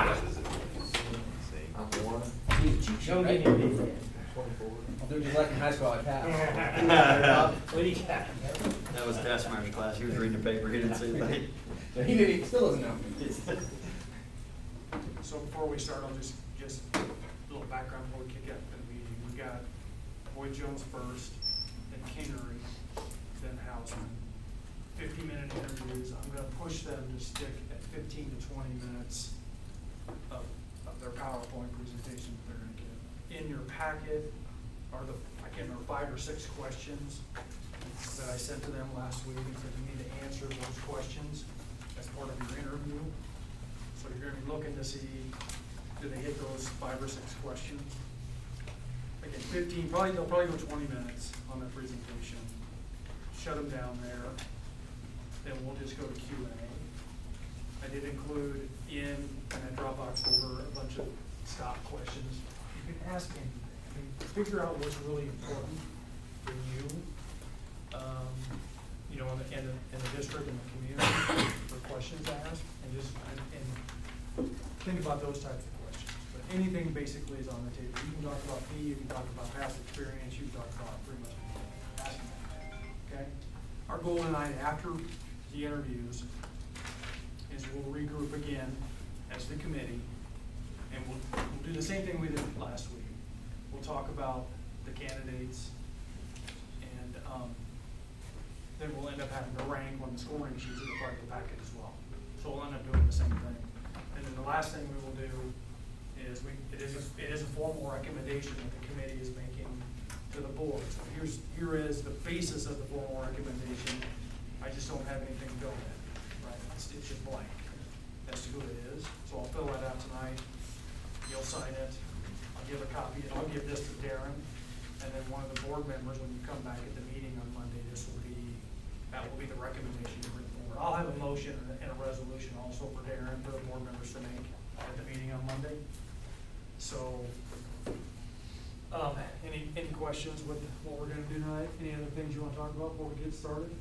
I'm one. Don't get any big yet. 24. I'll do just like in high school, I passed. What do you got? That was Taskmaster's class. He was reading the paper. He didn't see anything. He didn't, he still doesn't know. So before we start, I'll just a little background before we kick out the meeting. We got Boyd Jones first, then Kingery, then Hausman. 50-minute interviews. I'm gonna push them to stick at 15 to 20 minutes of their PowerPoint presentation that they're gonna give. In your packet are I can't remember, 5 or 6 questions that I sent to them last week and said you need to answer those questions as part of your interview. So you're gonna be looking to see, do they hit those 5 or 6 questions? Again, 15, they'll probably go 20 minutes on the presentation. Shut them down there. Then we'll just go to Q&A. I did include in that Dropbox folder a bunch of stock questions. You can ask anything. I mean, figure out what's really important for you, in the district and the community for questions asked, and just and think about those types of questions. But anything basically is on the table. You can talk about me, you can talk about past experience, you can talk about pretty much anything. Ask me. Okay? Our goal tonight after the interviews is we'll regroup again as the committee, and we'll do the same thing we did last week. We'll talk about the candidates, and then we'll end up having to rank on the scoring sheets of the part of the packet as well. So we'll end up doing the same thing. And then the last thing we will do is it is a formal recommendation that the committee is making to the board. So here is the basis of the formal recommendation. I just don't have anything built in, right? It's just blank. That's who it is. So I'll fill that out tonight. You'll sign it. I'll give a copy. I'll give this to Darren, and then one of the board members, when you come back at the meeting on Monday, that will be the recommendation to bring forward. I'll have a motion and a resolution also for Darren, for the board members to make at the meeting on Monday. So, any questions with what we're going to do tonight? Any other things you want to talk about before we get started?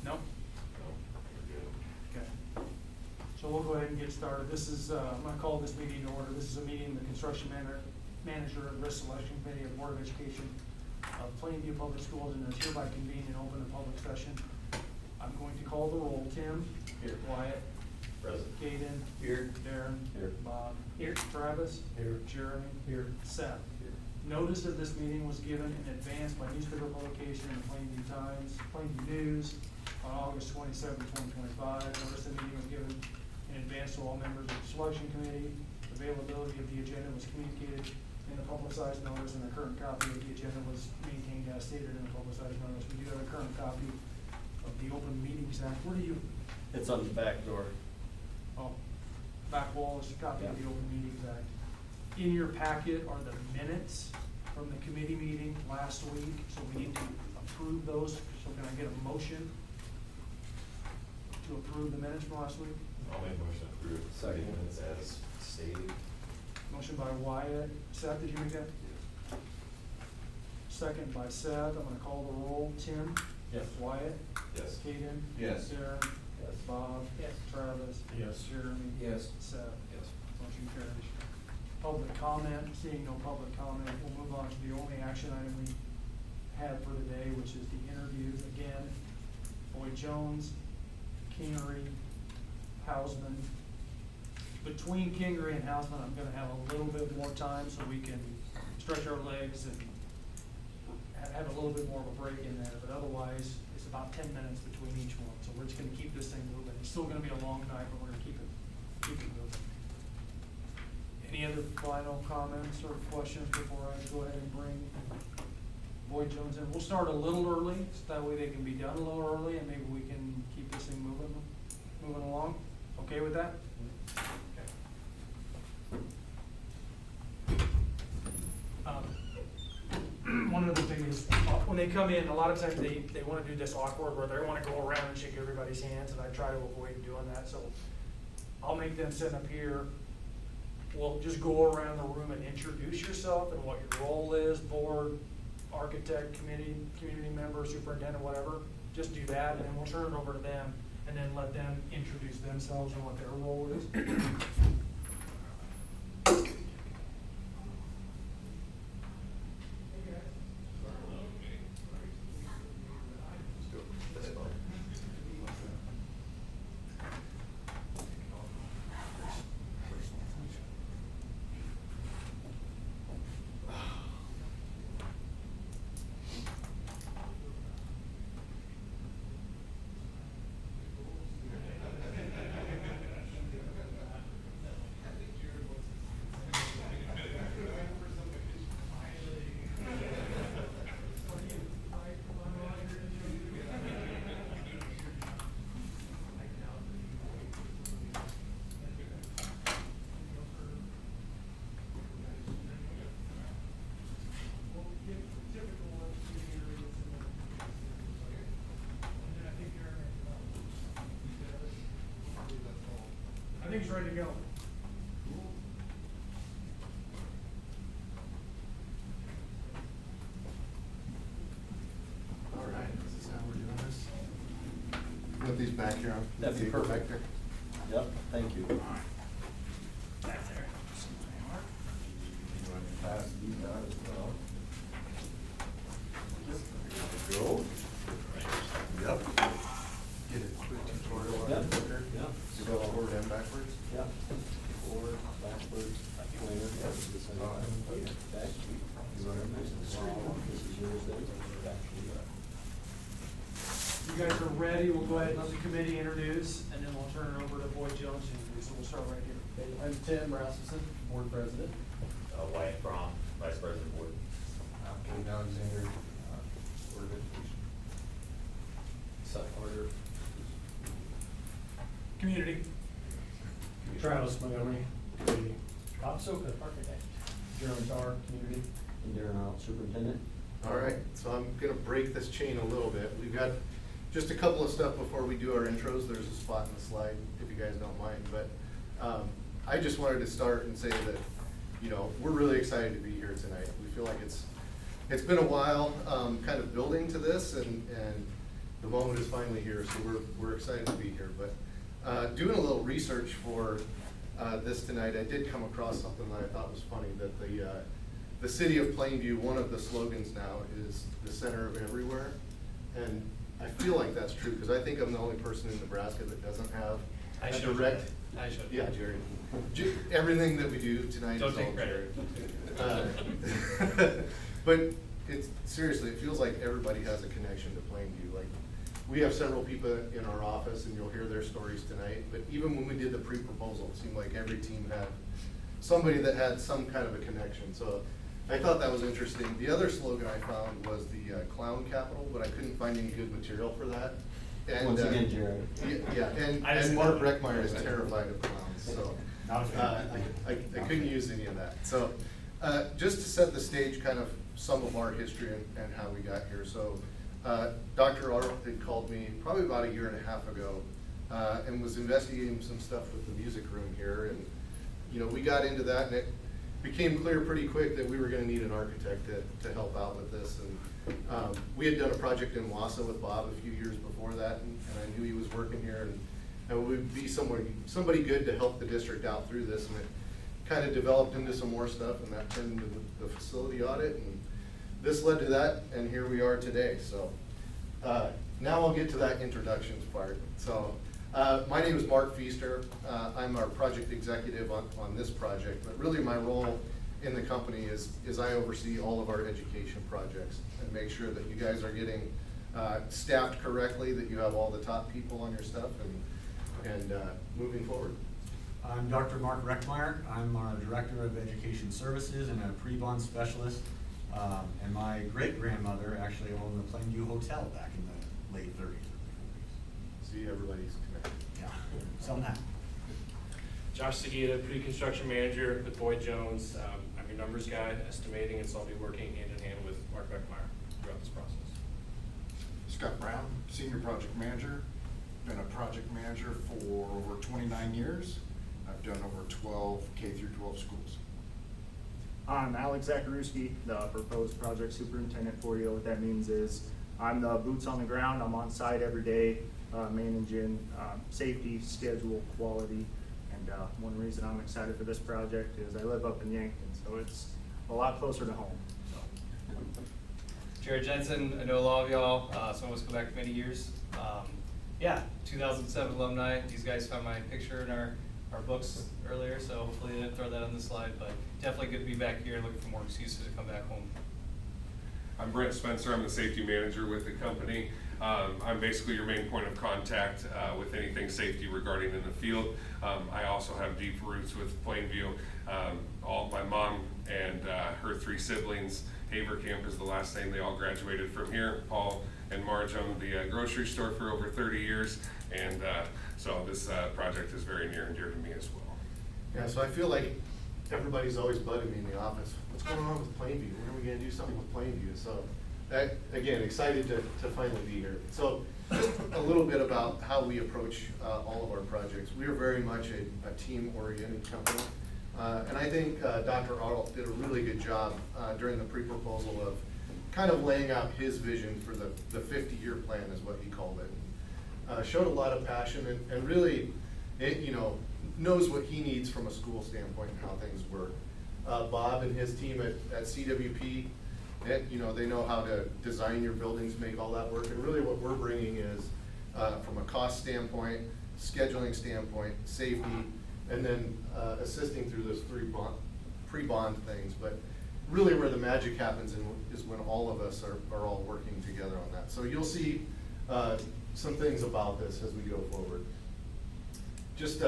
No? Okay. So we'll go ahead and get started. This is, I'm going to call this meeting to order. This is a meeting of the Construction Manager and Risk Selection Committee of the Board of Education of Plainview Public Schools, and is hereby convened and open to public session. I'm going to call the roll. Tim? Here. Wyatt? Present. Caden? Here. Darren? Here. Bob? Here. Travis? Here. Jeremy? Here. Seth? Here. Notice of this meeting was given in advance by newspaper publication in the Plainview Times, Plainview News on August 27, 2025. Notice the meeting was given in advance to all members of the selection committee. Availability of the agenda was communicated in the publicized notice, and the current copy of the agenda was maintained as stated in the publicized notice. We do have a current copy of the Open Meetings Act. Where do you? It's on the back door. Oh, back wall is a copy of the Open Meetings Act. In your packet are the minutes from the committee meeting last week, so we need to approve those. So can I get a motion to approve the minutes from last week? I'll make a motion to approve the minutes as stated. Motion by Wyatt. Seth, did you make that? Second by Seth. I'm gonna call the roll. Tim? Yes. Wyatt? Yes. Kaden? Yes. Darren? Yes. Bob? Yes. Travis? Yes. Jeremy? Yes. Seth? Yes. Motion carries. Public comment. Seeing no public comment, we'll move on to the only action item we have for today, which is the interviews. Again, Boyd Jones, Kingery, Hausman. Between Kingery and Hausman, I'm gonna have a little bit more time so we can stretch our legs and have a little bit more of a break in there, but otherwise, it's about 10 minutes between each one. So we're just gonna keep this thing moving. It's still gonna be a long night, but we're gonna keep it moving. Any other final comments or questions before I go ahead and bring Boyd Jones in? We'll start a little early, so that way they can be done a little early, and maybe we can keep this thing moving along. Okay with that? One other thing is, when they come in, a lot of times they want to do this awkward where they want to go around and shake everybody's hands, and I try to avoid doing that. So I'll make them sit up here. We'll just go around the room and introduce yourself and what your role is, board, architect, committee, community member, superintendent, whatever. Just do that, and then we'll turn it over to them. and then let them introduce themselves and what their role is. I think he's ready to go. All right, this is how we're doing this. Put these back here on. That'd be the table back perfect. there. Yep, thank you. Back there. You want to pass these out as well? Go. Yep. Get a quick tutorial on Yep, it quicker. yep. So go forward and backwards. Yep. Forward, backwards, pointer, to the center. Back. You want to nice and slow. This is yours then. Back. You guys are ready, we'll go ahead and let the committee introduce, and then we'll turn it over to Boyd Jones to introduce, so we'll start right here. I'm Tim Rasmussen, board president. Wyatt Crom, Vice President Board. Kate Alexander, Board of Education. Seth Carter. Community. Travis Montgomery, community. Bob Soka, architect. Jeremy Tarr, community. And Darren Arnold, Superintendent. All right, so I'm gonna break this chain a little bit. We've got just a couple of stuff before we do our intros. There's a spot in the slide, if you guys don't mind, but, I just wanted to start and say that, you know, we're really excited to be here tonight. We feel like it's been a while, kind of building to this, and the moment is finally here, so we're excited to be here. But, doing a little research for, this tonight, I did come across something that I thought was funny, that the city of Plainview, one of the slogans now is the center of everywhere. And I feel like that's true, because I think I'm the only person in Nebraska that doesn't have I a showed you direct. that. I showed you Yeah, that. Jerry. Everything that we do tonight Don't is all take Jerry. credit. But it's, seriously, it feels like everybody has a connection to Plainview. Like, we have several people in our office, and you'll hear their stories tonight, but even when we did the pre-proposal, it seemed like every team had somebody that had some kind of a connection. So I thought that was interesting. The other slogan I found was the clown capital, but I couldn't find any good material for that. And, Once again, Jared. Yeah, and Mark Reckmeyer is terrified of clowns, so. Not a fan. I couldn't use any of that. So, just to set the stage, kind of some of our history and how we got here. So, Dr. Arlt had called me probably about a year and a half ago, and was investigating some stuff with the music room here. And, you know, we got into that, and it became clear pretty quick that we were gonna need an architect to help out with this. And we had done a project in Wausau with Bob a few years before that, and I knew he was working here, and it would be somebody good to help the district out through this. And it kind of developed into some more stuff, and that turned into the facility audit, and this led to that, and here we are today. So now I'll get to that introductions part. So my name is Mark Feaster. I'm our project executive on this project, but really my role in the company is I oversee all of our education projects and make sure that you guys are getting staffed correctly, that you have all the top people on your stuff, and moving forward. I'm Dr. Mark Reckmeyer. I'm our Director of Education Services and a pre-bond specialist. And my great-grandmother actually owned the Plainview Hotel back in the late 30s. See, everybody's connected. Yeah, somehow. Josh Seguida, pre-construction manager with Boyd Jones. I'm your numbers guy, estimating, and so I'll be working hand in hand with Mark Beckmeyer throughout this process. Scott Brown, Senior Project Manager. Been a project manager for over 29 years. I've done over 12 K through 12 schools. I'm Alex Zacharuski, the proposed project superintendent for you. What that means is I'm the boots on the ground. I'm on site every day, managing safety, schedule, quality. And one reason I'm excited for this project is I live up in Yankton, so it's a lot closer to home. So. Jared Jensen, I know a lot of y'all, some of us go back many years. Yeah, 2007 alumni. These guys found my picture in our books earlier, so hopefully they didn't throw that on the slide, but definitely good to be back here and looking for more excuses to come back home. I'm Brent Spencer. I'm the safety manager with the company. I'm basically your main point of contact with anything safety regarding in the field. I also have deep roots with Plainview. My mom and her 3 siblings, Haverkamp is the last name, they all graduated from here. Paul and Marge owned the grocery store for over 30 years, and so this project is very near and dear to me as well. Yeah, so I feel like everybody's always bugging me in the office. What's going on with Plainview? When are we gonna do something with Plainview? So, again, excited to finally be here. So, just a little bit about how we approach all of our projects. We are very much a team-oriented company. And I think Dr. Arlt did a really good job during the pre-proposal of kind of laying out his vision for the 50-year plan is what he called it. Showed a lot of passion and really, knows what he needs from a school standpoint and how things work. Bob and his team at CWP, they know how to design your buildings, make all that work. And really what we're bringing is from a cost standpoint, scheduling standpoint, safety, and then assisting through those 3 pre-bond things. But really where the magic happens is when all of us are all working together on that. So you'll see some things about this as we go forward. Just,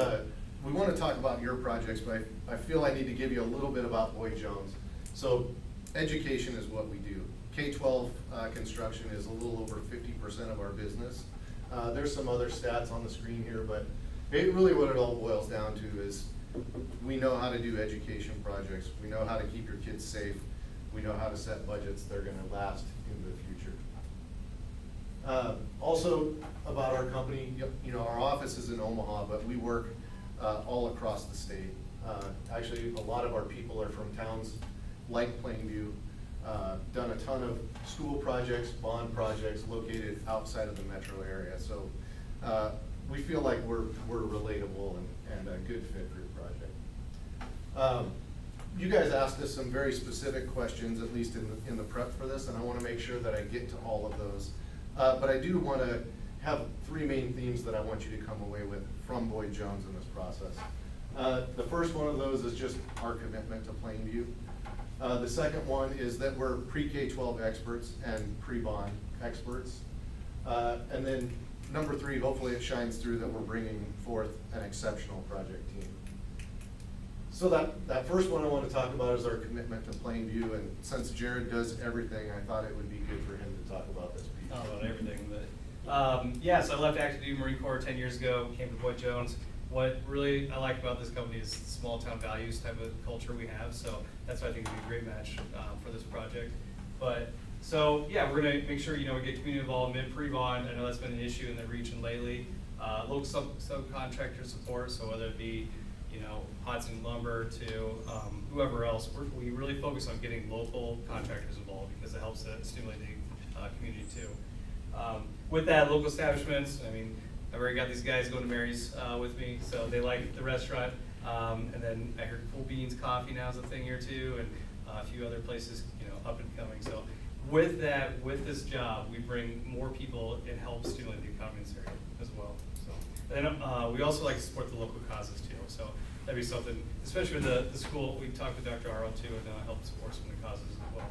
we want to talk about your projects, but I feel I need to give you a little bit about Boyd Jones. So education is what we do. K-12 construction is a little over 50% of our business. There's some other stats on the screen here, but really what it all boils down to is we know how to do education projects. We know how to keep your kids safe. We know how to set budgets that are going to last into the future. Also about our company, our office is in Omaha, but we work all across the state. Actually, a lot of our people are from towns like Plainview, done a ton of school projects, bond projects located outside of the metro area. So we feel like we're relatable and a good fit for your project. You guys asked us some very specific questions, at least in the prep for this, and I want to make sure that I get to all of those. But I do want to have 3 main themes that I want you to come away with from Boyd Jones in this process. The first one of those is just our commitment to Plainview. The second one is that we're pre-K-12 experts and pre-bond experts. And then number 3, hopefully it shines through that we're bringing forth an exceptional project team. So that first one I want to talk about is our commitment to Plainview, and since Jared does everything, I thought it would be good for him to talk about this piece. Not about everything, but yeah, so I left active duty Marine Corps 10 years ago, came to Boyd Jones. What really I like about this company is the small town values type of culture we have, so that's why I think it'd be a great match for this project. But so yeah, we're gonna make sure we get community involvement, pre-bond. I know that's been an issue in the region lately. Local subcontractor support, so whether it be Hudson Lumber to whoever else, we really focus on getting local contractors involved because it helps stimulate the community too. With that, local establishments, I've already got these guys going to Mary's with me, so they like the restaurant. And then I heard Cool Beans Coffee now is a thing here too, and a few other places, up and coming. So with that, with this job, we bring more people and help stimulate the economy in this area as well. So then we also like to support the local causes too. So that'd be something, especially with the school. We talked to Dr. Arlo too, and help support some of the causes as well.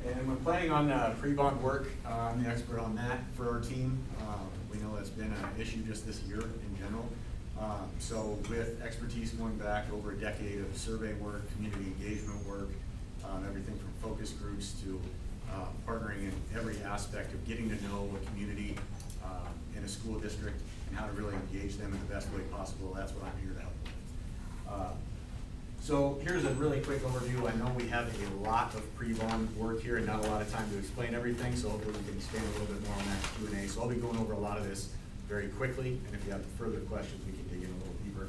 And when planning on pre-bond work, I'm the expert on that for our team. We know that's been an issue just this year in general. So with expertise going back over a decade of survey work, community engagement work, everything from focus groups to partnering in every aspect of getting to know a community in a school district and how to really engage them in the best way possible, that's what I'm here to help with. So here's a really quick overview. I know we have a lot of pre-bond work here and not a lot of time to explain everything, so hopefully we can expand a little bit more on that Q&A. So I'll be going over a lot of this very quickly, and if you have further questions, we can dig in a little deeper.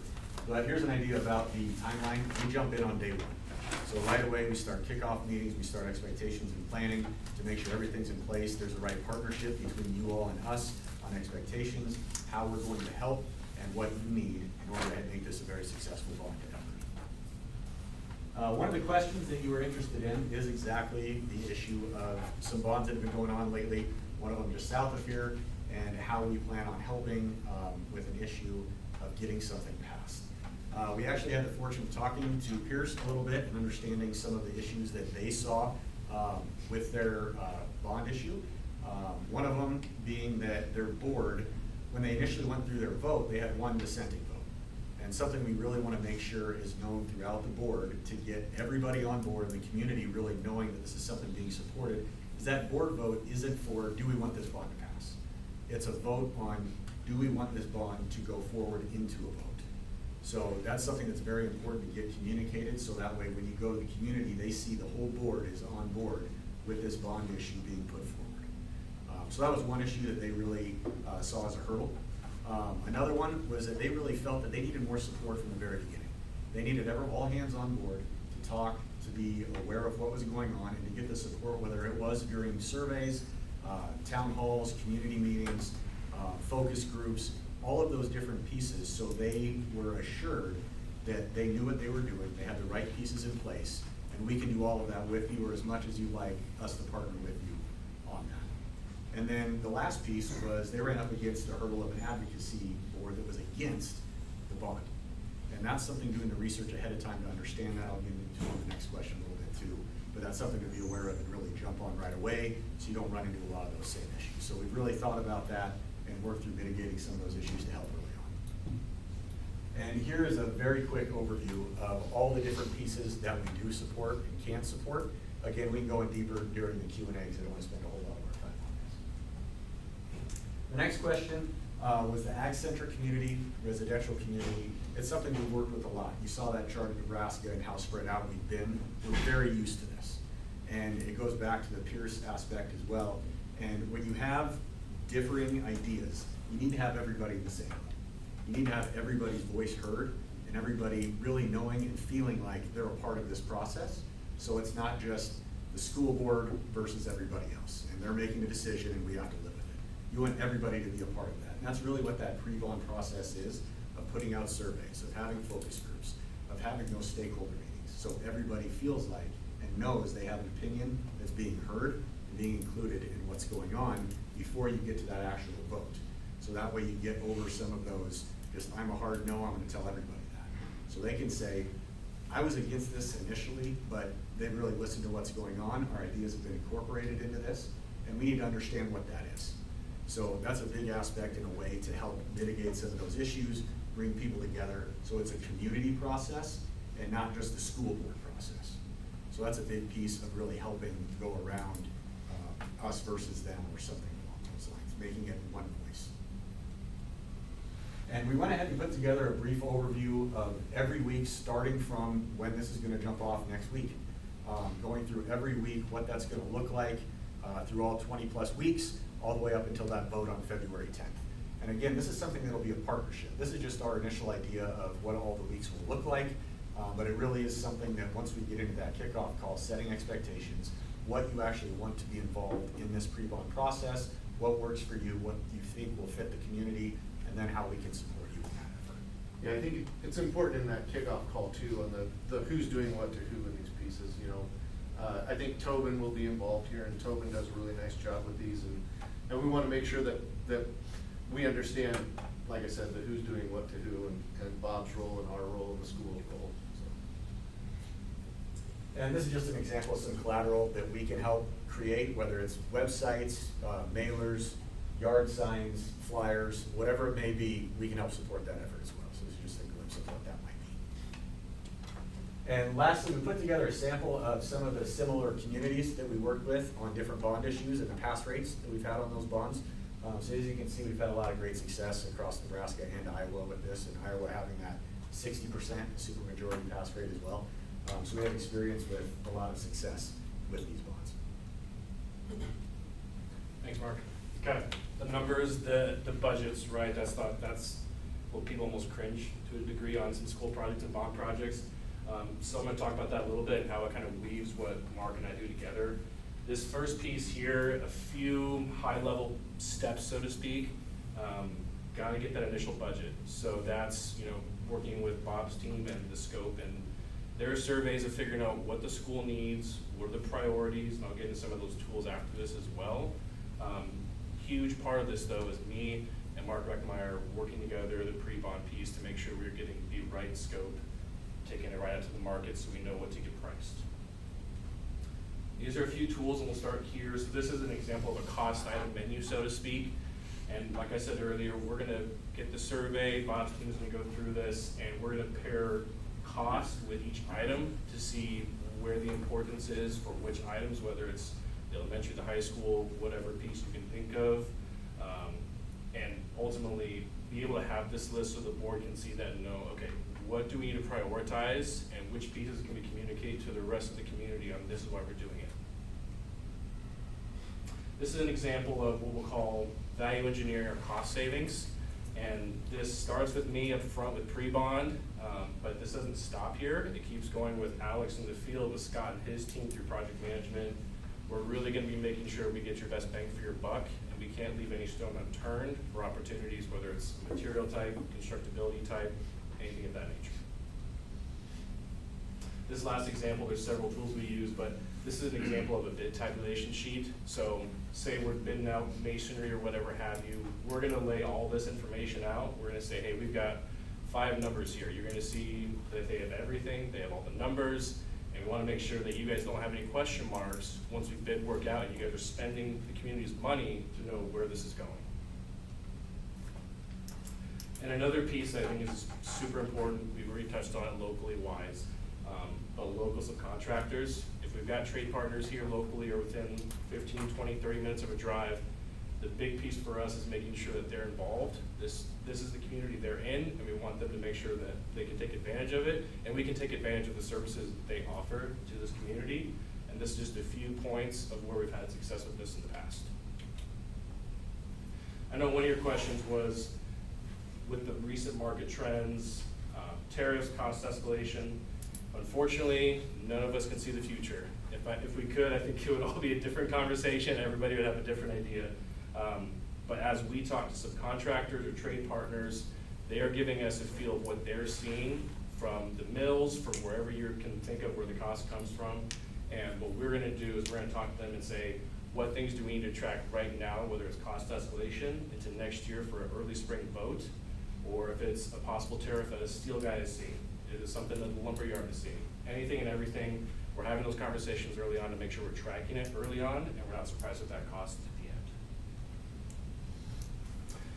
But here's an idea about the timeline. We jump in on day 1. So right away, we start kickoff meetings, we start expectations and planning to make sure everything's in place. There's a right partnership between you all and us on expectations, how we're going to help, and what you need in order to make this a very successful bond effort. One of the questions that you were interested in is exactly the issue of some bonds that have been going on lately, one of them just south of here, and how we plan on helping with an issue of getting something passed. We actually had the fortune of talking to Pierce a little bit and understanding some of the issues that they saw with their bond issue. One of them being that their board, when they initially went through their vote, they had one dissenting vote. And something we really want to make sure is known throughout the board to get everybody on board and the community really knowing that this is something being supported, is that board vote isn't for, do we want this bond to pass? It's a vote on, do we want this bond to go forward into a vote? So that's something that's very important to get communicated, so that way when you go to the community, they see the whole board is on board with this bond issue being put forward. So that was one issue that they really saw as a hurdle. Another one was that they really felt that they needed more support from the very beginning. They needed all hands on board to talk, to be aware of what was going on, and to get the support, whether it was during surveys, town halls, community meetings, focus groups, all of those different pieces, so they were assured that they knew what they were doing, they had the right pieces in place, and we can do all of that with you, or as much as you'd like us to partner with you on that. And then the last piece was they ran up against the hurdle of an advocacy board that was against the bond. And that's something, doing the research ahead of time to understand that. I'll get into the next question a little bit too, but that's something to be aware of and really jump on right away so you don't run into a lot of those same issues. So we've really thought about that and work through mitigating some of those issues to help early on. And here is a very quick overview of all the different pieces that we do support and can't support. Again, we can go in deeper during the Q&A because I don't want to spend a whole lot more time on this. The next question was the ag-centric community, residential community. It's something we've worked with a lot. You saw that chart in Nebraska and how spread out we've been. We're very used to this. And it goes back to the Pierce aspect as well. And when you have differing ideas, you need to have everybody in the same room. You need to have everybody's voice heard and everybody really knowing and feeling like they're a part of this process. So it's not just the school board versus everybody else, and they're making a decision and we have to live with it. You want everybody to be a part of that. And that's really what that pre-bond process is, of putting out surveys, of having focus groups, of having those stakeholder meetings. So everybody feels like and knows they have an opinion that's being heard and being included in what's going on before you get to that actual vote. So that way you get over some of those, just I'm a hard no, I'm gonna tell everybody that. So they can say, I was against this initially, but they've really listened to what's going on. Our ideas have been incorporated into this, and we need to understand what that is. So that's a big aspect in a way to help mitigate some of those issues, bring people together. So it's a community process and not just the school board process. So that's a big piece of really helping go around us versus them or something along those lines, making it one voice. And we went ahead and put together a brief overview of every week, starting from when this is gonna jump off next week. Going through every week, what that's gonna look like through all 20+ weeks, all the way up until that vote on February 10th. And again, this is something that'll be a partnership. This is just our initial idea of what all the weeks will look like, but it really is something that once we get into that kickoff call, setting expectations, what you actually want to be involved in this pre-bond process, what works for you, what you think will fit the community, and then how we can support you in that effort. Yeah, I think it's important in that kickoff call too, on the who's doing what to who in these pieces, you know. I think Tobin will be involved here, and Tobin does a really nice job with these, and we want to make sure that we understand, like I said, the who's doing what to who, and Bob's role and our role and the school's role. So. And this is just an example of some collateral that we can help create, whether it's websites, mailers, yard signs, flyers, whatever it may be, we can help support that effort as well. So this is just a glimpse of what that might be. And lastly, we put together a sample of some of the similar communities that we worked with on different bond issues and the pass rates that we've had on those bonds. So as you can see, we've had a lot of great success across Nebraska and Iowa with this, and Iowa having that 60% supermajority pass rate as well. So we have experience with a lot of success with these bonds. Thanks, Mark. Kind of the numbers, the budgets, right? That's what people almost cringe to a degree on some school projects and bond projects. So I'm gonna talk about that a little bit and how it kind of weaves what Mark and I do together. This first piece here, a few high-level steps, so to speak. Gotta get that initial budget. So that's, working with Bob's team and the scope and their surveys of figuring out what the school needs, what are the priorities, and I'll get into some of those tools after this as well. Huge part of this though is me and Mark Reckmeyer working together, the pre-bond piece, to make sure we're getting the right scope, taking it right out to the market so we know what to get priced. These are a few tools, and we'll start here. So this is an example of a cost item menu, so to speak. And like I said earlier, we're gonna get the survey, Bob's team is gonna go through this, and we're gonna pair cost with each item to see where the importance is for which items, whether it's the elementary, the high school, whatever piece you can think of. And ultimately be able to have this list so the board can see that and know, okay, what do we need to prioritize and which pieces can we communicate to the rest of the community on this is why we're doing it. This is an example of what we'll call value engineering or cost savings. And this starts with me up front with pre-bond, but this doesn't stop here. It keeps going with Alex in the field, with Scott and his team through project management. We're really gonna be making sure we get your best bang for your buck, and we can't leave any stone unturned for opportunities, whether it's material type, constructability type, anything of that nature. This last example, there's several tools we use, but this is an example of a bid tabulation sheet. So say we're bidding out masonry or whatever have you, we're gonna lay all this information out. We're gonna say, hey, we've got 5 numbers here. You're gonna see that they have everything, they have all the numbers, and we wanna make sure that you guys don't have any question marks once we bid work out and you guys are spending the community's money to know where this is going. And another piece that I think is super important, we've already touched on it locally wise, but local subcontractors. If we've got trade partners here locally or within 15, 20, 30 minutes of a drive, the big piece for us is making sure that they're involved. This is the community they're in, and we want them to make sure that they can take advantage of it, and we can take advantage of the services that they offer to this community. And this is just a few points of where we've had success with this in the past. I know one of your questions was, with the recent market trends, tariffs, cost escalation, unfortunately, none of us can see the future. If we could, I think it would all be a different conversation. Everybody would have a different idea. But as we talk to subcontractors or trade partners, they are giving us a feel of what they're seeing from the mills, from wherever you can think of where the cost comes from. And what we're gonna do is we're gonna talk to them and say, what things do we need to track right now, whether it's cost escalation into next year for an early spring vote, or if it's a possible tariff that a steel guy is seeing. Is it something that the lumberyard is seeing? Anything and everything. We're having those conversations early on to make sure we're tracking it early on, and we're not surprised with that cost at the end.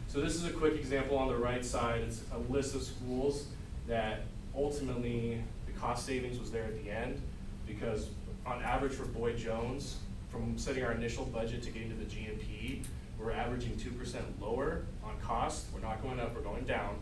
So this is a quick example on the right side. It's a list of schools that ultimately the cost savings was there at the end, because on average for Boyd Jones, from setting our initial budget to getting to the GMP, we're averaging 2% lower on cost. We're not going up, we're going down.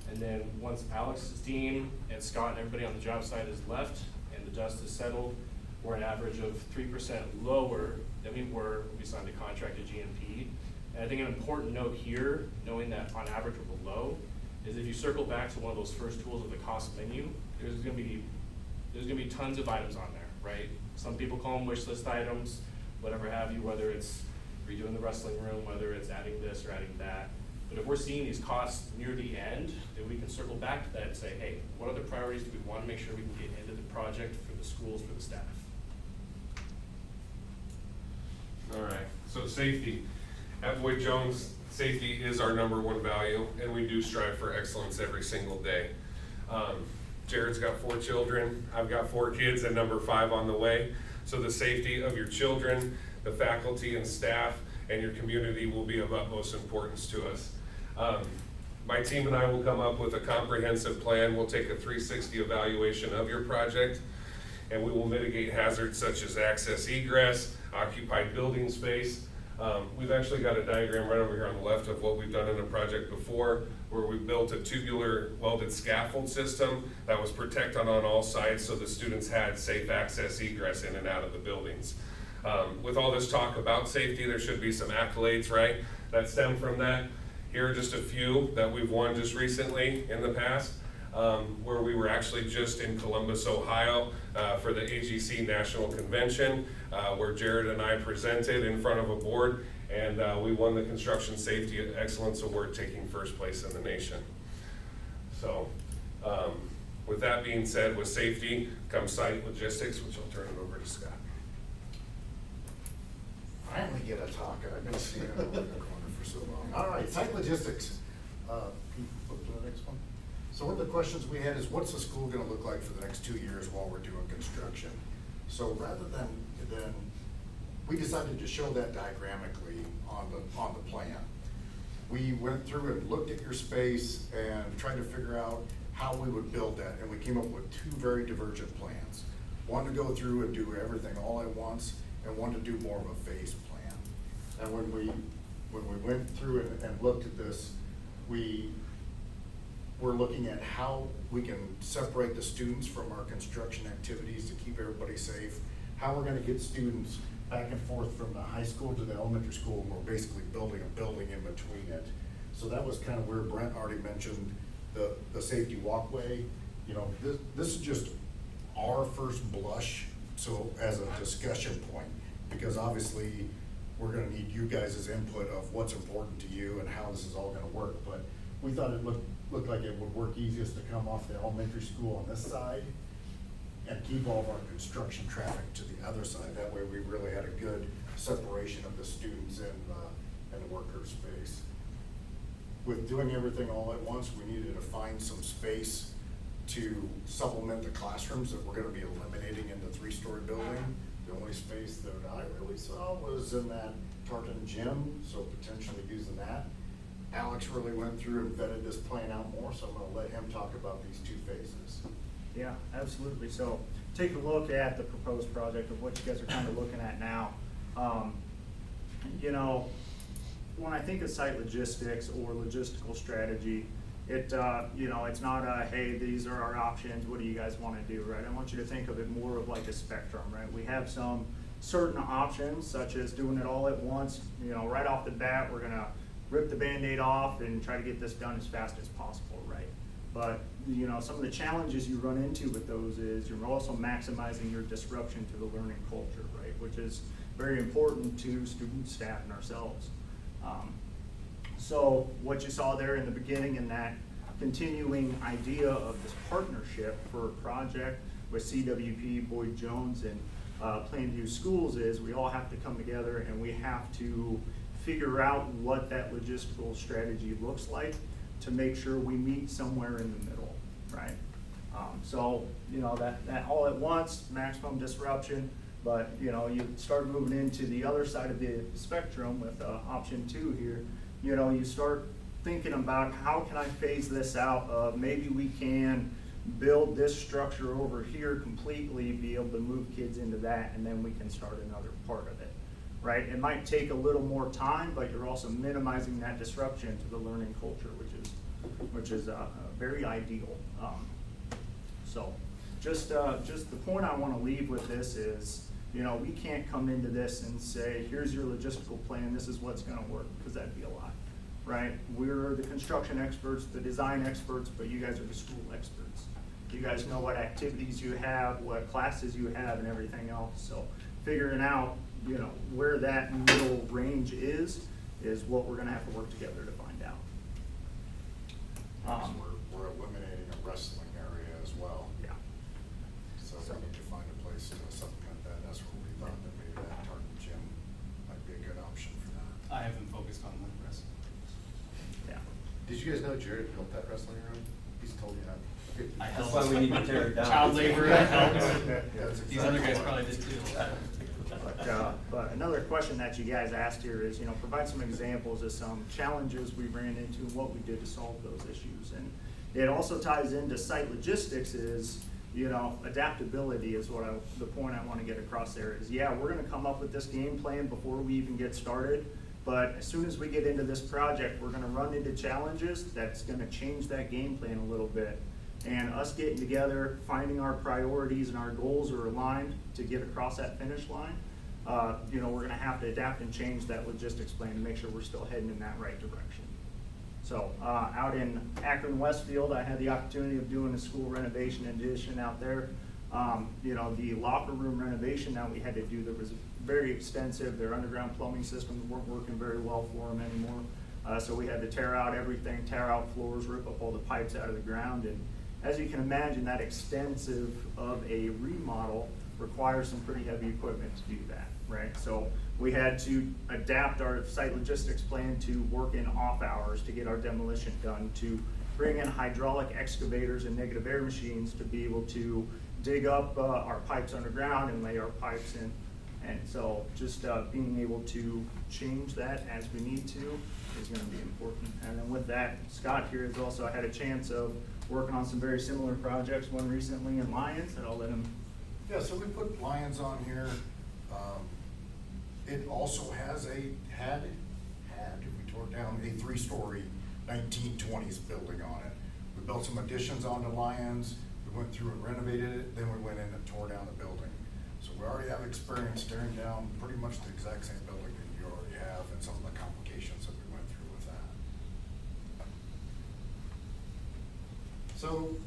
And then once Alex's team and Scott and everybody on the job site is left and the dust is settled, we're an average of 3% lower than we were when we signed the contract at GMP. And I think an important note here, knowing that on average we're below, is if you circle back to one of those first tools of the cost menu, there's gonna be tons of items on there, right? Some people call them wish list items, whatever have you, whether it's redoing the wrestling room, whether it's adding this or adding that. But if we're seeing these costs near the end, then we can circle back to that and say, hey, what other priorities do we want to make sure we can get into the project for the schools, for the staff? All right, so safety. At Boyd Jones, safety is our #1 value, and we do strive for excellence every single day. Jared's got 4 children, I've got 4 kids, and number 5 on the way. So the safety of your children, the faculty and staff, and your community will be of utmost importance to us. My team and I will come up with a comprehensive plan. We'll take a 360 evaluation of your project, and we will mitigate hazards such as access egress, occupied building space. We've actually got a diagram right over here on the left of what we've done in a project before, where we built a tubular welded scaffold system that was protected on all sides so the students had safe access egress in and out of the buildings. With all this talk about safety, there should be some accolades, right, that stem from that. Here are just a few that we've won just recently in the past. where we were actually just in Columbus, Ohio, for the AGC National Convention, where Jared and I presented in front of a board, and we won the Construction Safety Excellence Award, taking first place in the nation. So, with that being said, with safety comes site logistics, which I'll turn it over to Scott. Finally get a talk. I've been standing over in the corner for so long. All right, site logistics. Can you flip to the next one? So one of the questions we had is, what's the school gonna look like for the next 2 years while we're doing construction? So rather than, we decided to show that diagrammatically on the plan. We went through and looked at your space and tried to figure out how we would build that, and we came up with 2 very divergent plans. One to go through and do everything all at once, and one to do more of a phased plan. And when we went through and looked at this, we were looking at how we can separate the students from our construction activities to keep everybody safe, how we're gonna get students back and forth from the high school to the elementary school, and we're basically building a building in between it. So that was kind of where Brent already mentioned the safety walkway. You know, this is just our first blush, so as a discussion point, because obviously we're gonna need you guys' input of what's important to you and how this is all gonna work. But we thought it looked like it would work easiest to come off the elementary school on this side and keep all of our construction traffic to the other side. That way we really had a good separation of the students and the worker space. With doing everything all at once, we needed to find some space to supplement the classrooms that we're gonna be eliminating in the 3-story building. The only space that I really saw was in that Tartan gym, so potentially using that. Alex really went through and vetted this plan out more, so I'm gonna let him talk about these 2 phases. Yeah, absolutely. So take a look at the proposed project of what you guys are kind of looking at now. You know, when I think of site logistics or logistical strategy, you know, it's not a, hey, these are our options, what do you guys want to do, right? I want you to think of it more of like a spectrum, right? We have some certain options, such as doing it all at once. You know, right off the bat, we're gonna rip the Band-Aid off and try to get this done as fast as possible, right? But, you know, some of the challenges you run into with those is you're also maximizing your disruption to the learning culture, right? Which is very important to students, staff, and ourselves. So what you saw there in the beginning in that continuing idea of this partnership for a project with CWP, Boyd Jones, and Plainview Schools is we all have to come together and we have to figure out what that logistical strategy looks like to make sure we meet somewhere in the middle, right? So, you know, that all at once, maximum disruption, but, you know, you start moving into the other side of the spectrum with option 2 here. You know, you start thinking about how can I phase this out? Maybe we can build this structure over here completely, be able to move kids into that, and then we can start another part of it, right? It might take a little more time, but you're also minimizing that disruption to the learning culture, which is very ideal. So just the point I want to leave with this is, you know, we can't come into this and say, here's your logistical plan, this is what's going to work, because that'd be a lot, right? We're the construction experts, the design experts, but you guys are the school experts. You guys know what activities you have, what classes you have, and everything else. So figuring out, you know, where that middle range is what we're going to have to work together to find out. We're eliminating a wrestling area as well. Yeah. So we need to find a place to supplement that. That's where we thought that maybe that Tartan gym might be a good option for that. I haven't focused on the rest. Yeah. Did you guys know Jared built that wrestling room? He's told you how. That's why we need to tear it down. Child labor, that helps. Yeah, that's These exactly other guys why. probably did too. But another question that you guys asked here is, you know, provide some examples of some challenges we ran into and what we did to solve those issues. And it also ties into site logistics is, you know, adaptability is the point I want to get across there is, yeah, we're going to come up with this game plan before we even get started. But as soon as we get into this project, we're going to run into challenges that's going to change that game plan a little bit. And us getting together, finding our priorities and our goals are aligned to get across that finish line, you know, we're going to have to adapt and change that logistics plan to make sure we're still heading in that right direction. So, out in Akron Westfield, I had the opportunity of doing a school renovation addition out there. You know, the locker room renovation that we had to do that was very extensive. Their underground plumbing systems weren't working very well for them anymore. So we had to tear out everything, tear out floors, rip up all the pipes out of the ground. And as you can imagine, that extensive of a remodel requires some pretty heavy equipment to do that, right? So we had to adapt our site logistics plan to work in off hours to get our demolition done, to bring in hydraulic excavators and negative air machines to be able to dig up our pipes underground and lay our pipes in. And so just being able to change that as we need to is gonna be important. And then with that, Scott here has also had a chance of working on some very similar projects, one recently in Lyons, and I'll let him. Yeah, so we put Lions on here. It also has we tore down a 3-story 1920s building on it. We built some additions onto Lions, we went through and renovated it, then we went in and tore down the building. So we already have experience tearing down pretty much the exact same building that you already have, and some of the complications that we went through with that. So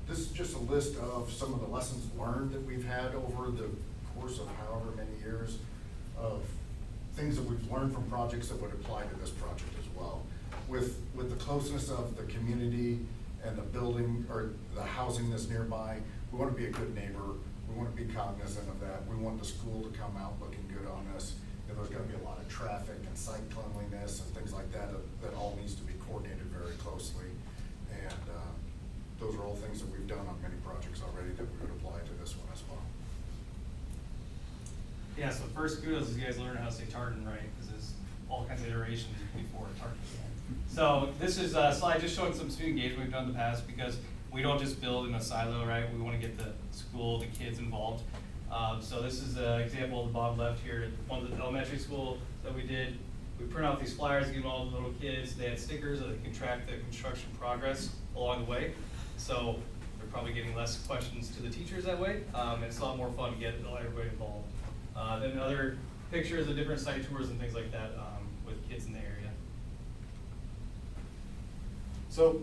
this is just a list of some of the lessons learned that we've had over the course of however many years, of things that we've learned from projects that would apply to this project as well. With the closeness of the community and the building or the housing that's nearby, we want to be a good neighbor. We want to be cognizant of that. We want the school to come out looking good on us. And there's going to be a lot of traffic and site cleanliness and things like that that all needs to be coordinated very closely. And those are all things that we've done on many projects already that we would apply to this one as well. Yeah, so first kudos is you guys learning how to say Tartan right, because there's all kinds of iterations before Tartan. So this is a slide just showing some student engagement we've done in the past, because we don't just build in a silo, right? We want to get the school, the kids involved. So this is an example of the bottom left here. One of the elementary school that we did, we print out these flyers, give them all the little kids. They had stickers so they can track the construction progress along the way. So they're probably getting less questions to the teachers that way. And it's a lot more fun to get everybody involved. Then other pictures of different site tours and things like that with kids in the area. So,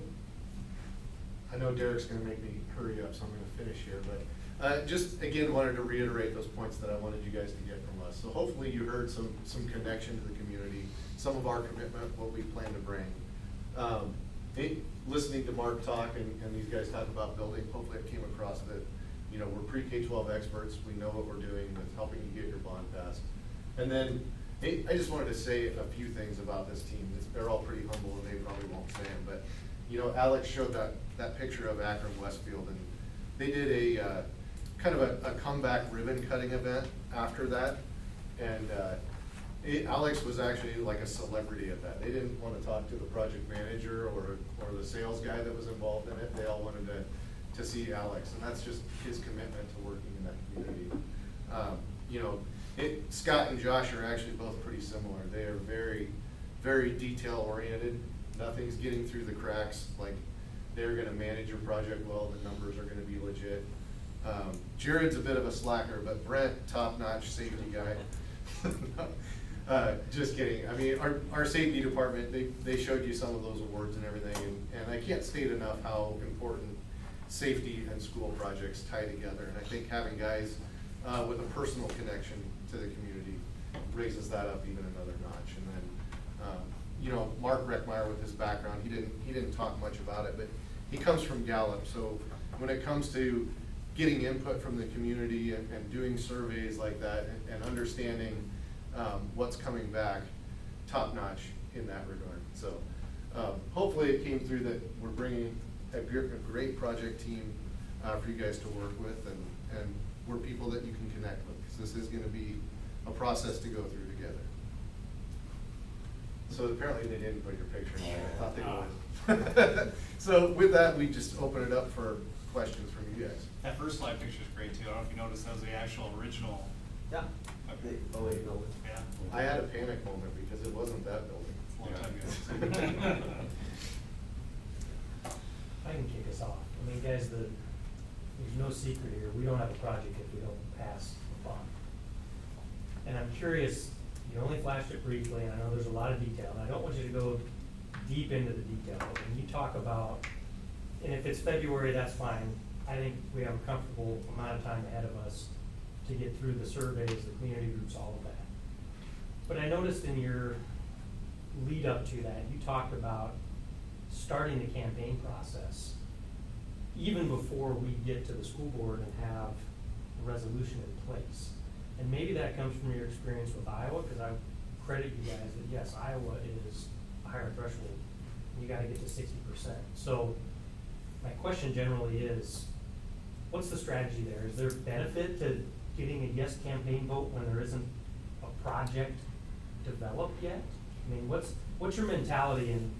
I know Derek's gonna make me hurry up, so I'm gonna finish here, but just again, wanted to reiterate those points that I wanted you guys to get from us. So hopefully you heard some connection to the community, some of our commitment, what we plan to bring. Listening to Mark talk and these guys talk about building, hopefully it came across that, you know, we're pre-K-12 experts, we know what we're doing with helping you get your bond passed. And then, I just wanted to say a few things about this team. They're all pretty humble and they probably won't say them, but, you know, Alex showed that picture of Akron Westfield, and they did a kind of a comeback ribbon cutting event after that. And Alex was actually like a celebrity at that. They didn't want to talk to the project manager or the sales guy that was involved in it. They all wanted to see Alex, and that's just his commitment to working in that community. You know, Scott and Josh are actually both pretty similar. They are very, very detail oriented. Nothing's getting through the cracks. Like, they're gonna manage your project well, the numbers are gonna be legit. Jared's a bit of a slacker, but Brent, top-notch safety guy. Just kidding. I mean, our safety department, they showed you some of those awards and everything, and I can't state enough how important safety and school projects tie together. And I think having guys with a personal connection to the community raises that up even another notch. And then, you know, Mark Reckmeyer with his background, he didn't talk much about it, but he comes from Gallup. So when it comes to getting input from the community and doing surveys like that and understanding what's coming back, top notch in that regard. So hopefully it came through that we're bringing a great project team for you guys to work with, and we're people that you can connect with, because this is going to be a process to go through together. So apparently they didn't put your picture in there. I thought they would. So with that, we just open it up for questions from you guys. That first slide picture is great too. I don't know if you noticed that was the actual original. Yeah. Okay. The OA building. Yeah. I had a panic moment because it wasn't that building. It's a long time ago. I can kick us off. I mean, guys, there's no secret here. We don't have a project if we don't pass the bond. And I'm curious, you only flashed it briefly, and I know there's a lot of detail, and I don't want you to go deep into the detail, and you talk about, and if it's February, that's fine. I think we have a comfortable amount of time ahead of us to get through the surveys, the community groups, all of that. But I noticed in your lead up to that, you talked about starting the campaign process even before we get to the school board and have a resolution in place. And maybe that comes from your experience with Iowa, because I credit you guys that yes, Iowa is a higher threshold. You gotta get to 60%. So my question generally is, what's the strategy there? Is there benefit to getting a yes campaign vote when there isn't a project developed yet? I mean, what's your mentality in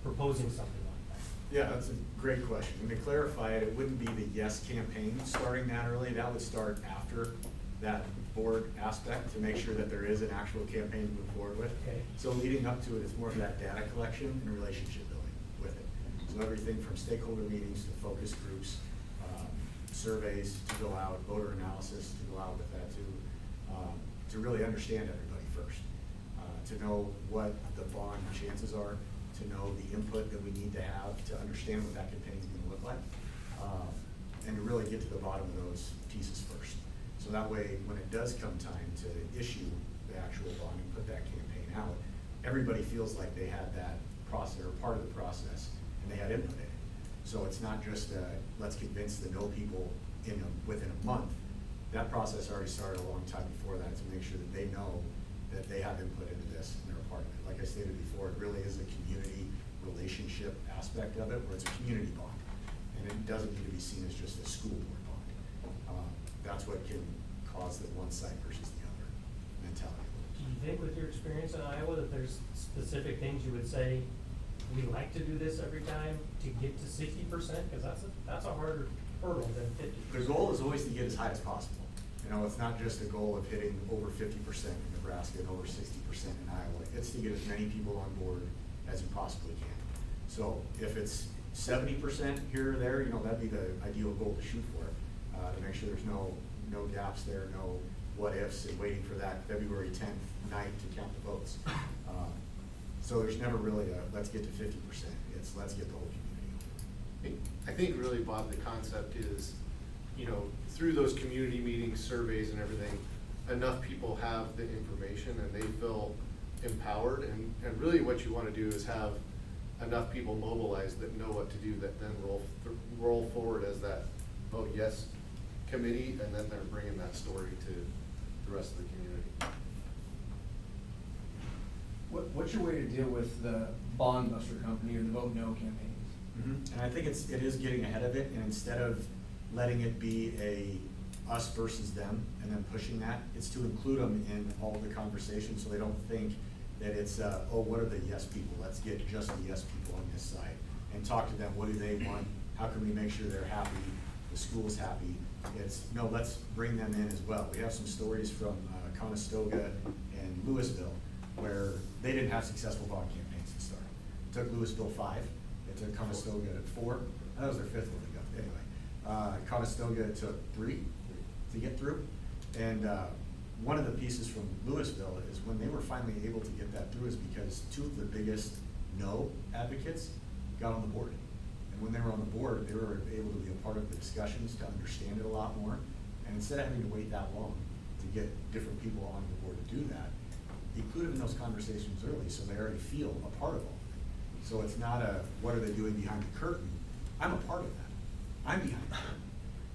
proposing something like that? Yeah, that's a great question. And to clarify it, it wouldn't be the yes campaign starting that early. That would start after that board aspect to make sure that there is an actual campaign to move forward with. Okay. So leading up to it, it's more of that data collection and relationship building with it. So everything from stakeholder meetings to focus groups, surveys to go out, voter analysis to go out with that to really understand everybody first. To know what the bond chances are, to know the input that we need to have to understand what that campaign is going to look like, and to really get to the bottom of those pieces first. So that way, when it does come time to issue the actual bond and put that campaign out, everybody feels like they had that process or part of the process and they had input in it. So it's not just let's convince the no people within a month. That process already started a long time before that to make sure that they know that they have input into this and they're a part of it. Like I stated before, it really is a community relationship aspect of it, where it's a community bond. And it doesn't need to be seen as just a school board bond. That's what can cause the one side versus the other mentality. Do you think with your experience in Iowa that there's specific things you would say, we like to do this every time to get to 60%? Because that's a harder hurdle than 50%. The goal is always to get as high as possible. You know, it's not just a goal of hitting over 50% in Nebraska and over 60% in Iowa. It's to get as many people on board as you possibly can. So if it's 70% here or there, you know, that'd be the ideal goal to shoot for, to make sure there's no gaps there, no what ifs, and waiting for that February 10th night to count the votes. So there's never really a let's get to 50%. It's let's get the whole community. I think really, Bob, the concept is, you know, through those community meetings, surveys and everything, enough people have the information and they feel empowered, and really what you want to do is have enough people mobilized that know what to do, that then roll forward as that vote yes committee, and then they're bringing that story to the rest of the community. What's your way to deal with the bond buster company or the vote no campaigns? And I think it is getting ahead of it, and instead of letting it be a us versus them and then pushing that, it's to include them in all the conversations so they don't think that it's, oh, what are the yes people? Let's get just the yes people on this side and talk to them. What do they want? How can we make sure they're happy, the school's happy? It's, no, let's bring them in as well. We have some stories from Conestoga and Louisville where they didn't have successful bond campaigns to start. It took Louisville 5, it took Conestoga 4, that was their 5th one to go. Anyway, Conestoga took 3 to get through. And one of the pieces from Louisville is when they were finally able to get that through is because 2 of the biggest no advocates got on the board. And when they were on the board, they were able to be a part of the discussions to understand it a lot more. And instead of having to wait that long to get different people on the board to do that, include them in those conversations early so they already feel a part of all of it. So it's not a, what are they doing behind the curtain? I'm a part of that. I'm behind the curtain.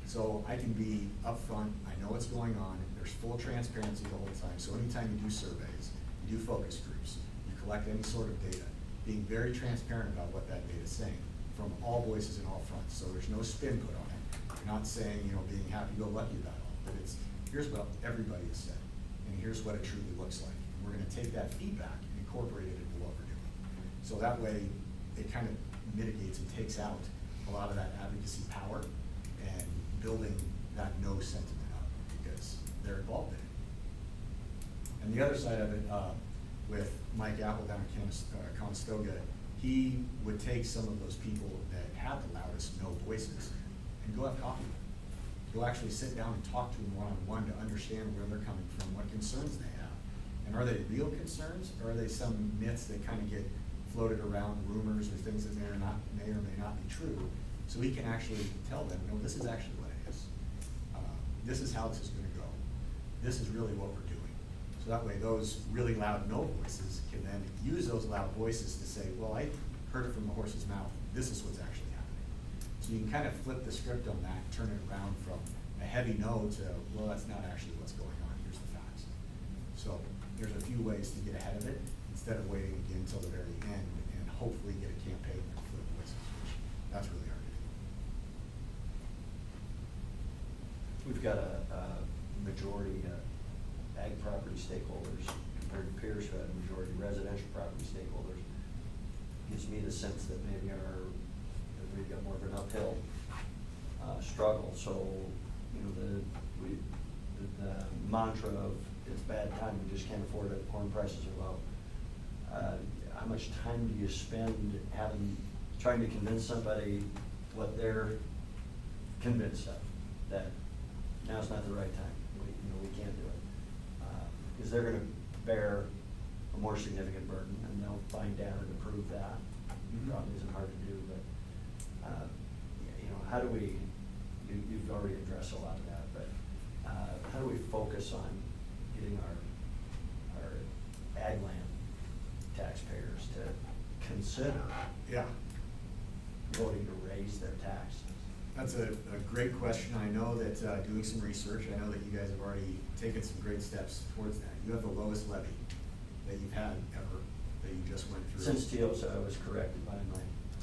So I can be upfront, I know what's going on, there's full transparency the whole time. So anytime you do surveys, you do focus groups, you collect any sort of data, being very transparent about what that data is saying from all voices and all fronts. So there's no spin put on it. You're not saying, you know, being happy-go-lucky about it all, but it's, here's what everybody has said, and here's what it truly looks like. And we're gonna take that feedback and incorporate it into what we're doing. So that way, it kind of mitigates and takes out a lot of that advocacy power and building that no sentiment up because they're involved in it. And the other side of it, with Mike Apple down in Conestoga, he would take some of those people that have the loudest no voices and go have coffee with them. Go actually sit down and talk to them one-on-one to understand where they're coming from, what concerns they have. And are they real concerns, or are they some myths that kind of get floated around rumors or things that may or may not be true. So we can actually tell them, no, this is actually what it is. This is how this is gonna go. This is really what we're doing. So that way those really loud no voices can then use those loud voices to say, well, I heard it from the horse's mouth. This is what's actually happening. So you can kind of flip the script on that, turn it around from a heavy no to, well, that's not actually what's going on. Here's the facts. So there's a few ways to get ahead of it instead of waiting again until the very end and hopefully get a campaign that flip voices, which that's really hard to do. We've got a majority ag property stakeholders compared to Pierce, who had a majority residential property stakeholders. Gives me the sense that maybe that we've got more of an uphill struggle. So, you know, the mantra of it's bad time, we just can't afford it, corn prices are low. How much time do you spend trying to convince somebody what they're convinced of, that now's not the right time, we can't do it? Because they're gonna bear a more significant burden, and they'll find data to prove that. Probably isn't hard to do, but, you know, how do we, you've already addressed a lot of that, but how do we focus on getting our ag land taxpayers to consider voting to raise their taxes? That's a great question. I know that doing some research, I know that you guys have already taken some great steps towards that. You have the lowest levy that you've had ever, that you just went through. Since TIOSA, I was corrected by my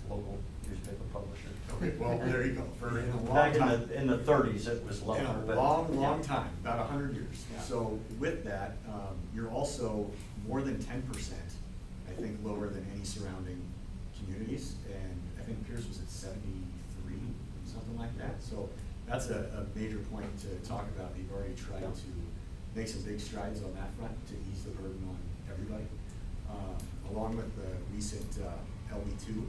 local newspaper publisher. Okay, well, there you go. For in a long Back time. In the 30s, it was lower. In a but long time, about 100 years. Yeah. So with that, you're also more than 10%, I think, lower than any surrounding communities. And I think Pierce was at 73, something like that. So that's a major point to talk about. You've already tried to make some big strides on that front to ease the burden on everybody. Along with the recent LB2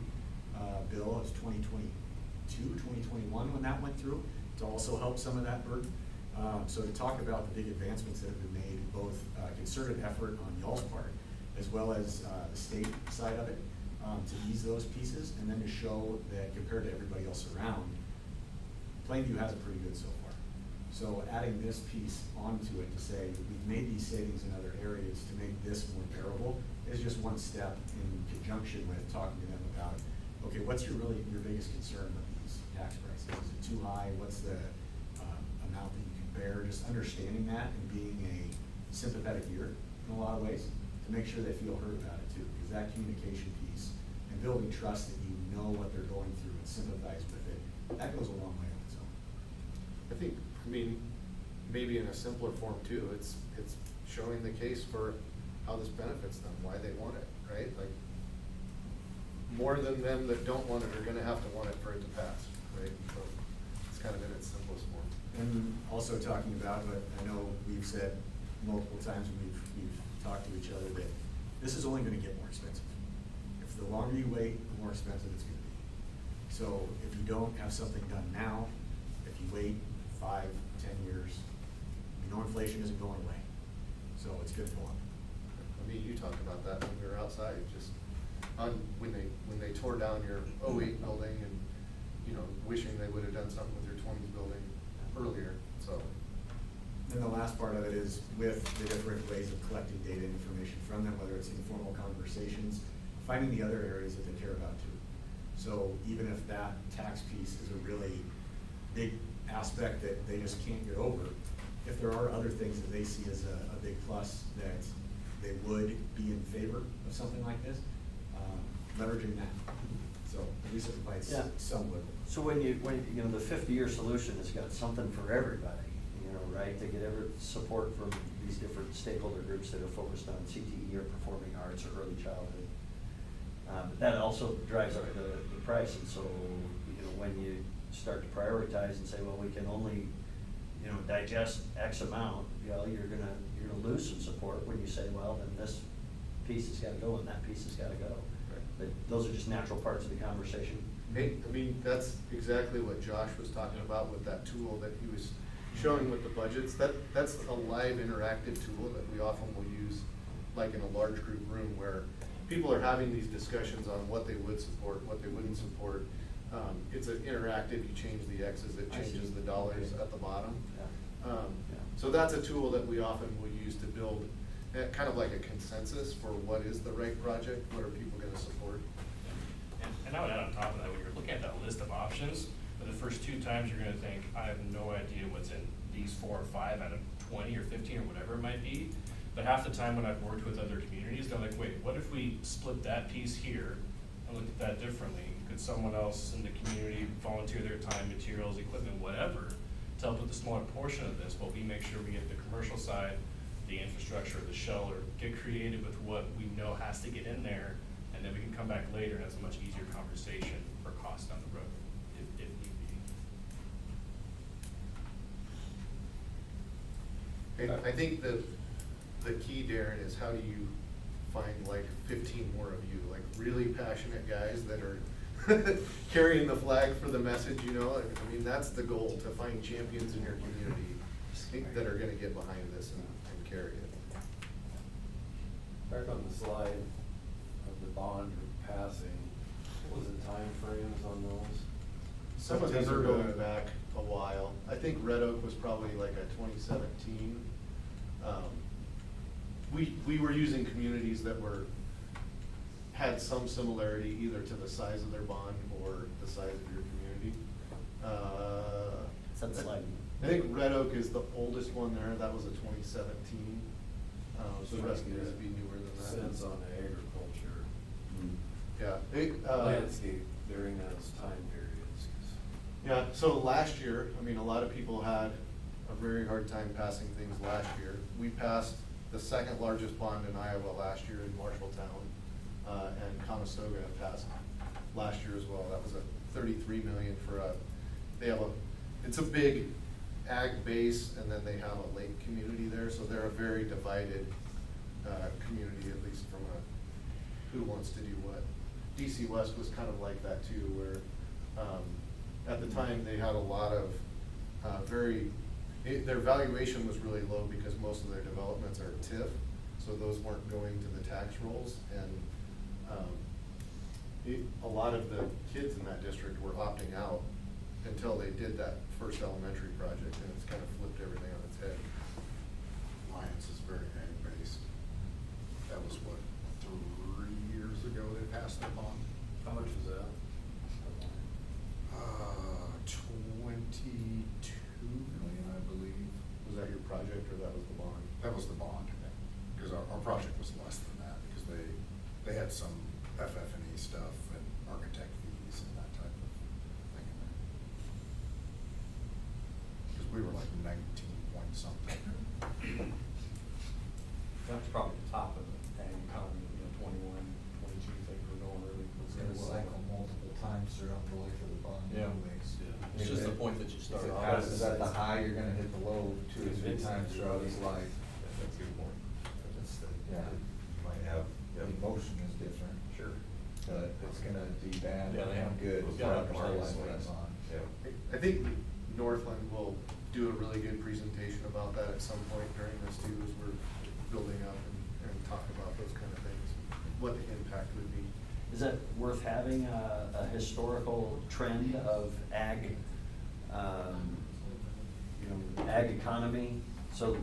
bill, it was 2022, 2021 when that went through, to also help some of that burden. So to talk about the big advancements that have been made, both concerted effort on y'all's part, as well as the state side of it, to ease those pieces, and then to show that compared to everybody else around, Plainview has it pretty good so far. So adding this piece onto it to say, we've made these savings in other areas to make this more bearable is just one step in conjunction with talking to them about, okay, what's your biggest concern with these tax prices? Is it too high? What's the amount that you can bear? Just understanding that and being a sympathetic ear in a lot of ways to make sure they feel heard about it too, because that communication piece and building trust that you know what they're going through and sympathize with it, that goes a long way on its own. I think, maybe in a simpler form too, it's showing the case for how this benefits them, why they want it, right? Like, more than them that don't want it are gonna have to want it for it to pass, right? So it's kind of in its simplest form. And also talking about, but I know we've said multiple times when we've talked to each other that this is only gonna get more expensive. If the longer you wait, the more expensive it's gonna be. So if you don't have something done now, if you wait 5, 10 years, you know inflation isn't going away. So it's gonna go up. You talked about that when we were outside, just when they tore down your 08 building and, wishing they would have done something with your 20s building earlier, so. And the last part of it is with the different ways of collecting data and information from them, whether it's informal conversations, finding the other areas that they care about too. So even if that tax piece is a really big aspect that they just can't get over, if there are other things that they see as a big plus that they would be in favor of something like this, leveraging that. So at least it provides some wiggle. So when the 50-year solution has got something for everybody, right? To get support from these different stakeholder groups that are focused on CTE or performing arts or early childhood. But that also drives up the price, and so when you start to prioritize and say, well, we can only digest X amount, you're gonna lose some support when you say, well, then this piece has got to go and that piece has got to go. Right. But those are just natural parts of the conversation. That's exactly what Josh was talking about with that tool that he was showing with the budgets. That's a live interactive tool that we often will use, like in a large group room where people are having these discussions on what they would support, what they wouldn't support. It's an interactive, you change the X's, it changes the dollars at the bottom. So that's a tool that we often will use to build kind of like a consensus for what is the right project, what are people gonna support. And I would add on top of that, when you're looking at that list of options, for the first 2 times, you're gonna think, I have no idea what's in these 4 or 5 out of 20 or 15 or whatever it might be. But half the time when I've worked with other communities, they're like, wait, what if we split that piece here and look at that differently? Could someone else in the community volunteer their time, materials, equipment, whatever, to help with the smaller portion of this, but we make sure we get the commercial side, the infrastructure, the shell, or get creative with what we know has to get in there, and then we can come back later and have a much easier conversation for cost down the road, if need be. I think the key, Darren, is how do you find like 15 more of you, like really passionate guys that are carrying the flag for the message, you know? I mean, that's the goal, to find champions in your community that are gonna get behind this and carry it. Back on the slide of the bond passing, what was the timeframes on those? Some of these are going back a while. I think Red Oak was probably like a 2017. We were using communities that had some similarity either to the size of their bond or the size of your community. I think Red Oak is the oldest one there. That was a 2017. So the rest of these would be newer than that. Sense on agriculture. Yeah. Landscape during those time periods. Yeah, so last year, I mean, a lot of people had a very hard time passing things last year. We passed the second largest bond in Iowa last year in Marshalltown, and Conestoga passed last year as well. That was a 33 million for it's a big ag base, and then they have a lake community there, so they're a very divided community, at least from who wants to do what. DC West was kind of like that too, where at the time they had a lot of their valuation was really low because most of their developments are TIF, so those weren't going to the tax rolls, and a lot of the kids in that district were opting out until they did that first elementary project, and it's kind of flipped everything on its head. Lyons is very ag-based. That was what, 3 years ago they passed their bond? How much was that? 22 million, I believe. Was that your project or that was the bond? That was the bond, because our project was less than that, because they had some FF&E stuff and architect fees and that type of thing in there. Because we were like 19 point something. That's probably the top of the ag economy, 21, 22, think we're going really. It's gonna cycle multiple times throughout the life of the bond anyways. It's just the point that you start If it off. passes at the high, you're gonna hit the low 2 or 3 times throughout its life. That's a good point. Yeah. You might have. The emotion is different. Sure. But it's gonna be bad Yeah, they have- and good those got throughout the whole life of swings. that bond. Yeah. I think Northland will do a really good presentation about that at some point during this too, as we're building up and talk about those kind of things, what the impact would be. Is it worth having a historical trend of ag, ag economy? So,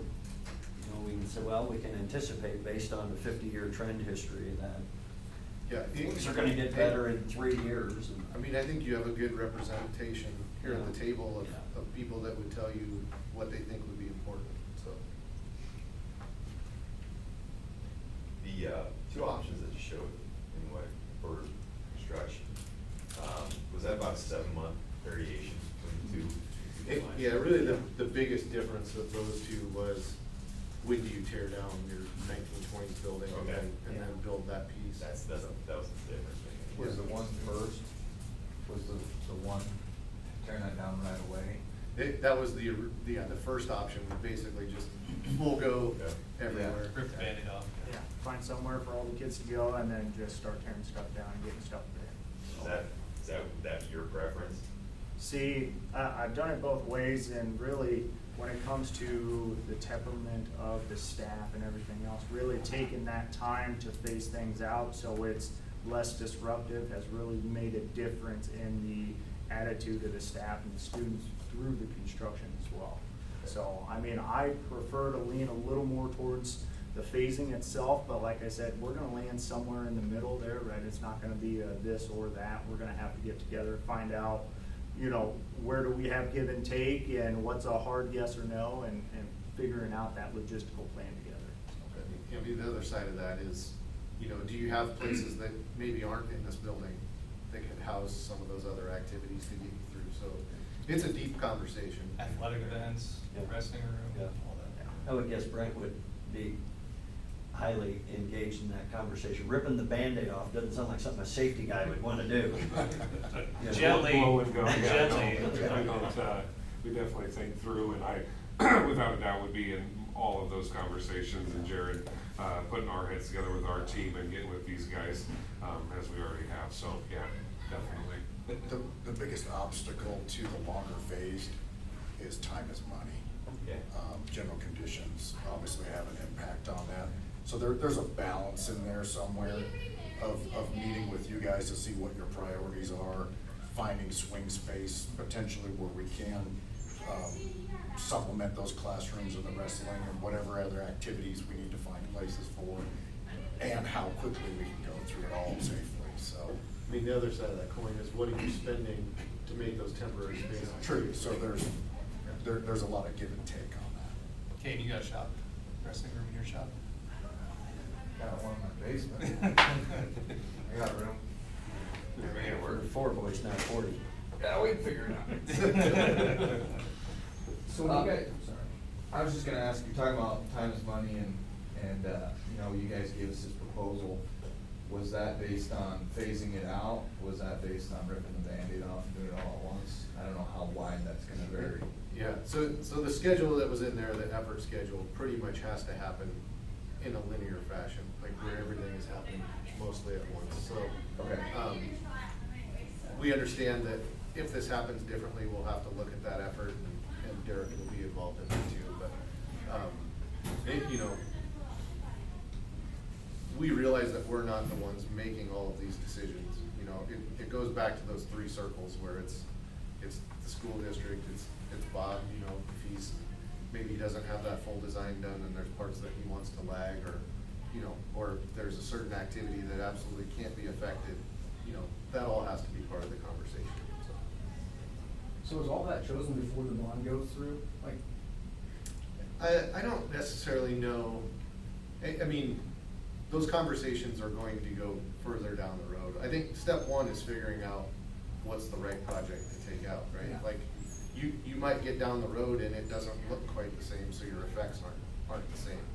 we can say, well, we can anticipate based on the 50-year trend history that Yeah. things are gonna get better in 3 years. I mean, I think you have a good representation here at the Yeah. table Yeah. of people that would tell you what they think would be important, so. The 2 options that you showed in what for construction, was that about a 7-month variation between the two? Yeah, really the biggest difference of those two was when do you tear down your 1920s building and Okay. then build that piece. That was the difference. Was the one first, was the one tearing that down right away? That was the first option, was basically just, we'll go Yeah. everywhere. Rip the Band-Aid off. Yeah, find somewhere for all the kids to go and then just start tearing stuff down and getting stuff there. Is that your preference? See, I've done it both ways, and really, when it comes to the temperament of the staff and everything else, really taking that time to phase things out so it's less disruptive has really made a difference in the attitude of the staff and the students through the construction as well. So, I mean, I prefer to lean a little more towards the phasing itself, but like I said, we're gonna land somewhere in the middle there, right? It's not gonna be a this or that. We're gonna have to get together, find out, you know, where do we have give and take and what's a hard yes or no, and figuring out that logistical plan together. Okay. I mean, the other side of that is, you know, do you have places that maybe aren't in this building that can house some of those other activities to get you through? So it's a deep conversation. Athletic events, Yeah. wrestling room, Yeah. all that. I would guess Brent would be highly engaged in that conversation. Ripping the Band-Aid off doesn't sound like something a safety guy would want to do. You know, Gently. Blow and go, yeah, Gently. no, I don't, we definitely think through, and I, without a doubt, would be in all of those conversations, and Jared, putting our heads together with our team and getting with these guys, as we already have, so, yeah, definitely. The biggest obstacle to the longer phase is time is money. Okay. General conditions obviously have an impact on that. So there's a balance in there somewhere of meeting with you guys to see what your priorities are, finding swing space potentially where we can supplement those classrooms and the wrestling and whatever other activities we need to find places for, and how quickly we can go through it all safely, so. I mean, the other side of that coin is what are you spending to make those temporary spaces? True, so there's a lot of give and take on that. Kate, you got a shop, wrestling room in your shop? Got one in my basement. I got room. We're 4 boys, not 40. Yeah, we can figure it out. So when you guys, sorry, I was just gonna ask, you're talking about time is money and you know, you guys gave us this proposal. Was that based on phasing it out? Was that based on ripping the Band-Aid off and doing it all at once? I don't know how wide that's gonna vary. Yeah, so the schedule that was in there, the effort schedule, pretty much has to happen in a linear fashion, like where everything is happening mostly at once, so. Okay. We understand that if this happens differently, we'll have to look at that effort, and Derek will be involved in that too, but, you know, we realize that we're not the ones making all of these decisions. You know, it goes back to those 3 circles where it's the school district, it's Bob, you know, if maybe he doesn't have that full design done and there's parts that he wants to lag, or, you know, or there's a certain activity that absolutely can't be affected, you know, that all has to be part of the conversation, so. So is all that chosen before the bond goes through? Like, I don't necessarily know, I mean, those conversations are going to go further down the road. I think step 1 is figuring out what's the right project to take out, right? Yeah. Like, you might get down the road and it doesn't look quite the same, so your effects aren't the same.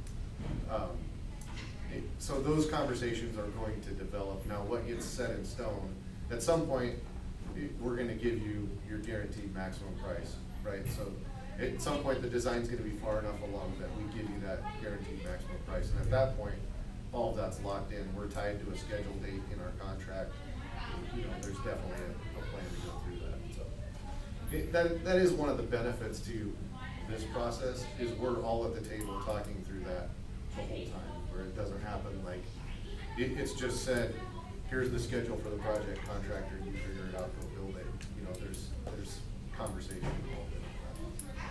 So those conversations are going to develop. Now, what gets set in stone, at some point, we're gonna give you your guaranteed maximum price, right? So at some point, the design's gonna be far enough along that we give you that guaranteed maximum price. And at that point, all of that's locked in. We're tied to a scheduled date in our contract. You know, there's definitely a plan to go through that, so. That is one of the benefits to this process, is we're all at the table talking through that the whole time, where it doesn't happen like, it's just said, here's the schedule for the project, contractor, you figure it out, go build it. You know, there's conversation involved in that.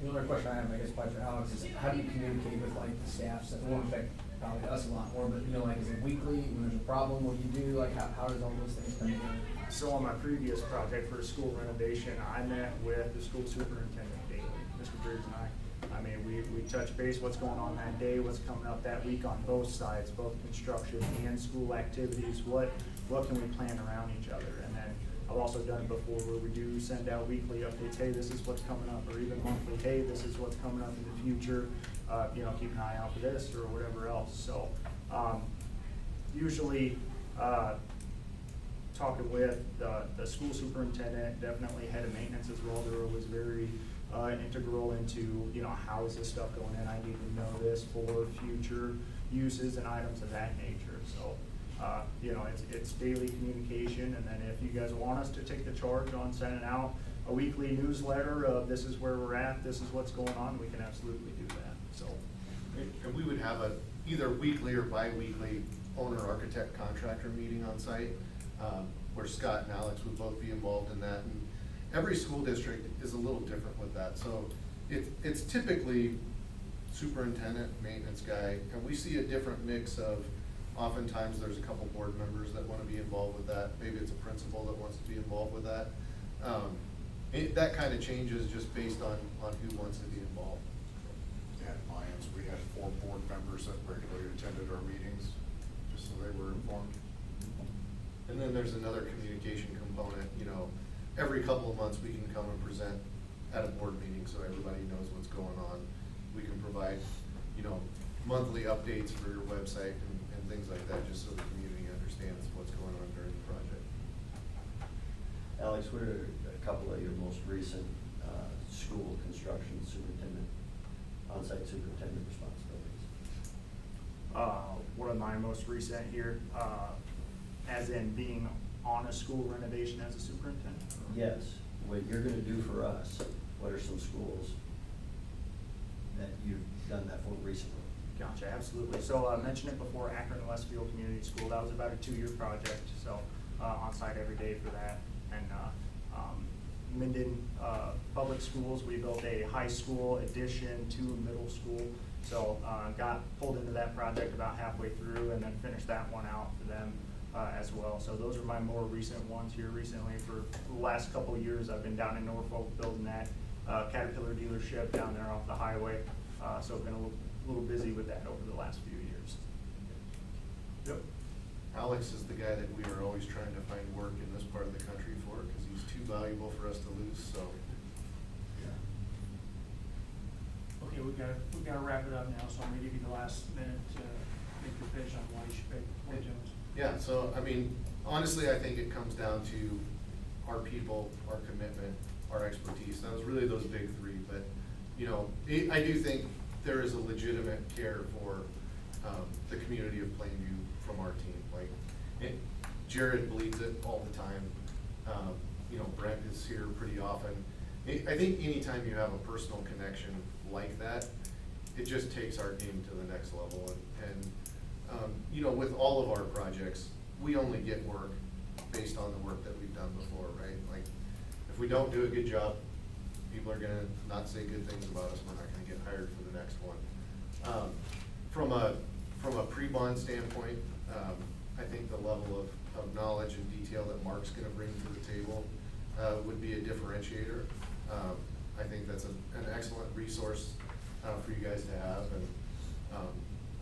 the other question I have, I guess, probably for Alex, is how do you communicate with like the staff? So it won't affect probably us a lot more, but you know, like, is it weekly? When there's a problem, what do you do? Like, how does all those things come together? So on my previous project for a school renovation, I met with the school superintendent daily, Mr. Briggs and I. I mean, we touch base, what's going on that day, what's coming up that week on both sides, both construction and school activities, what can we plan around each other? And then I've also done it before where we do send out weekly updates, hey, this is what's coming up, or even monthly, hey, this is what's coming up in the future, you know, keep an eye out for this or whatever else. So usually talking with the school superintendent, definitely head of maintenance as well, there was very integral into, you know, how is this stuff going in? I need to know this for future uses and items of that nature. So You know, it's daily communication, and then if you guys want us to take the charge on sending out a weekly newsletter of this is where we're at, this is what's going on, we can absolutely do that, so. And we would have a either weekly or bi-weekly owner-architect contractor meeting on site, where Scott and Alex would both be involved in that. And every school district is a little different with that. So it's typically superintendent, maintenance guy, and we see a different mix of, oftentimes there's a couple board members that wanna be involved with that. Maybe it's a principal that wants to be involved with that. That kind of changes just based on who wants to be involved. At Lions, we had 4 board members that regularly attended our meetings, just so they were informed. And then there's another communication component, you know, every couple of months we can come and present at a board meeting so everybody knows what's going on. We can provide, you know, monthly updates for your website and things like that, just so the community understands what's going on during the project. Alex, what are a couple of your most recent school construction superintendent, on-site superintendent responsibilities? One of my most recent here, as in being on a school renovation as a superintendent? Yes, what you're gonna do for us, what are some schools that you've done that for recently? Gotcha, absolutely. So I mentioned it before, Akron Westfield Community School, that was about a 2-year project, so on site every day for that. And Minden Public Schools, we built a high school addition to a middle school. So got pulled into that project about halfway through and then finished that one out for them as well. So those are my more recent ones here recently. For the last couple of years, I've been down in Norfolk building that Caterpillar dealership down there off the highway. So I've been a little busy with that over the last few years. Yep. Alex is the guy that we are always trying to find work in this part of the country for, because he's too valuable for us to lose, so. Okay, we gotta wrap it up now, so I'm gonna give you the last minute to make your pitch on why you should pick Boyd Jones. Yeah, so, I mean, honestly, I think it comes down to our people, our commitment, our expertise. That was really those big 3, but, you know, I do think there is a legitimate care for the community of Plainview from our team. Like, Jared bleeds it all the time. You know, Brent is here pretty often. I think anytime you have a personal connection like that, it just takes our game to the next level. And you know, with all of our projects, we only get work based on the work that we've done before, right? Like, if we don't do a good job, people are gonna not say good things about us. We're not gonna get hired for the next one. From a pre-bond standpoint, I think the level of knowledge and detail that Mark's gonna bring to the table would be a differentiator. I think that's an excellent resource for you guys to have. And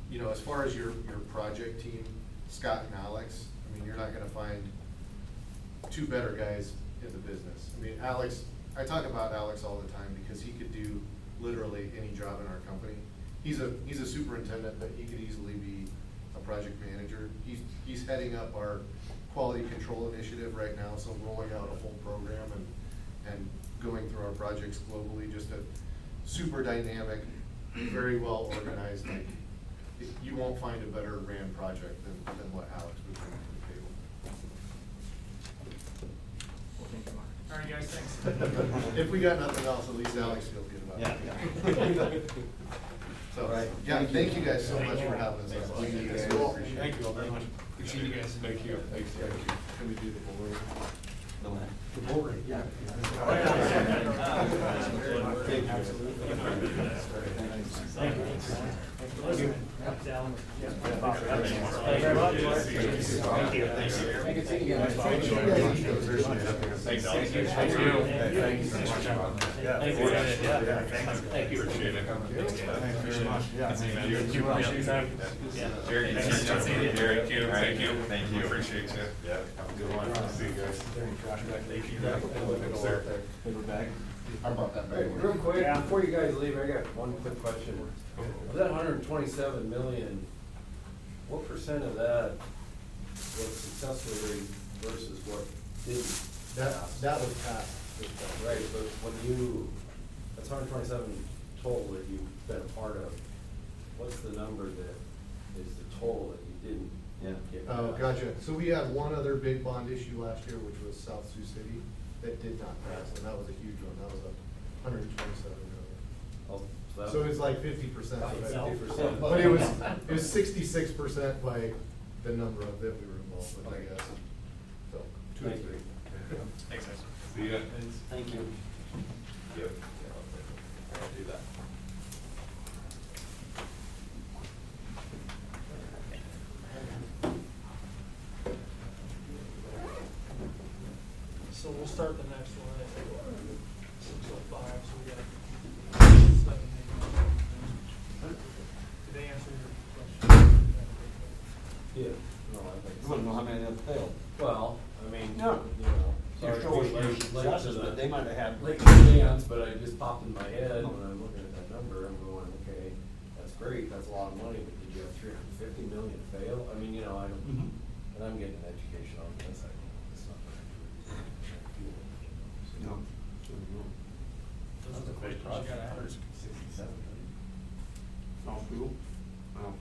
you know, as far as your project team, Scott and Alex, I mean, you're not gonna find 2 better guys in the business. I mean, Alex, I talk about Alex all the time because he could do literally any job in our company. He's a superintendent, but he could easily be a project manager. He's heading up our quality control initiative right now, so rolling out a whole program and going through our projects globally. Just a super dynamic, very well organized. Like, you won't find a better ran project than what Alex would bring to the table. Well, thank you, Mark. All right, guys, thanks. If we got nothing else, at least Alex feels good about it. So, All right. yeah, thank you guys so much for having us. Thanks. We Thank you, really guys. appreciate it. Thank you all very much. Appreciate you guys. Thank you. Thanks. Can we do the board? The what? The board, yeah. Thank you. Thank you. Thanks, Alan. Thank you very much. Thank you. I can see you guys. Thanks, Alex. Thank you. Thank you. Appreciate it. Thanks very much. Yeah. Thank you. Appreciate your time. Jerry, Jerry, Kim, thank you. Thank you. Appreciate you. Yeah, have a good one. See you guys. How about that? Hey, real quick, before you guys leave, I got one quick question. Of that 127 million, what percent of that was successfully versus what didn't? That was passed. Right, but when that's 127 total that you've been a part of, what's the number that is the total that you didn't get Oh, gotcha. So we had one other big bond issue last year, which was South Sioux City, that did not pass, and that was a huge one. That was $127 million. Oh, So it's like 50%. By itself. But it was 66% by the number of that we were involved with, I guess. So, 2 to 3. Thanks, guys. See ya. Thank you. Yep. I'll do that. So we'll start the next one at 6:05, so we got 7 minutes. Did they answer your question? Yeah, no, I think. You wanna know how many have failed? Well, I mean, you No. know. You're sorry to showing be late- late successes, to the- but they might have had. Late to the dance, but it just popped in my head when I'm looking at that number, I'm going, okay, that's great, that's a lot of money, but did you have 350 million fail? I mean, you know, I don't, Mhm. and I'm getting an education on this, it's not what I do. No. That's a big project, 167 million. Sounds cool. Wow.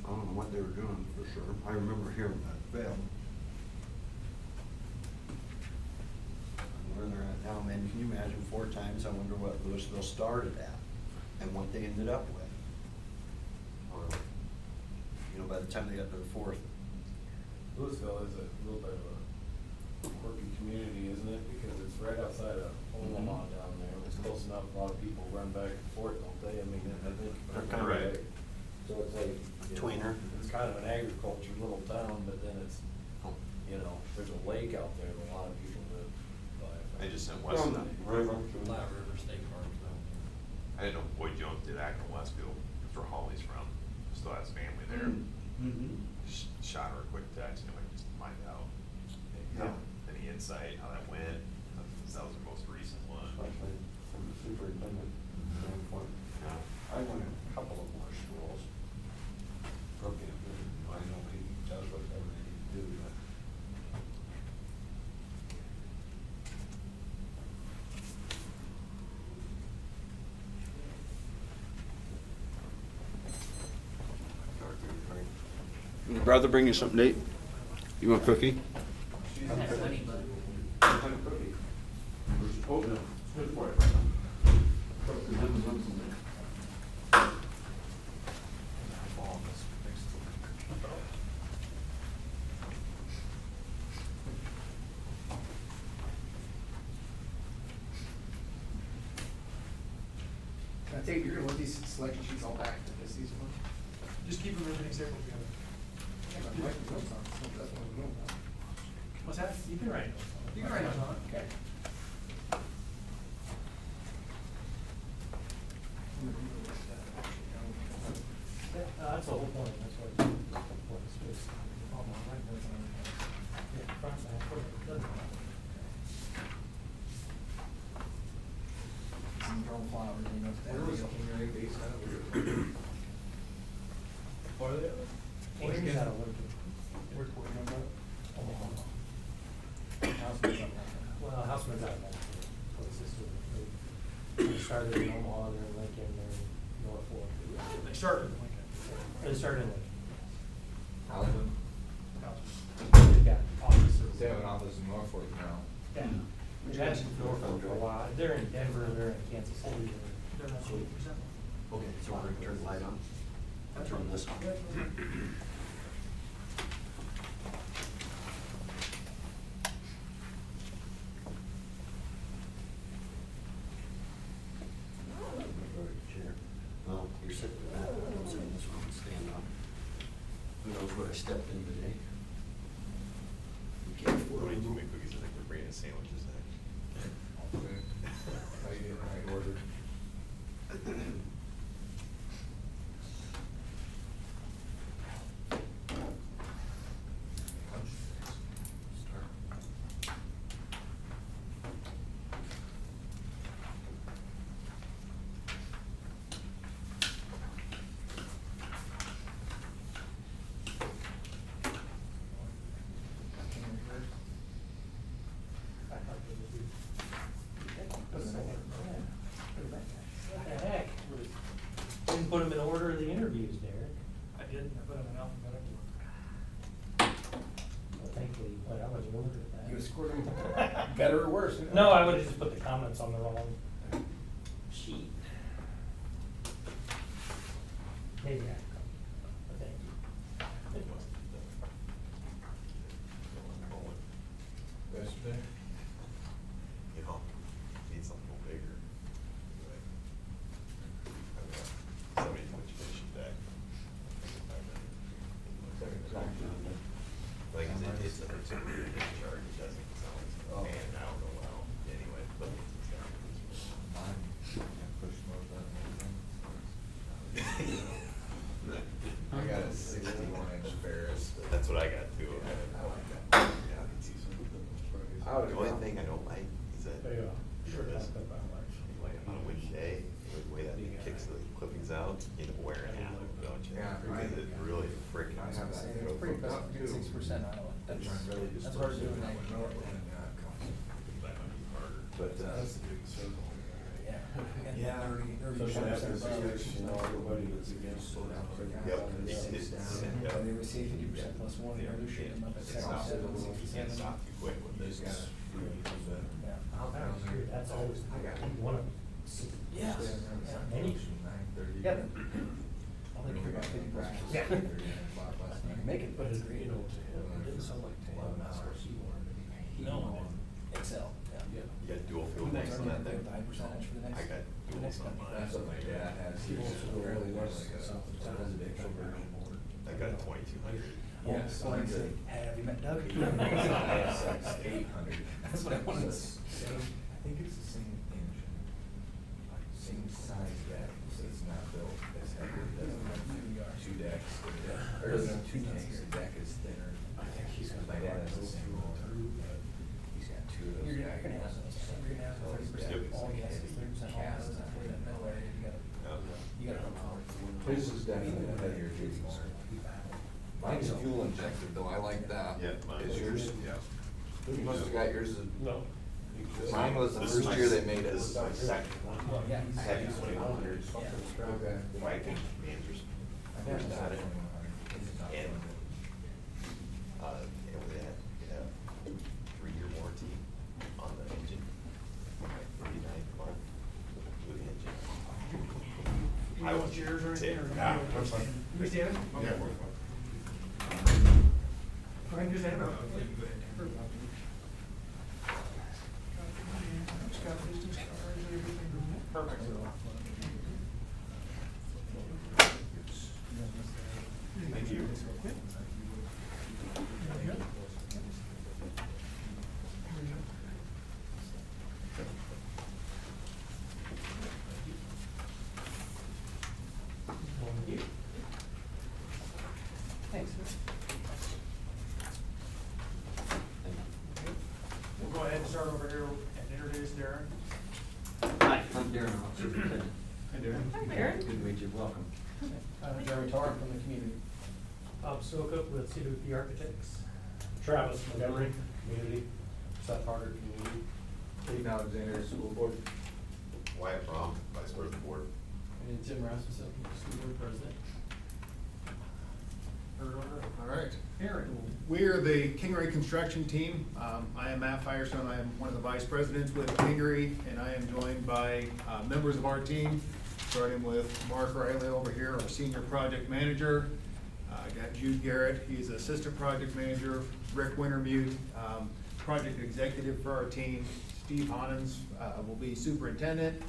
I don't know what they were doing for sure. I remember hearing that fail. Where they're at now, man, can you imagine 4 times? I wonder what Louisville started at and what they ended up with. Or, you know, by the time they got to the 4th. Louisville is a little bit of a quirky community, isn't it? Because it's right outside of Omaha down there. It's close enough, a lot of people run back and forth, don't they? I mean, I think. They're kinda right. So it's like. you know, Tweener. It's kind of an agriculture little town, but then it's, you know, there's a lake out there that a lot of people live by. I just sent Weston. River. Flat River State Park, so. I didn't know Boyd Jones did act in Westfield. That's where Holly's from. Still has family there. Mm-hmm. Shot her a quick text, you know, just to find out. Yeah. Any insight, how that went? That was the most recent one. Especially from the superintendent standpoint. Yeah. I went in a couple of more schools. Broken, I know he does whatever he needs to do, but. Your brother bring you something to eat? You want a cookie? Can I take, you're gonna let these selection sheets all back, because these ones? Just keep everything separate together. What's that? You can write notes on it. You can write notes on it, okay. That's the whole point, that's what it's, just, write notes on it. Yeah, front, back, forward, doesn't matter. Some drum flowers, you know. Where was King based out of? What are they? King's out of Lincoln. Where's Boyd Jones at? Omaha. Houseman's up there. Well, Houseman's out of Lincoln, closest to it. They started in Omaha, they're in Lincoln, they're in Norfolk. They started in Lincoln. They started in Lincoln. Howland, They've got offices. they have an office in Norfolk now. Yeah. They've had Norfolk for a while. They're in Denver, they're in Kansas City. They're not 20%. Okay, so we're gonna turn the light on. Turn this on. Chair. Well, you're sitting in that, I'm sitting in this one, stand up. Who knows what I stepped in today? You can't afford What it. did you make cookies? I think we're bringing sandwiches next. How you getting right order? put them in order of the interviews, Derek. I did, I put them in alphabetical. Well, thankfully, you put, I wasn't ordered at that. You would scored them better or worse? who knows? No, I would've just put the comments on the wrong sheet. Maybe I could, but thank you. Yesterday? You know, need something a little bigger. Somebody put your fishing deck. Like, it's a weird charge, it doesn't sound, Oh. and I don't know how, anyway, but it's got. I got a 61-inch Ferris. That's what I got too. I like that. The only thing I don't like is that. There you go. Sure does. Like on a windy day, the way that thing kicks the clippings out, you end up wearing out, don't you? Yeah. Because it really freaking. I have that. It's pretty impressive, to get 6% out of it. That's hard to do in that. But, Yeah. yeah. Especially after the election, everybody was against it. Yep, it's, They receive 50% plus one, the other shit, them up at It's not, 77, it's 67. not too quick with this. Yeah. That's always one of them. Yeah. Many. Yeah. I'll make sure I got 50 bucks. Yeah. You can make it, but it's, you know, it didn't sound like 11 hours. No, Excel, yeah. You got dual fuel tanks on that thing? The high percentage for the next. I got the duals next on company. mine. That's what my dad has. He really was like a residential version. I got a 2200. Yeah, so I say, have you met Doug? I have 800. That's what I wanted to say. I think it's the same engine, same size deck, so it's not built as heavy, it doesn't have two decks, or it doesn't have two tanks, the deck is thinner. I think my dad has the same one, but he's got two of those. You're gonna have, you're gonna have 30% all gas, 30% all gas, that middle area, you gotta run power. His is definitely a heavier duty motor. Mine's fuel injected though, I like that. Yeah, mine Is yours? Yeah. You must have got yours. No. Mine was the This is first my- year they made it. This is my second one. Yeah. I had these 2100s. Okay. My managers I've never first had had it. it. And, it would have, 3-year warranty on the engine, like $39 a month with the engine. You know what's yours or anything? or- Yeah, that's fine. You stand it? Yeah. Go ahead and just stand it. Perfect. Thank you. Thanks. We'll go ahead and start over here and introduce Darren. Hi, I'm Darren, Officer Lieutenant. Hi, Darren. Hi, Darren. Good to meet you, welcome. Jeremy Tarr from the community. Bob Sokup with CWP Architects. Travis Montgomery, community, Seth Harder, community. Steve Alexander, school board. Wyatt Fromm, Vice President Board. And Tim Rasmussen, school board president. All All right. Aaron. We are the Kingery Construction Team. I am Matt Firestone. I am one of the vice presidents with Kingery, and I am joined by members of our team, starting with Mark Riley over here, our senior project manager. I got Jude Garrett, he's assistant project manager. Rick Wintermute, project executive for our team. Steve Honens will be superintendent.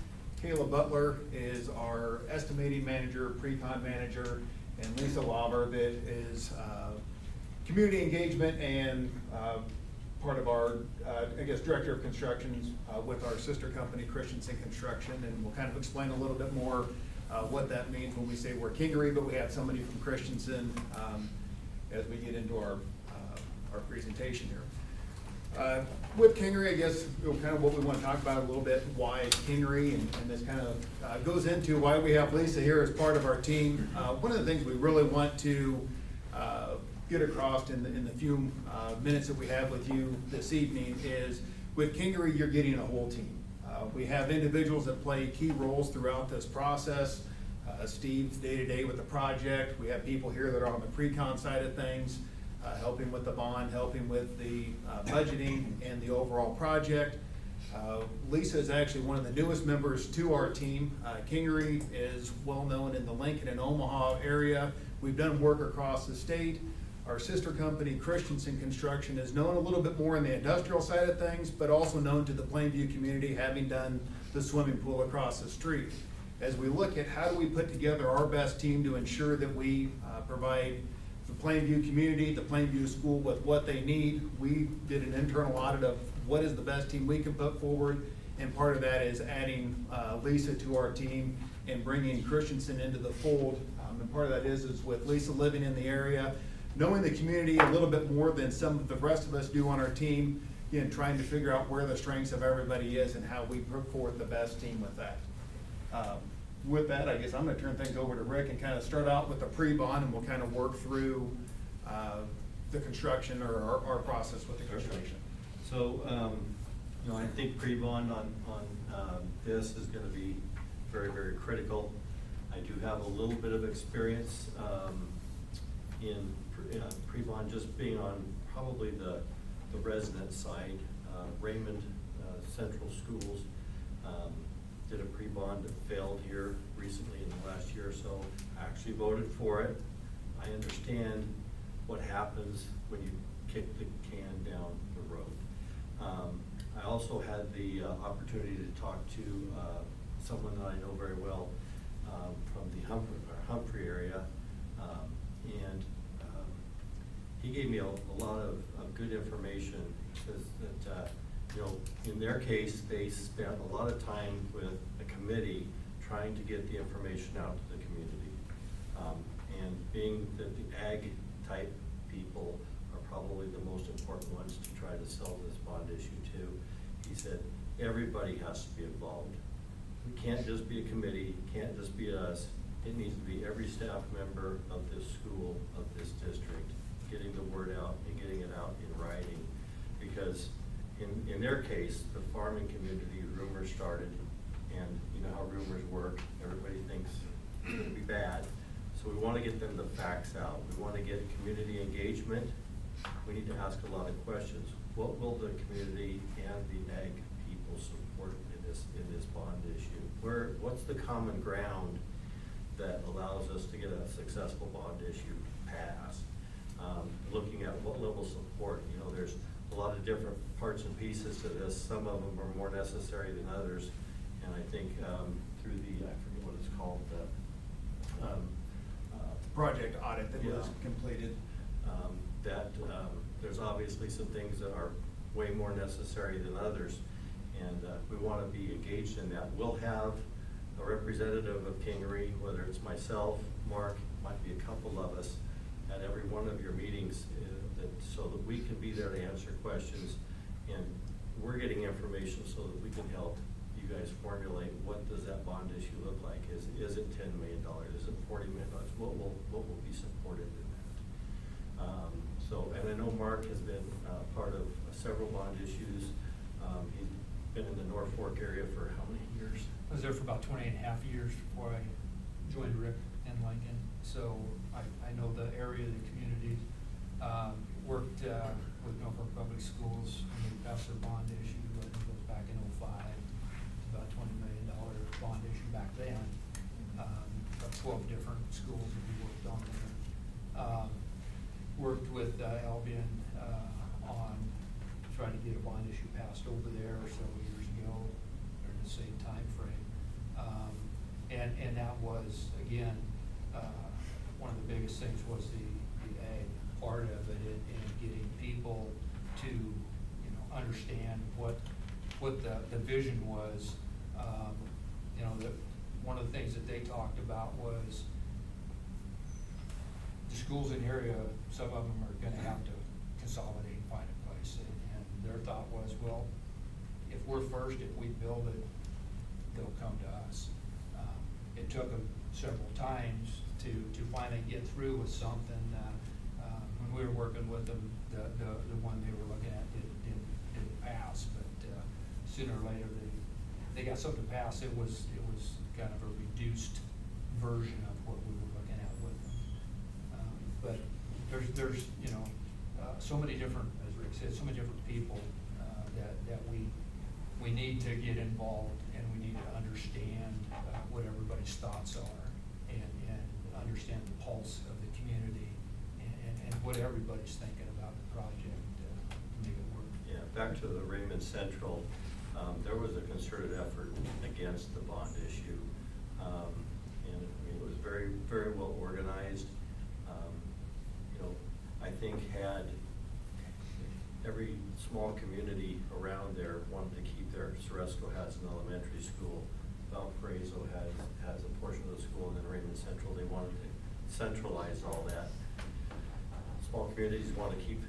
Kayla Butler is our estimating manager, pre-con manager, and Lisa Lauber that is community engagement and part of our, director of construction with our sister company, Christensen Construction, and we'll kind of explain a little bit more what that means when we say we're Kingery, but we have somebody from Christensen as we get into our presentation here. With Kingery, I guess, kind of what we want to talk about a little bit, why Kingery, and this kind of goes into why we have Lisa here as part of our team. One of the things we really want to get across in the few minutes that we have with you this evening is with Kingery, you're getting a whole team. We have individuals that play key roles throughout this process. Steve's day-to-day with the project. We have people here that are on the pre-con side of things, helping with the bond, helping with the budgeting and the overall project. Lisa is actually one of the newest members to our team. Kingery is well-known in the Lincoln and Omaha area. We've done work across the state. Our sister company, Christensen Construction, is known a little bit more in the industrial side of things, but also known to the Plainview community, having done the swimming pool across the street. As we look at how do we put together our best team to ensure that we provide the Plainview community, the Plainview school with what they need, we did an internal audit of what is the best team we can put forward, and part of that is adding Lisa to our team and bringing Christensen into the fold. And part of that is with Lisa living in the area, knowing the community a little bit more than some of the rest of us do on our team, again, trying to figure out where the strengths of everybody is and how we put forth the best team with that. With that, I guess I'm gonna turn things over to Rick and kind of start out with the pre-bond, and we'll kind of work through the construction or our process with the construction. So, you know, I think pre-bond on this is gonna be very, very critical. I do have a little bit of experience in pre-bond, just being on probably the resident side. Raymond Central Schools did a pre-bond that failed here recently in the last year or so. I actually voted for it. I understand what happens when you kick the can down the road. I also had the opportunity to talk to someone that I know very well from the Humphrey area, and he gave me a lot of good information. He says that you know, in their case, they spent a lot of time with a committee trying to get the information out to the community. And being that the ag type people are probably the most important ones to try to sell this bond issue to, he said, everybody has to be involved. We can't just be a committee, can't just be us. It needs to be every staff member of this school, of this district, getting the word out and getting it out in writing. Because in their case, the farming community, rumors started, and you know how rumors work. Everybody thinks it's gonna be bad. So we wanna get them the facts out. We wanna get community engagement. We need to ask a lot of questions. What will the community and the ag people support in this bond issue? What's the common ground that allows us to get a successful bond issue passed? Looking at what level of support, you know, there's a lot of different parts and pieces to this. Some of them are more necessary than others. And I think through the, I forget what it's called, Project audit that was Yeah. completed. There's obviously some things that are way more necessary than others. And we want to be engaged in that. We'll have a representative of Kingery, whether it's myself, Mark, might be a couple of us, at every one of your meetings, so that we can be there to answer questions, and we're getting information so that we can help you guys formulate what does that bond issue look like. Is it $10 million? Is it $40 million? What will be supported in that? And I know Mark has been part of several bond issues. He's been in the North Fork area for how many years? I was there for about 20 and a half years before I joined Rick in Lincoln. So I know the area, the community. Worked with Norfolk Public Schools when they passed their bond issue. I think it was back in '05. It's about $20 million bond issue back then. About 12 different schools that we worked on there. Worked with Albion on trying to get a bond issue passed over there several years ago during the same time frame. And that was, again, one of the biggest things was the ag part of it, and getting people to, you know, understand what the vision was. You know, one of the things that they talked about was the schools in the area, some of them are gonna have to consolidate and find a place, and their thought was, well, if we're first, if we build it, they'll come to us. It took them several times to finally get through with something. When we were working with them, the one they were looking at didn't pass, but sooner or later they got something passed. It was kind of a reduced version of what we were looking at with them. But there's, you know, so many different, as Rick said, so many different people, that we need to get involved, and we need to understand, what everybody's thoughts are, and understand the pulse of the community, and what everybody's thinking about the project, to make it work. Yeah, back to the Raymond Central, there was a concerted effort against the bond issue. And I mean, it was very, very well organized. You know, I think had every small community around there wanted to keep their, Ceresco has an elementary school, Valparaiso has a portion of the school, and then Raymond Central, they wanted to centralize all that. Small communities want to keep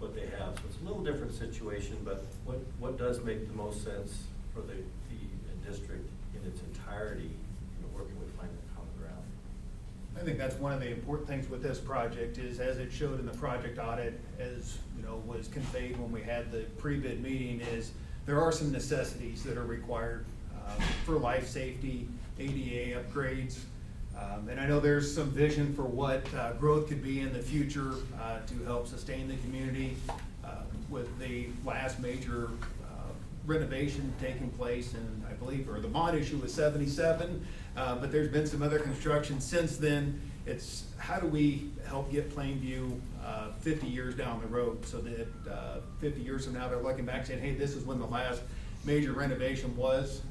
what they have, so it's a little different situation, but what does make the most sense for the district in its entirety, you know, working with finding common ground. I think that's one of the important things with this project is, as it showed in the project audit, as you know, was conveyed when we had the pre-bid meeting, is there are some necessities that are required for life safety, ADA upgrades. And I know there's some vision for what growth could be in the future to help sustain the community with the last major renovation taking place, and I believe, or the bond issue was 77, but there's been some other construction since then. It's how do we help get Plainview 50 years down the road, so that 50 years from now they're looking back saying, hey, this is when the last major renovation was.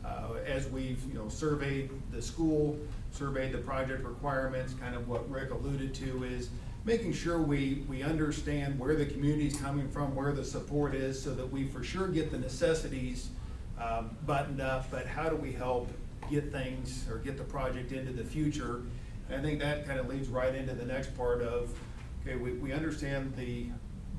As we've surveyed the school, surveyed the project requirements, kind of what Rick alluded to is making sure we understand where the community's coming from, where the support is, so that we for sure get the necessities buttoned up, but how do we help get things, or get the project into the future? And I think that kind of leads right into the next part of, okay, we understand the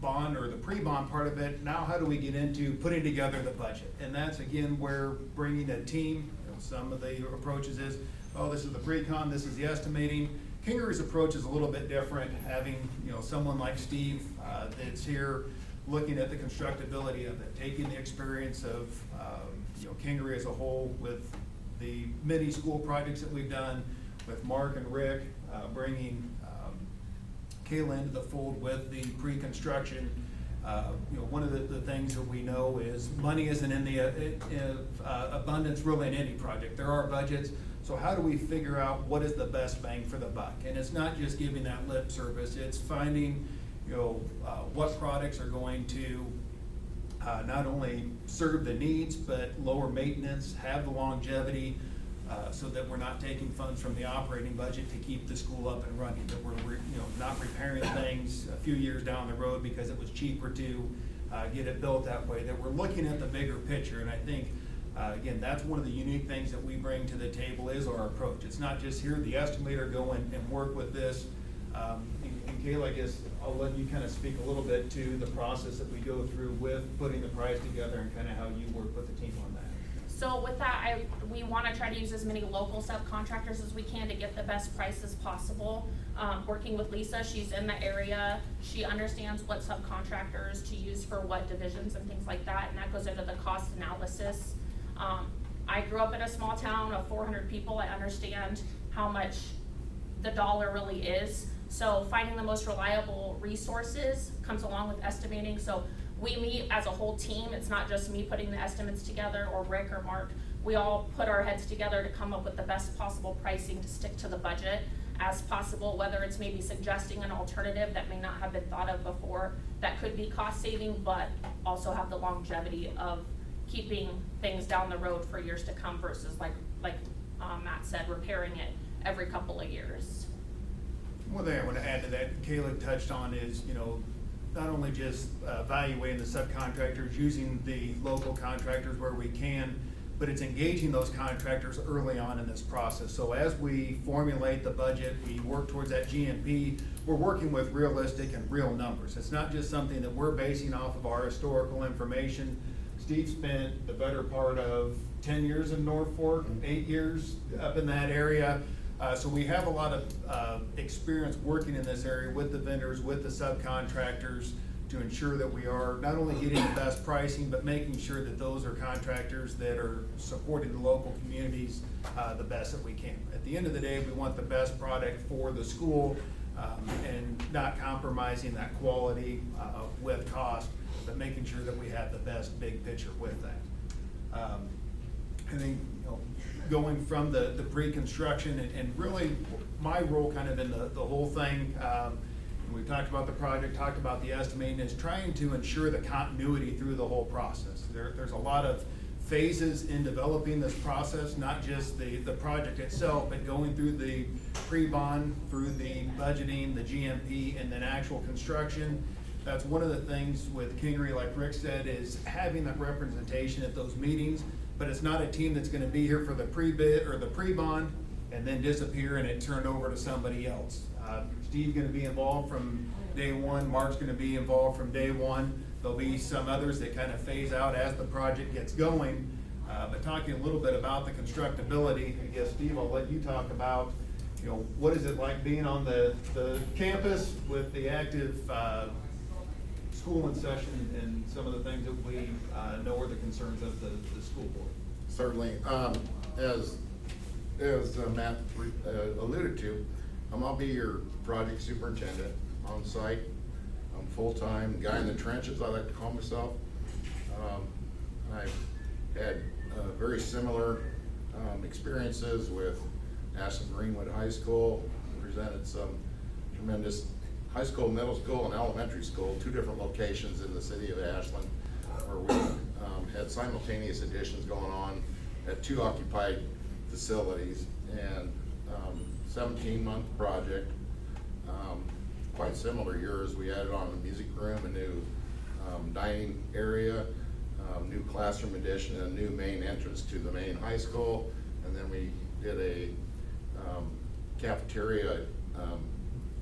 bond or the pre-bond part of it. Now how do we get into putting together the budget? And that's again where bringing a team, some of the approaches is, oh, this is the pre-con, this is the estimating. Kingery's approach is a little bit different, having someone like Steve that's here looking at the constructability of it, taking the experience of Kingery as a whole with the many school projects that we've done, with Mark and Rick, bringing Kayla into the fold with the pre-construction. One of the things that we know is money isn't in the abundance really in any project. There are budgets. So how do we figure out what is the best bang for the buck? And it's not just giving that lip service, it's finding, what products are going to not only serve the needs, but lower maintenance, have the longevity, so that we're not taking funds from the operating budget to keep the school up and running, that we're not repairing things a few years down the road because it was cheaper to get it built that way, that we're looking at the bigger picture. And I think again, that's one of the unique things that we bring to the table is our approach. It's not just here, the estimator, go and work with this. And Kayla, I guess I'll let you kind of speak a little bit to the process that we go through with putting the price together and kind of how you work with the team on that. So with that, we want to try to use as many local subcontractors as we can to get the best prices possible. Working with Lisa, she's in the area. She understands what subcontractors to use for what divisions and things like that, and that goes into the cost analysis. I grew up in a small town of 400 people. I understand how much the dollar really is. So finding the most reliable resources comes along with estimating. So we meet as a whole team. It's not just me putting the estimates together or Rick or Mark. We all put our heads together to come up with the best possible pricing to stick to the budget as possible, whether it's maybe suggesting an alternative that may not have been thought of before that could be cost saving, but also have the longevity of keeping things down the road for years to come versus like Matt said, repairing it every couple of years. One thing I want to add to that, Kayla touched on is, not only just evaluating the subcontractors, using the local contractors where we can, but it's engaging those contractors early on in this process. So as we formulate the budget, we work towards that GMP, we're working with realistic and real numbers. It's not just something that we're basing off of our historical information. Steve spent the better part of 10 years in North Fork, 8 years up in that area. So we have a lot of experience working in this area with the vendors, with the subcontractors, to ensure that we are not only getting the best pricing, but making sure that those are contractors that are supporting the local communities the best that we can. At the end of the day, we want the best product for the school, and not compromising that quality with cost, but making sure that we have the best big picture with that. I think, you know, going from the pre-construction and really my role kind of in the whole thing, we've talked about the project, talked about the estimating, is trying to ensure the continuity through the whole process. There's a lot of phases in developing this process, not just the project itself, but going through the pre-bond, through the budgeting, the GMP, and then actual construction. That's one of the things with Kingery, like Rick said, is having that representation at those meetings, but it's not a team that's gonna be here for the pre-bid or the pre-bond and then disappear and it turned over to somebody else. Steve's gonna be involved from day one, Mark's gonna be involved from day one. There'll be some others that kind of phase out as the project gets going. But talking a little bit about the constructability, I guess, Steve, I'll let you talk about, you know, what is it like being on the campus with the active school in session and some of the things that we know are the concerns of the school board. Certainly. As Matt alluded to, I'll be your project superintendent on site. I'm full-time guy in the trenches, I like to call myself. I've had very similar experiences with Ashland Greenwood High School, presented some tremendous high school, middle school, and elementary school, 2 different locations in the city of Ashland, where we had simultaneous additions going on at 2 occupied facilities, and 17-month project. Quite similar yours. We added on a music room, a new dining area, new classroom addition, and a new main entrance to the main high school, and then we did a cafeteria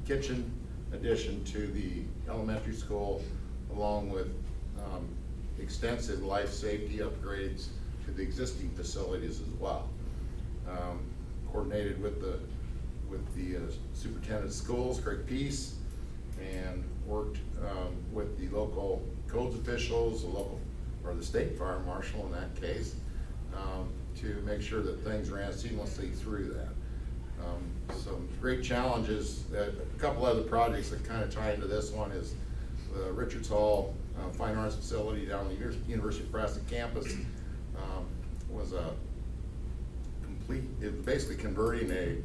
kitchen addition to the elementary school, along with extensive life safety upgrades to the existing facilities as well. Coordinated with the superintendent of schools, Craig Peace, and worked with the local codes officials, the state fire marshal in that case, to make sure that things ran seamlessly through that. Some great challenges. A couple other projects that kind of tie into this one is the Richards Hall Fine Arts facility down on the University of Nebraska campus. Was a complete, it was basically converting a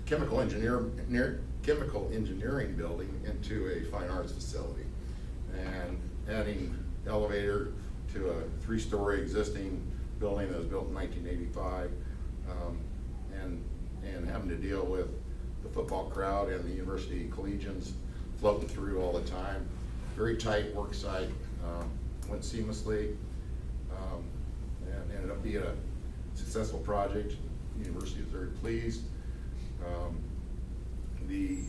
chemical engineering building into a fine arts facility, and adding elevator to a 3-story existing building that was built in 1985, and having to deal with the football crowd and the university collegians floating through all the time. Very tight work site, went seamlessly, and ended up being a successful project. The university was very pleased. The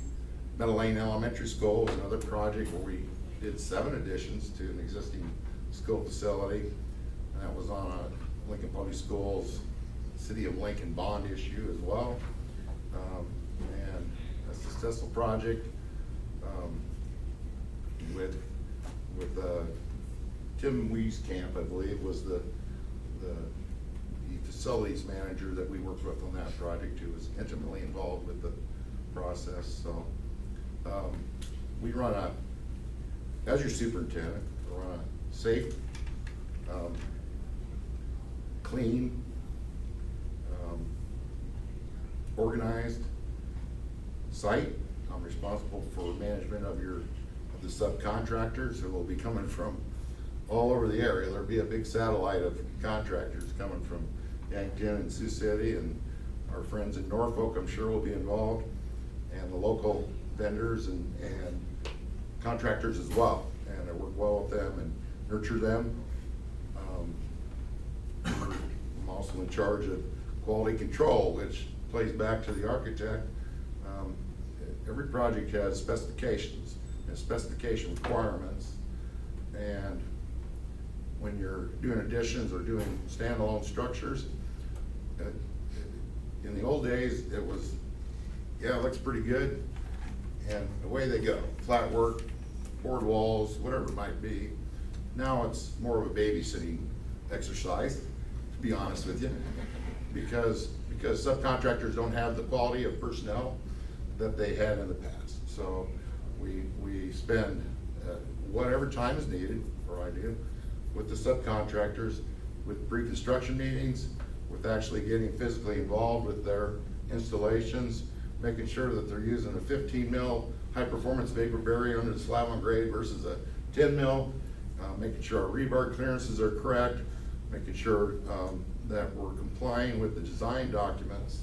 Meadow Lane Elementary School was another project where we did 7 additions to an existing school facility. And that was on a Lincoln Public Schools City of Lincoln bond issue as well. And a successful project with Tim Wieskamp, I believe, was the facilities manager that we worked with on that project, who was intimately involved with the process. So we run as your superintendent, we run a safe, clean, organized site. I'm responsible for management of the subcontractors who will be coming from all over the area. There'll be a big satellite of contractors coming from Yankton and Sioux City, and our friends in Norfolk, I'm sure, will be involved, and the local vendors and contractors as well. And I work well with them and nurture them. I'm also in charge of quality control, which plays back to the architect. Every project has specifications and specification requirements, and when you're doing additions or doing standalone structures, in the old days, it was, yeah, it looks pretty good, and away they go. Flat work, board walls, whatever it might be. Now it's more of a babysitting exercise, to be honest with you, because subcontractors don't have the quality of personnel that they had in the past. So we spend whatever time is needed, or I do, with the subcontractors, with pre-construction meetings, with actually getting physically involved with their installations, making sure that they're using a 15 mil high-performance vapor barrier under the slab on grade versus a 10 mil, making sure our rebar clearances are correct, making sure that we're complying with the design documents,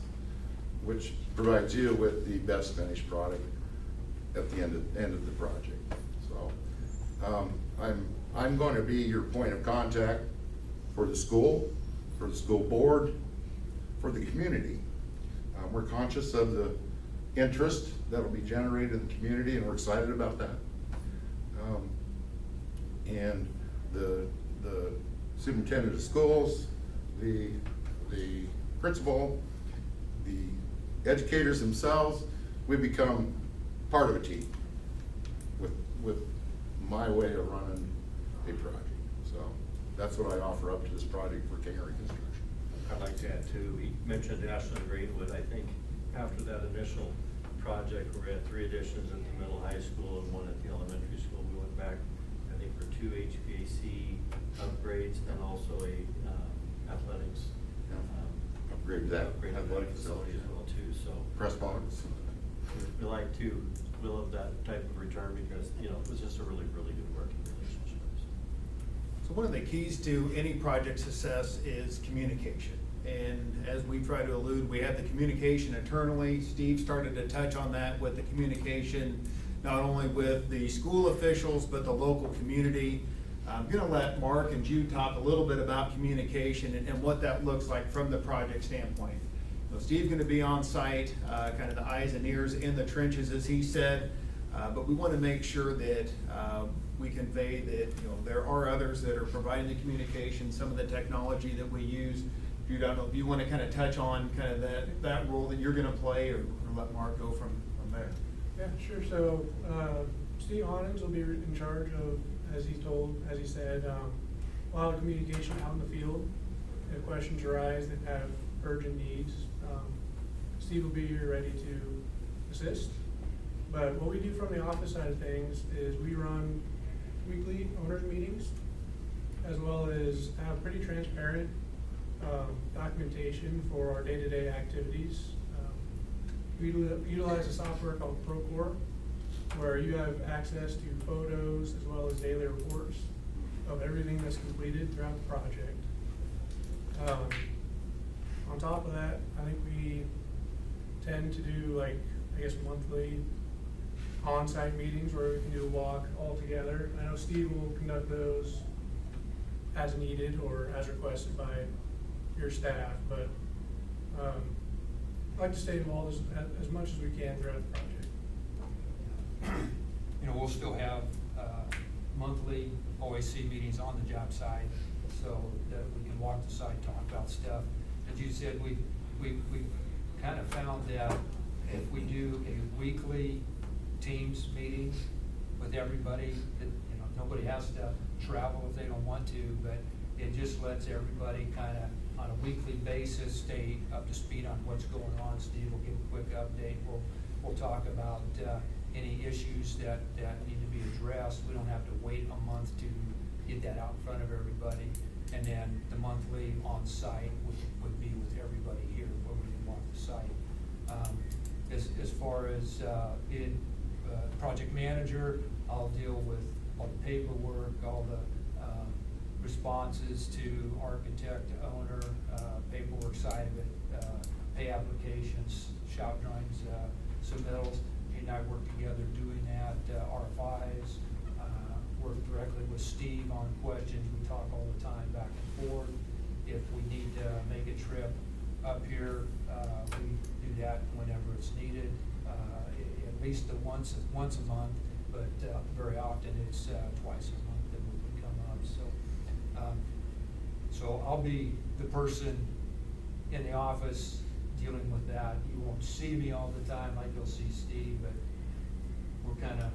which provides you with the best finished product at the end of the project. So I'm going to be your point of contact for the school board, for the community. We're conscious of the interest that will be generated in the community, and we're excited about that. And the superintendent of schools, the principal, the educators themselves, we become part of a team with my way of running a project. So that's what I offer up to this project for Kingery Construction. I'd like to add too, he mentioned Ashland Greenwood. I think after that initial project, we had 3 additions at the middle high school and 1 at the elementary school. We went back, I think, for 2 HVAC upgrades and also a athletics Upgrade that athletic facility as well too. So press box. We love that type of return because, you know, it was just a really, really good working relationship. So one of the keys to any project success is communication. And as we try to allude, we have the communication internally. Steve started to touch on that with the communication, not only with the school officials, but the local community. I'm gonna let Mark and Jude talk a little bit about communication and what that looks like from the project standpoint. So Steve's gonna be on site, kind of the eyes and ears in the trenches, as he said, but we wanna make sure that we convey that, you know, there are others that are providing the communication, some of the technology that we use. Jude, I don't know if you wanna kind of touch on kind of that role that you're gonna play, or let Mark go from there. Yeah, sure. So, Steve Honens will be in charge of, as he said, a lot of communication out in the field. If questions arise that have urgent needs, Steve will be here ready to assist. But what we do from the office side of things is we run weekly owners meetings, as well as have pretty transparent documentation for our day-to-day activities. We utilize a software called Procore, where you have access to photos as well as daily reports of everything that's completed throughout the project. On top of that, I think we tend to do monthly on-site meetings where we can do a walk all together. I know Steve will conduct those as needed or as requested by your staff, but I'd like to stay involved as much as we can throughout the project. You know, we'll still have monthly OAC meetings on the job site so that we can walk the site, talk about stuff. As you said, we kind of found that if we do a weekly Teams meeting with everybody, that, you know, nobody has to travel if they don't want to, but it just lets everybody kind of on a weekly basis stay up to speed on what's going on. Steve will give a quick update. We'll talk about any issues that need to be addressed. We don't have to wait a month to get that out in front of everybody. And then the monthly on-site would be with everybody here where we can walk the site. As far as being project manager, I'll deal with all the paperwork, all the responses to architect, owner, paperwork side of it, pay applications, shop drawings, submittals. He and I work together doing that, RFIs, work directly with Steve on questions. We talk all the time back and forth. If we need to make a trip up here, we do that whenever it's needed, at least once a month, but very often it's twice a month that we can come up. So I'll be the person in the office dealing with that. You won't see me all the time like you'll see Steve, but we're kind of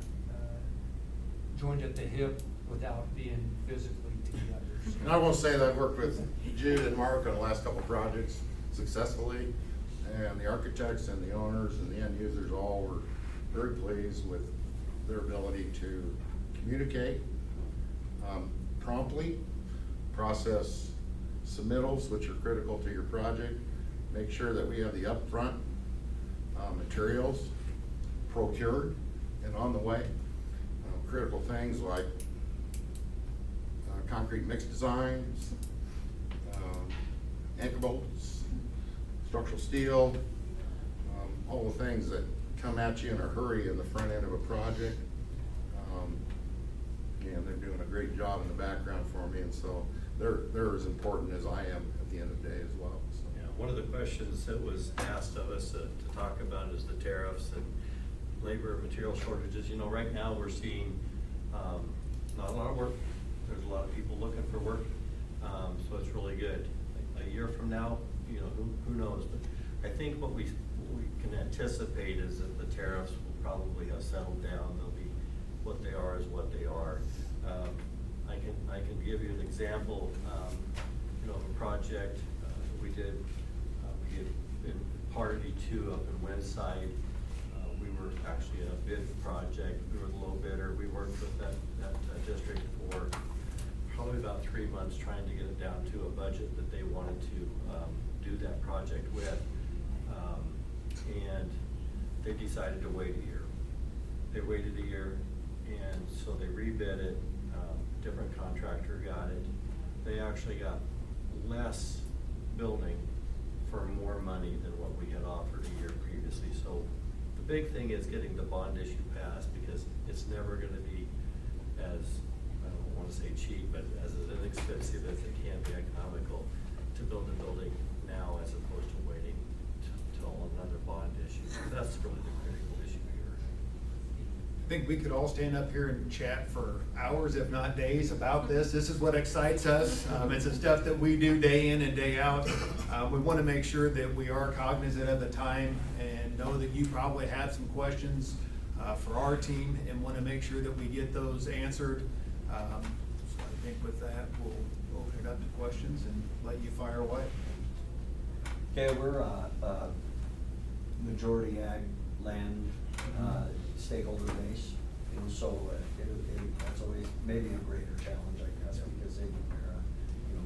joined at the hip without being physically together. So- And I will say that I've worked with Jude and Mark on the last couple of projects successfully, and the architects and the owners and the end users all were very pleased with their ability to communicate promptly, process submittals, which are critical to your project, make sure that we have the upfront materials procured and on the way. Critical things like concrete mix designs, anchor bolts, structural steel, all the things that come at you in a hurry in the front end of a project. And they're doing a great job in the background for me, and so they're as important as I am at the end of the day as well. So. Yeah, one of the questions that was asked of us to talk about is the tariffs and labor and material shortages. You know, right now we're seeing not a lot of work. There's a lot of people looking for work, so it's really good. A year from now, you know, who knows? But I think what we can anticipate is that the tariffs will probably have settled down. They'll be what they are is what they are. I can give you an example, you know, of a project we did. We did in Party 2 up in Windside. We were actually in a bid project. We were the low bidder. We worked with that district for probably about 3 months trying to get it down to a budget that they wanted to do that project with. And they decided to wait a year. They waited a year, and so they rebid it. Different contractor got it. They actually got less building for more money than what we had offered a year previously. So the big thing is getting the bond issue passed, because it's never gonna be as, I don't wanna say cheap, but as inexpensive as it can be economical to build a building now as opposed to waiting till another bond issue. So that's really the critical issue here. I think we could all stand up here and chat for hours, if not days, about this. This is what excites us. It's the stuff that we do day in and day out. We want to make sure that we are cognizant of the time and know that you probably have some questions for our team and want to make sure that we get those answered. So I think with that, we'll open it up to questions and let you fire away. Okay, we're majority ag land stakeholder base, and so that's always maybe a greater challenge, I guess, because they bear you know,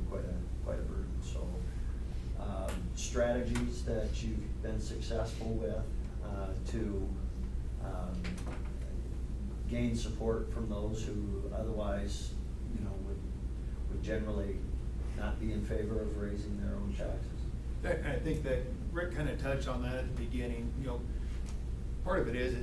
quite a burden. So strategies that you've been successful with to gain support from those who otherwise, you know, would generally not be in favor of raising their own taxes. I think that Rick kind of touched on that at the beginning. You know, part of it is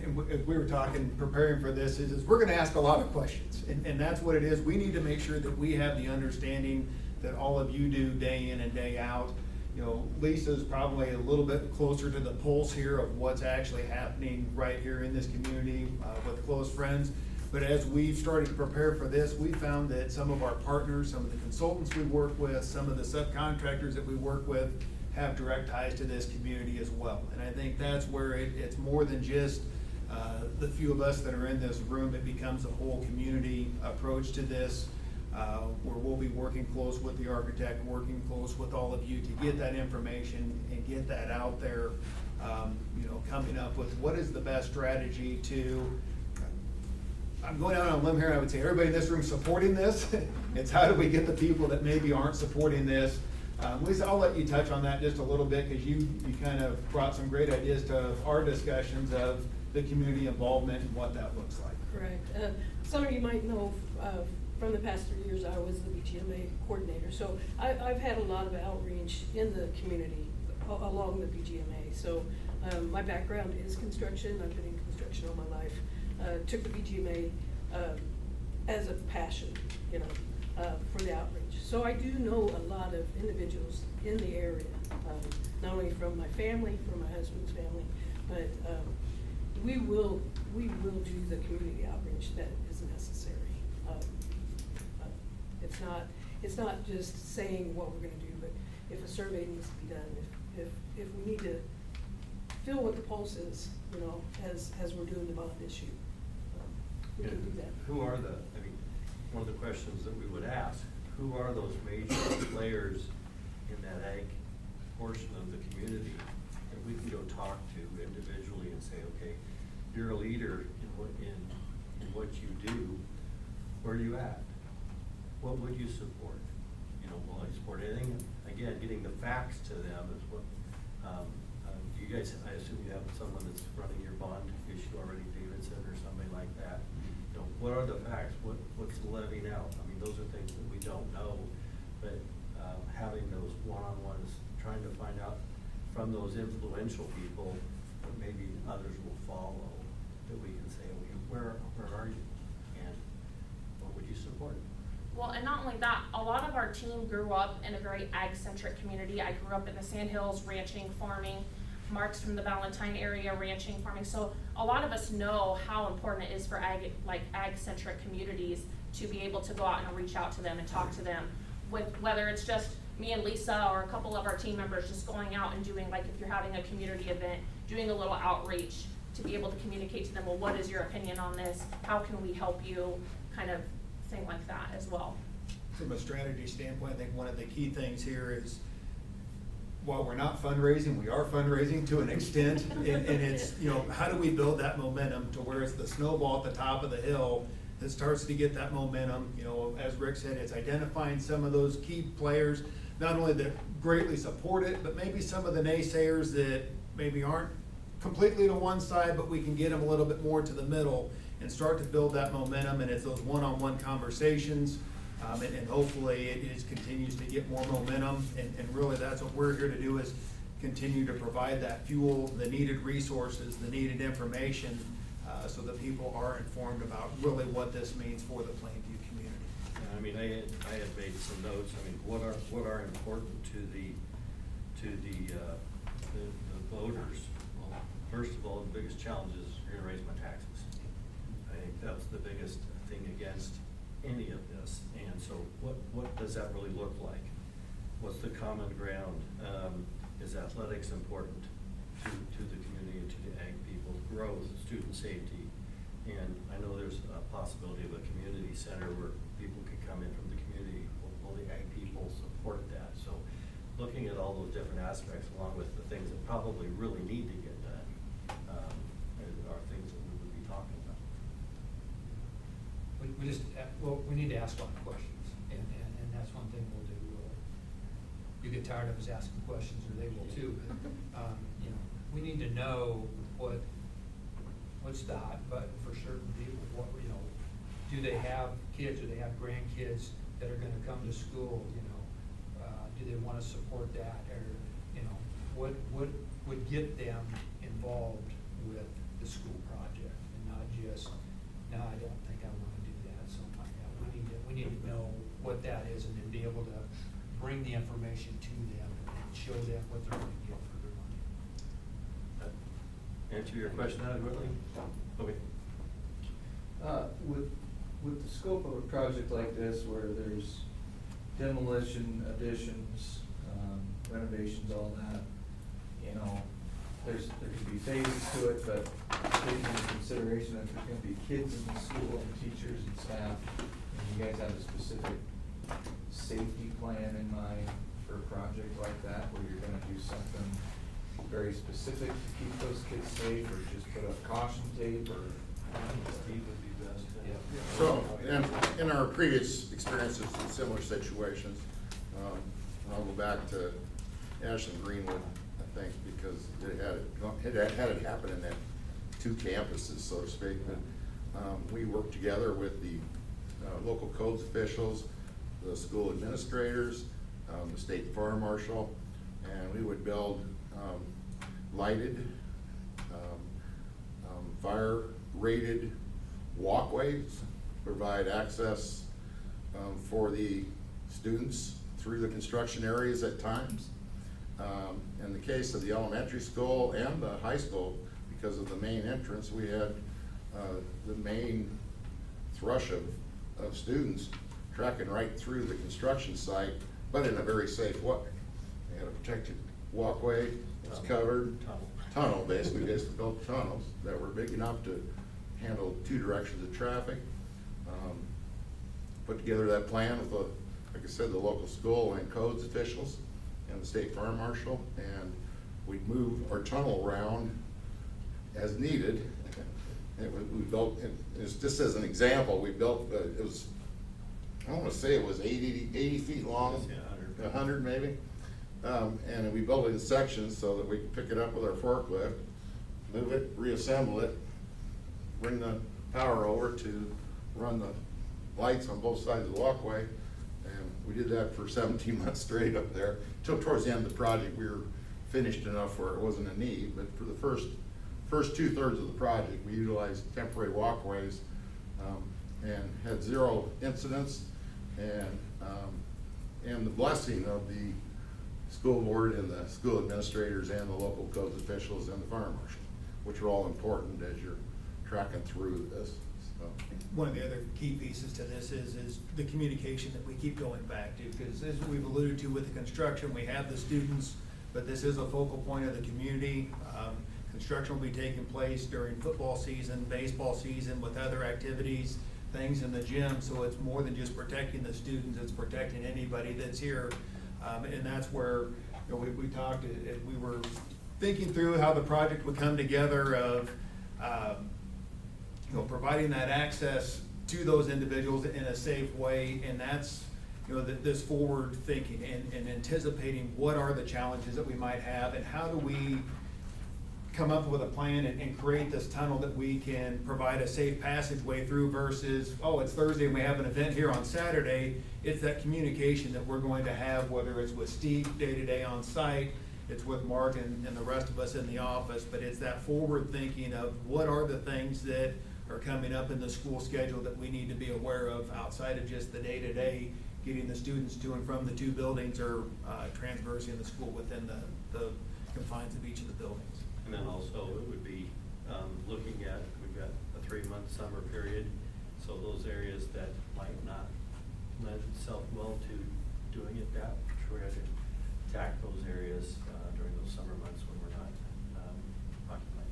and we were talking, preparing for this, is we're gonna ask a lot of questions. And that's what it is. We need to make sure that we have the understanding that all of you do day in and day out. You know, Lisa's probably a little bit closer to the pulse here of what's actually happening right here in this community with close friends. But as we've started to prepare for this, we found that some of our partners, some of the consultants we work with, some of the subcontractors that we work with have direct ties to this community as well. And I think that's where it's more than just the few of us that are in this room. It becomes a whole community approach to this, where we'll be working close with the architect, working close with all of you to get that information and get that out there. You know, coming up with what is the best strategy to, I'm going out on a limb here, and I would say everybody in this room supporting this. It's how do we get the people that maybe aren't supporting this. Lisa, I'll let you touch on that just a little bit, because you kind of brought some great ideas to our discussions of the community involvement and what that looks like. Correct. Some of you might know from the past 3 years I was the BGMA coordinator. So I've had a lot of outreach in the community along the BGMA. So my background is construction. I've been in construction all my life. Took the BGMA as a passion, you know, for the outreach. So I do know a lot of individuals in the area, not only from my family, from my husband's family, but we will do the community outreach that is necessary. It's not just saying what we're going to do, but if a survey needs to be done, if we need to feel what the pulse is, you know, as we're doing the bond issue. We can do that. Who are I mean, one of the questions that we would ask, who are those major players in that ag portion of the community that we can go talk to individually and say, okay, you're a leader in what you do, where are you at? What would you support? You know, will I support anything? Again, getting the facts to them is what, you guys, I assume you have someone that's running your bond issue already, Davidson or somebody like that. You know, what are the facts? What's the levying out? I mean, those are things that we don't know, but having those one-on-ones, trying to find out from those influential people that maybe others will follow, that we can say, okay, where are you? And what would you support? Well, and not only that, a lot of our team grew up in a very ag-centric community. I grew up in the Sandhills, ranching, farming. Mark's from the Valentine area, ranching, farming. So a lot of us know how important it is for ag-centric communities to be able to go out and reach out to them and talk to them. With whether it's just me and Lisa or a couple of our team members just going out and doing, like if you're having a community event, doing a little outreach to be able to communicate to them, well, what is your opinion on this? How can we help you? Kind of thing like that as well. From a strategy standpoint, I think one of the key things here is, while we're not fundraising, we are fundraising to an extent, and it's, you know, how do we build that momentum to where it's the snowball at the top of the hill that starts to get that momentum? You know, as Rick said, it's identifying some of those key players, not only that greatly support it, but maybe some of the naysayers that maybe aren't completely to one side, but we can get them a little bit more to the middle and start to build that momentum. And it's those one-on-one conversations, and hopefully it just continues to get more momentum. And really that's what we're here to do, is continue to provide that fuel, the needed resources, the needed information, so that people are informed about really what this means for the Plainview community. I mean, I had made some notes. I mean, what are important to the voters? Well, first of all, the biggest challenge is you're gonna raise my taxes. I think that's the biggest thing against any of this. And so what does that really look like? What's the common ground? Is athletics important to the community and to the ag people? Growth, student safety. And I know there's a possibility of a community center where people could come in from the community. Will the ag people support that? So looking at all those different aspects, along with the things that probably really need to get done, are things that we would be talking about. We need to ask a lot of questions, and that's one thing we'll do. You get tired of us asking questions, or they will too. But, you know, we need to know what's the hot button for certain people. What, you know, do they have kids? Do they have grandkids that are going to come to school? You know, do they want to support that, or you know, what would get them involved with the school project, and not just, no, I don't think I want to do that, something like that. We need to know what that is, and then be able to bring the information to them and show them what they're going to get for their money. Answer your question adequately? Okay. With the scope of a project like this, where there's demolition, additions, renovations, all that, you know, there could be phases to it, but taking into consideration that there's gonna be kids in the school and teachers and staff, and you guys have a specific safety plan in mind for a project like that, where you're gonna do something very specific to keep those kids safe, or just put up caution tape, or? Steve would be best. So, in our previous experiences in similar situations, I'll go back to Ashland Greenwood, I think, because it had it happen in that two campuses, so to speak. But we worked together with the local codes officials, the school administrators, the state fire marshal, and we would build lighted, fire-rated walkways, provide access for the students through the construction areas at times. In the case of the elementary school and the high school, because of the main entrance, we had the main thrush of students tracking right through the construction site, but in a very safe way. They had a protected walkway, It's covered tunnel, basically built tunnels that were big enough to handle 2 directions of traffic. Put together that plan with the, like I said, the local school and codes officials and the state fire marshal, and we'd move our tunnel around as needed. We built, just as an example, we built, it was, I don't wanna say it was 80 feet long, 100 maybe. And we built it in sections so that we could pick it up with our forklift, move it, reassemble it, bring the power over to run the lights on both sides of the walkway. And we did that for 17 months straight up there. Till towards the end of the project, we were finished enough where it wasn't a need. But for the first 2/3 of the project, we utilized temporary walkways and had 0 incidents. And the blessing of the school board and the school administrators and the local codes officials and the fire marshal, which are all important as you're tracking through this. So. One of the other key pieces to this is the communication that we keep going back to, because as we've alluded to with the construction, we have the students, but this is a focal point of the community. Construction will be taking place during football season, baseball season, with other activities, things in the gym, so it's more than just protecting the students, it's protecting anybody that's here. And that's where, you know, we talked, we were thinking through how the project would come together of, you know, providing that access to those individuals in a safe way, and that's, you know, this forward thinking and anticipating what are the challenges that we might have, and how do we come up with a plan and create this tunnel that we can provide a safe passageway through versus, oh, it's Thursday and we have an event here on Saturday. It's that communication that we're going to have, whether it's with Steve day-to-day on site, it's with Mark and the rest of us in the office, but it's that forward thinking of what are the things that are coming up in the school schedule that we need to be aware of outside of just the day-to-day, getting the students to and from the 2 buildings or transversing the school within the confines of each of the buildings. And then also it would be looking at, we've got a 3-month summer period, so those areas that might not lend itself well to doing it that, try to attack those areas during those summer months when we're not occupied.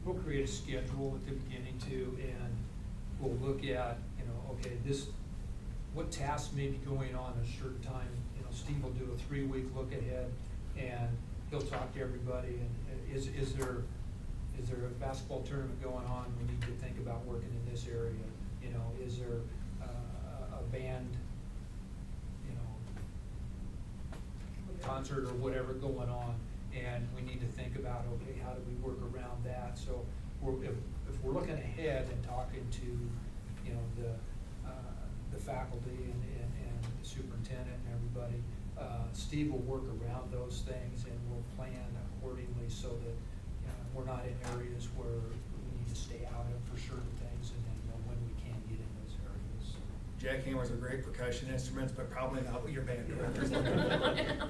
We'll create a schedule at the beginning too, and we'll look at, you know, okay, what tasks may be going on at a certain time. You know, Steve will do a 3-week look ahead, and he'll talk to everybody, and is there a basketball tournament going on? We need to think about working in this area. You know, is there a band, you know, concert or whatever going on? And we need to think about, okay, how do we work around that? So if we're looking ahead and talking to, you know, the faculty and the superintendent and everybody, Steve will work around those things and we'll plan accordingly so that we're not in areas where we need to stay out of for certain things, and then know when we can get in those areas. Jackhammers are great percussion instruments, but probably not what your band director's looking for.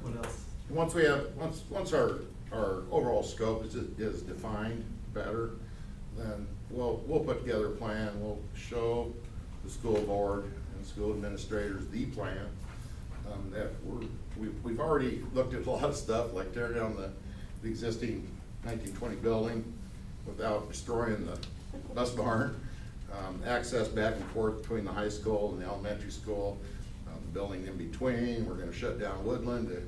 What else? Once our overall scope is defined better, then we'll put together a plan. We'll show the school board and school administrators the plan. That we've already looked at a lot of stuff, like tearing down the existing 1920 building without destroying the bus barn, access back and forth between the high school and the elementary school, the building in between. We're gonna shut down Woodland to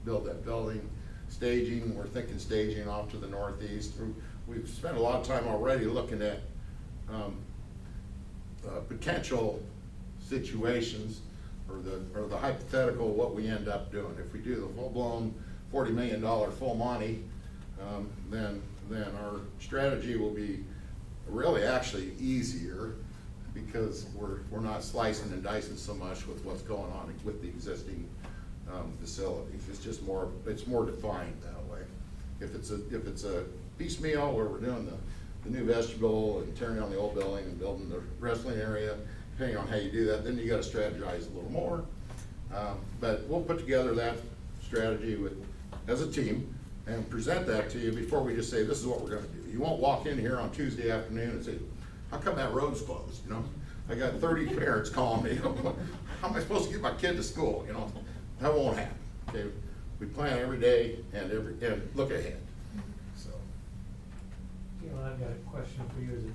build that building. Staging, we're thinking staging off to the northeast. We've spent a lot of time already looking at potential situations or the hypothetical what we end up doing. If we do the full-blown $40 million full Monty, then our strategy will be really actually easier, because we're not slicing and dicing so much with what's going on with the existing facilities. It's just more defined that way. If it's a piecemeal where we're doing the new vestibule and tearing down the old building and building the wrestling area, depending on how you do that, then you gotta strategize a little more. But we'll put together that strategy as a team and present that to you before we just say, this is what we're gonna do. You won't walk in here on Tuesday afternoon and say, how come that road's closed, you know? I got 30 parents calling me, how am I supposed to get my kid to school, you know? That won't happen, okay? we plan every day and look ahead, so. You know, I've got a question for you as it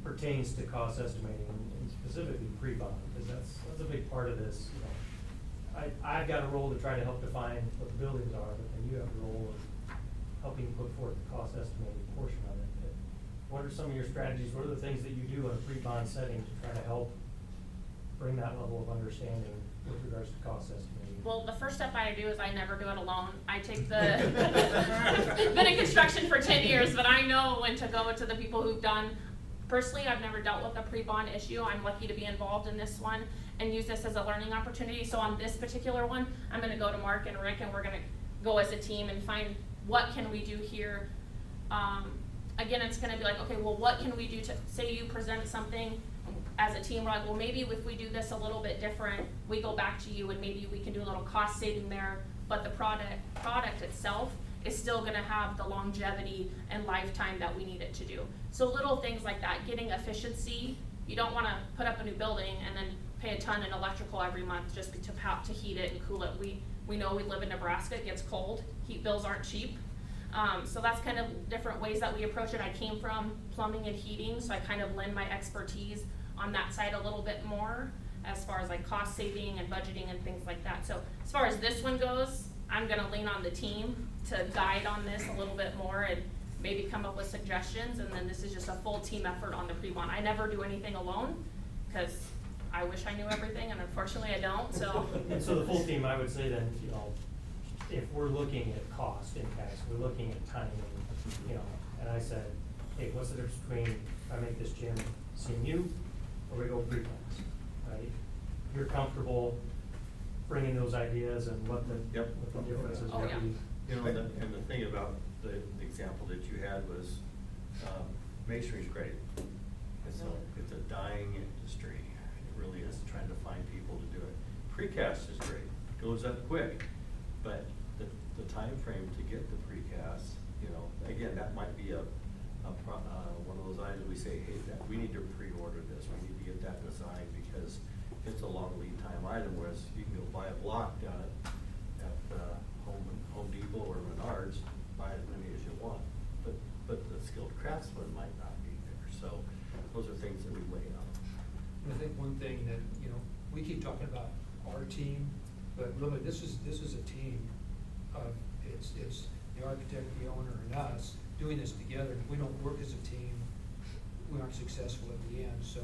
pertains to cost estimating and specifically pre-bond, because that's a big part of this, you know. I've got a role to try to help define what the buildings are, but then you have a role of helping put forth the cost estimating portion of it. But what are some of your strategies, what are the things that you do in a pre-bond setting to try to help bring that level of understanding with regards to cost estimating? Well, the first step I do is I never do it alone. I take the, been in construction for 10 years, but I know when to go to the people who've done. Personally, I've never dealt with a pre-bond issue. I'm lucky to be involved in this one and use this as a learning opportunity. So on this particular one, I'm gonna go to Mark and Rick and we're gonna go as a team and find what can we do here. Again, it's gonna be like, okay, well, what can we do to, say you present something as a team, we're like, well, maybe if we do this a little bit different, we go back to you and maybe we can do a little cost saving there, but the product itself is still gonna have the longevity and lifetime that we need it to do. So little things like that, getting efficiency. You don't wanna put up a new building and then pay a ton in electrical every month just to heat it and cool it. We know we live in Nebraska, it gets cold, heat bills aren't cheap. So that's kind of different ways that we approach it. I came from plumbing and heating, so I kind of lend my expertise on that side a little bit more as far as like cost saving and budgeting and things like that. So as far as this one goes, I'm gonna lean on the team to guide on this a little bit more and maybe come up with suggestions, and then this is just a full team effort on the pre-bond. I never do anything alone, because I wish I knew everything, and unfortunately I don't, so. And so the full team, I would say then, you know, if we're looking at cost impacts, we're looking at timing, you know, and I said, hey, what's the difference between if I make this gym CMU or we go pre-plans, right? You're comfortable bringing those ideas and what the differences Oh, would yeah. be. You know, and the thing about the example that you had was, masonry's great. It's a dying industry. It really is, trying to find people to do it. Precast is great, goes up quick, but the time frame to get the precast, you know, again, that might be one of those items we say, hey, we need to pre-order this, we need to get that designed, because it's a long lead time item, whereas you can go buy a block down at Home Depot or Menards, buy as many as you want, but the skilled craftsman might not be there, so those are things that we weigh on. And I think one thing that, you know, we keep talking about our team, but really this is a team of, it's the architect, the owner, and us doing this together. If we don't work as a team, we aren't successful at the end. So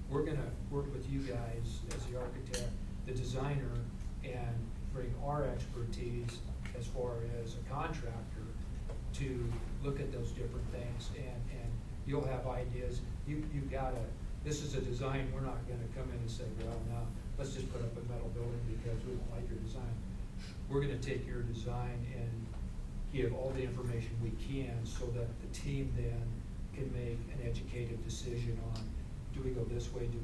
we're gonna work with you guys as the architect, the designer, and bring our expertise as far as a contractor to look at those different things, and you'll have ideas. You gotta, this is a design, we're not gonna come in and say, well, now, let's just put up a metal building because we don't like your design. We're gonna take your design and give all the information we can so that the team then can make an educated decision on, do we go this way, do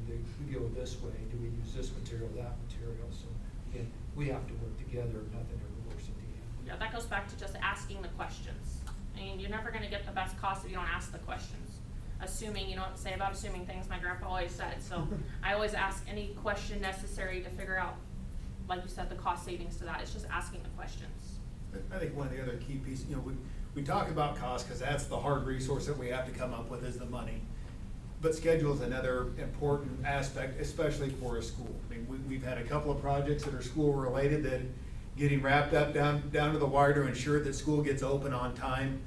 we go this way, do we use this material, that material? So again, we have to work together, nothing ever works at the end. Yeah, that goes back to just asking the questions. I mean, you're never gonna get the best cost if you don't ask the questions. Assuming, you know what to say about assuming things, my grandpa always said, so I always ask any question necessary to figure out, like you said, the cost savings to that. It's just asking the questions. I think one of the other key pieces, you know, we talk about cost because that's the hard resource that we have to come up with is the money. But schedule is another important aspect, especially for a school. I mean, we've had a couple of projects that are school related that getting wrapped up down to the wire to ensure that school gets open on time.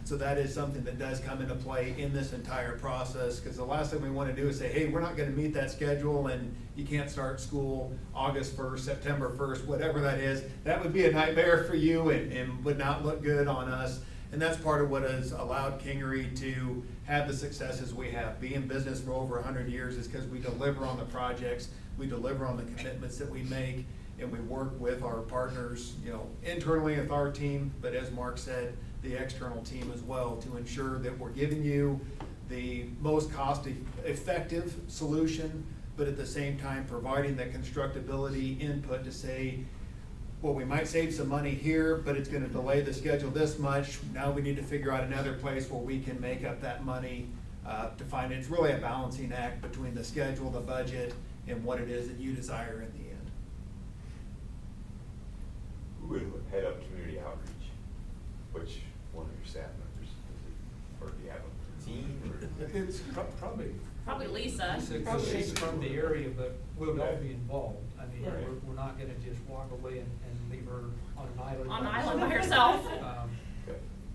So that is something that does come into play in this entire process, because the last thing we want to do is say, hey, we're not going to meet that schedule and you can't start school August 1st, September 1st, whatever that is. That would be a nightmare for you and would not look good on us. And that's part of what has allowed Kingery to have the successes we have. Be in business for over 100 years is because we deliver on the projects, we deliver on the commitments that we make, and we work with our partners, you know, internally with our team, but as Mark said, the external team as well, to ensure that we're giving you the most cost-effective solution, but at the same time providing the constructability input to say, well, we might save some money here, but it's gonna delay the schedule this much. Now we need to figure out another place where we can make up that money to find it. It's really a balancing act between the schedule, the budget, and what it is that you desire in the end. head up community outreach? Which one of your staff members, is it, or do you have a team? Or? It's probably. Probably Lisa. Because she's from the area, but we'll all be involved. I mean, Right. we're not gonna just walk away and leave her on an island. On an island by herself.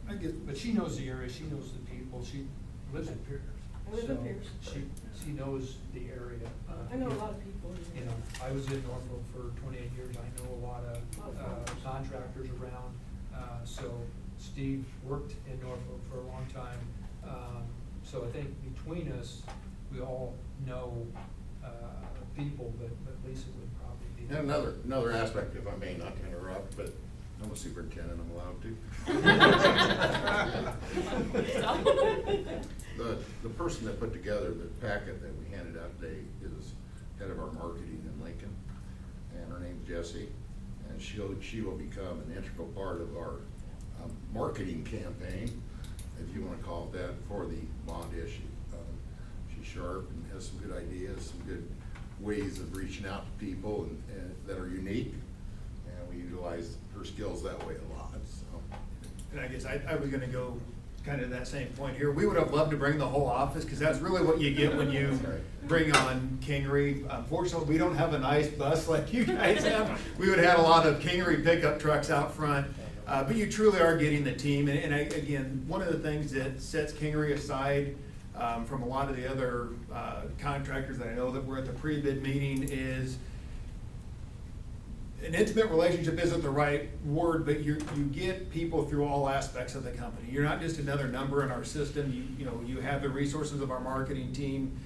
I guess, but she knows the area, she knows the people, she lives in Pierce. I live in Pierce. She knows the area. I know a lot of people. You know, I was in Norfolk for 28 years, I know a lot of contractors around. So Steve worked in Norfolk for a long time. So I think between us, we all know people, but Lisa would probably be. And another aspect, if I may not interrupt, but I'm a superintendent, I'm allowed to. The person that put together the packet that we handed out today is head of our marketing in Lincoln, and her name's Jessie, and she will become an integral part of our marketing campaign, if you want to call it that, for the bond issue. She's sharp and has some good ideas, some good ways of reaching out to people and that are unique, and we utilize her skills that way a lot. So. And I guess I was gonna go kind of that same point here. We would have loved to bring the whole office, because that's really what you get when you bring on Kingery. Unfortunately, we don't have a nice bus like you guys have. We would have had a lot of Kingery pickup trucks out front. But you truly are getting the team. And again, one of the things that sets Kingery aside from a lot of the other contractors that I know that were at the pre-bid meeting is an intimate relationship isn't the right word, but you get people through all aspects of the company. You're not just another number in our system. You have the resources of our marketing team.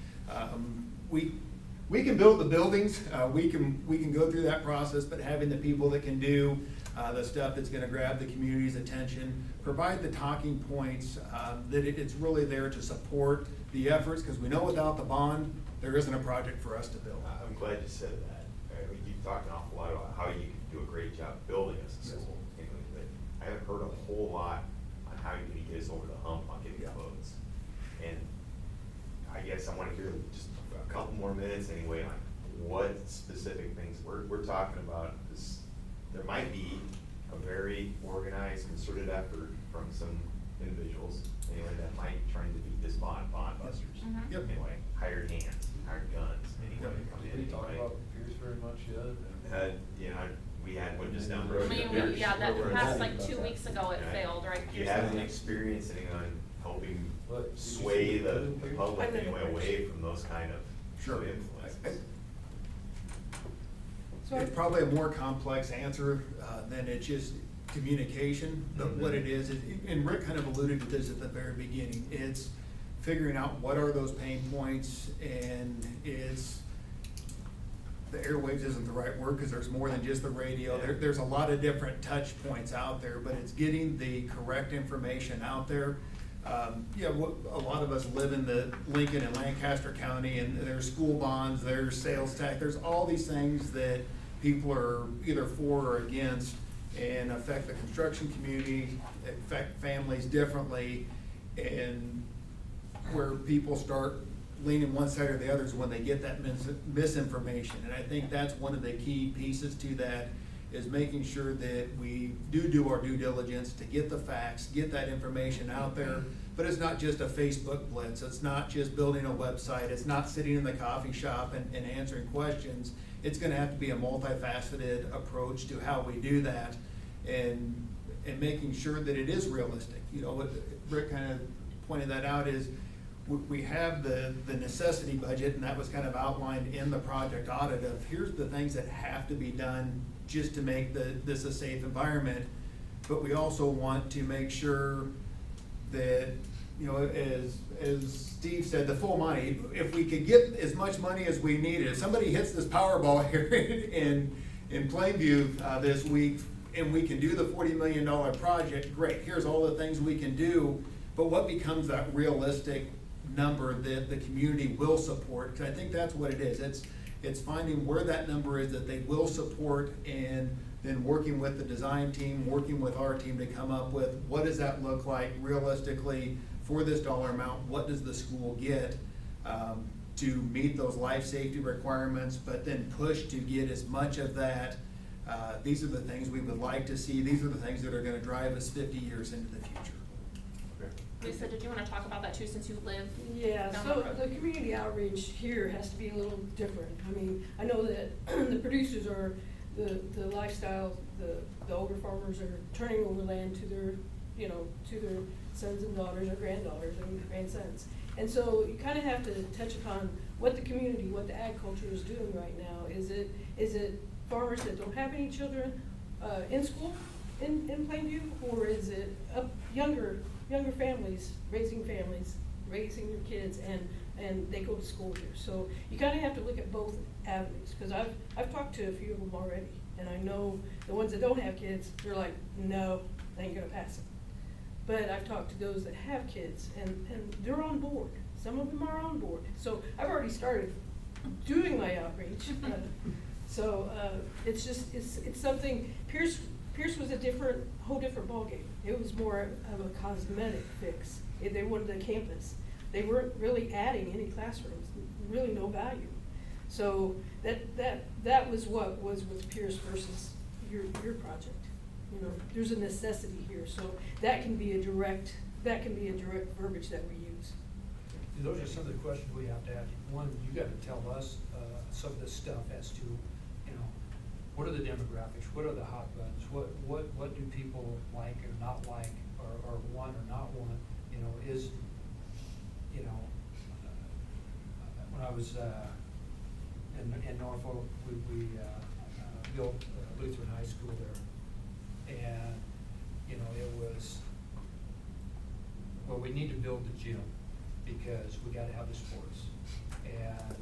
We can build the buildings. We can go through that process, but having the people that can do the stuff that's going to grab the community's attention, provide the talking points, that it's really there to support the efforts, because we know without the bond, there isn't a project for us to build. I'm glad you said that. You've talked an awful lot about how you can do a great job building us a school, but I haven't heard a whole lot on how you can get us over the hump on getting votes. And I guess I want to hear just a couple more minutes anyway on what specific things we're talking about. This, there might be a very organized, concerted effort from some individuals anyway that might try to beat this bond busters. Mm-hmm. Yep. Anyway, hired hands, hired guns, anyway, come in. Did we talk anyway. about Pierce very much yet? We had one just down the road. Yeah, that passed like 2 weeks ago, it failed, right? Do you have any experience on helping sway the public anyway away from those kind of influences? It's probably a more complex answer than it's just communication, but what it is, and Rick kind of alluded to this at the very beginning, it's figuring out what are those pain points, and the airwaves isn't the right word, because there's more than just the radio. There's a lot of different touch points out there, but it's getting the correct information out there. A lot of us live in the Lincoln and Lancaster County, and there's school bonds, there's sales tax, there's all these things that people are either for or against, and affect the construction community, affect families differently, and where people start leaning one side or the other is when they get that misinformation. And I think that's one of the key pieces to that, is making sure that we do our due diligence to get the facts, get that information out there. But it's not just a Facebook blitz, it's not just building a website, it's not sitting in the coffee shop and answering questions. It's gonna have to be a multifaceted approach to how we do that, and making sure that it is realistic. What Rick kind of pointed that out is, we have the necessity budget, and that was kind of outlined in the project audit of here's the things that have to be done just to make this a safe environment. But we also want to make sure that, as Steve said, the full money, if we could get as much money as we needed, if somebody hits this Powerball here in Plainview this week, and we can do the $40 million project, great, here's all the things we can do. But what becomes that realistic number that the community will support? Because I think that's what it is. It's finding where that number is that they will support, and then working with the design team, working with our team to come up with what does that look like realistically for this dollar amount. What does the school get to meet those life safety requirements, but then push to get as much of that These are the things we would like to see. These are the things that are gonna drive us 50 years into the future. Lisa, did you wanna talk about that too, since you live Yeah, down so the road? the community outreach here has to be a little different. I mean, I know that the producers are, the lifestyle, the older farmers are turning over land to their, you know, to their sons and daughters or granddaughters and grandsons. And so you kind of have to touch upon what the community, what the ag culture is doing right now. Is it farmers that don't have any children in school in Plainview, or is it younger families, raising their kids, and they go to school here? So you kind of have to look at both avenues, because I've talked to a few of them already, and I know the ones that don't have kids, they're like, no, they ain't gonna pass it. But I've talked to those that have kids, and they're on board. Some of them are on board. So I've already started doing my outreach. It's just, it's something, Pierce was a whole different ballgame. It was more of a cosmetic fix. They wanted a campus. They weren't really adding any classrooms, really no value. So that was what was with Pierce versus your project. You know, there's a necessity here, so that can be a direct verbiage that we use. Those are some of the questions we have to ask. One, you gotta tell us, some of this stuff as to, you know, what are the demographics, what are the hot buttons, what do people like or not like, or want or not want, you know, you know, when I was, in Norfolk, we built Lutheran High School there, and, you know, it was, well, we need to build the gym, because we gotta have the sports. And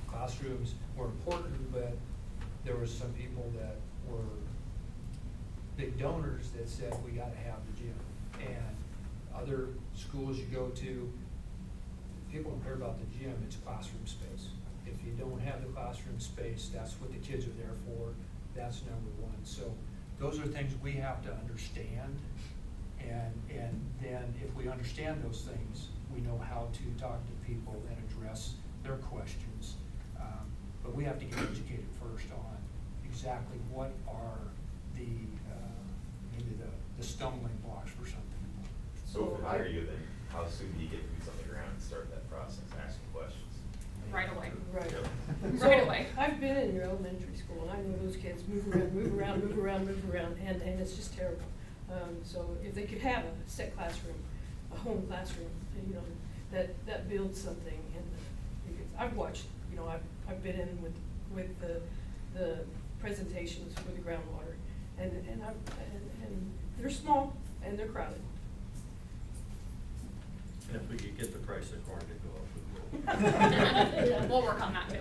classrooms were important, but there were some people that were big donors that said, we gotta have the gym. And other schools you go to, people don't care about the gym, it's classroom space. If you don't have the classroom space, that's what the kids are there for, that's number one. So those are things we have to understand, and then if we understand those things, we know how to talk to people and address their questions. But we have to get educated first on exactly what are maybe the stumbling blocks for something. So if I hire you, then how soon do you get boots on the ground and start that process, asking questions? Right away. Right. So, right away. I've been in your elementary school, and I know those kids move around, and it's just terrible. So if they could have a set classroom, a home classroom, you know, that builds something. I've watched, you know, I've been in with the presentations for the groundwater, and they're small and they're crowded. And if we could get the price of corn to go up, we will. We'll work on that too.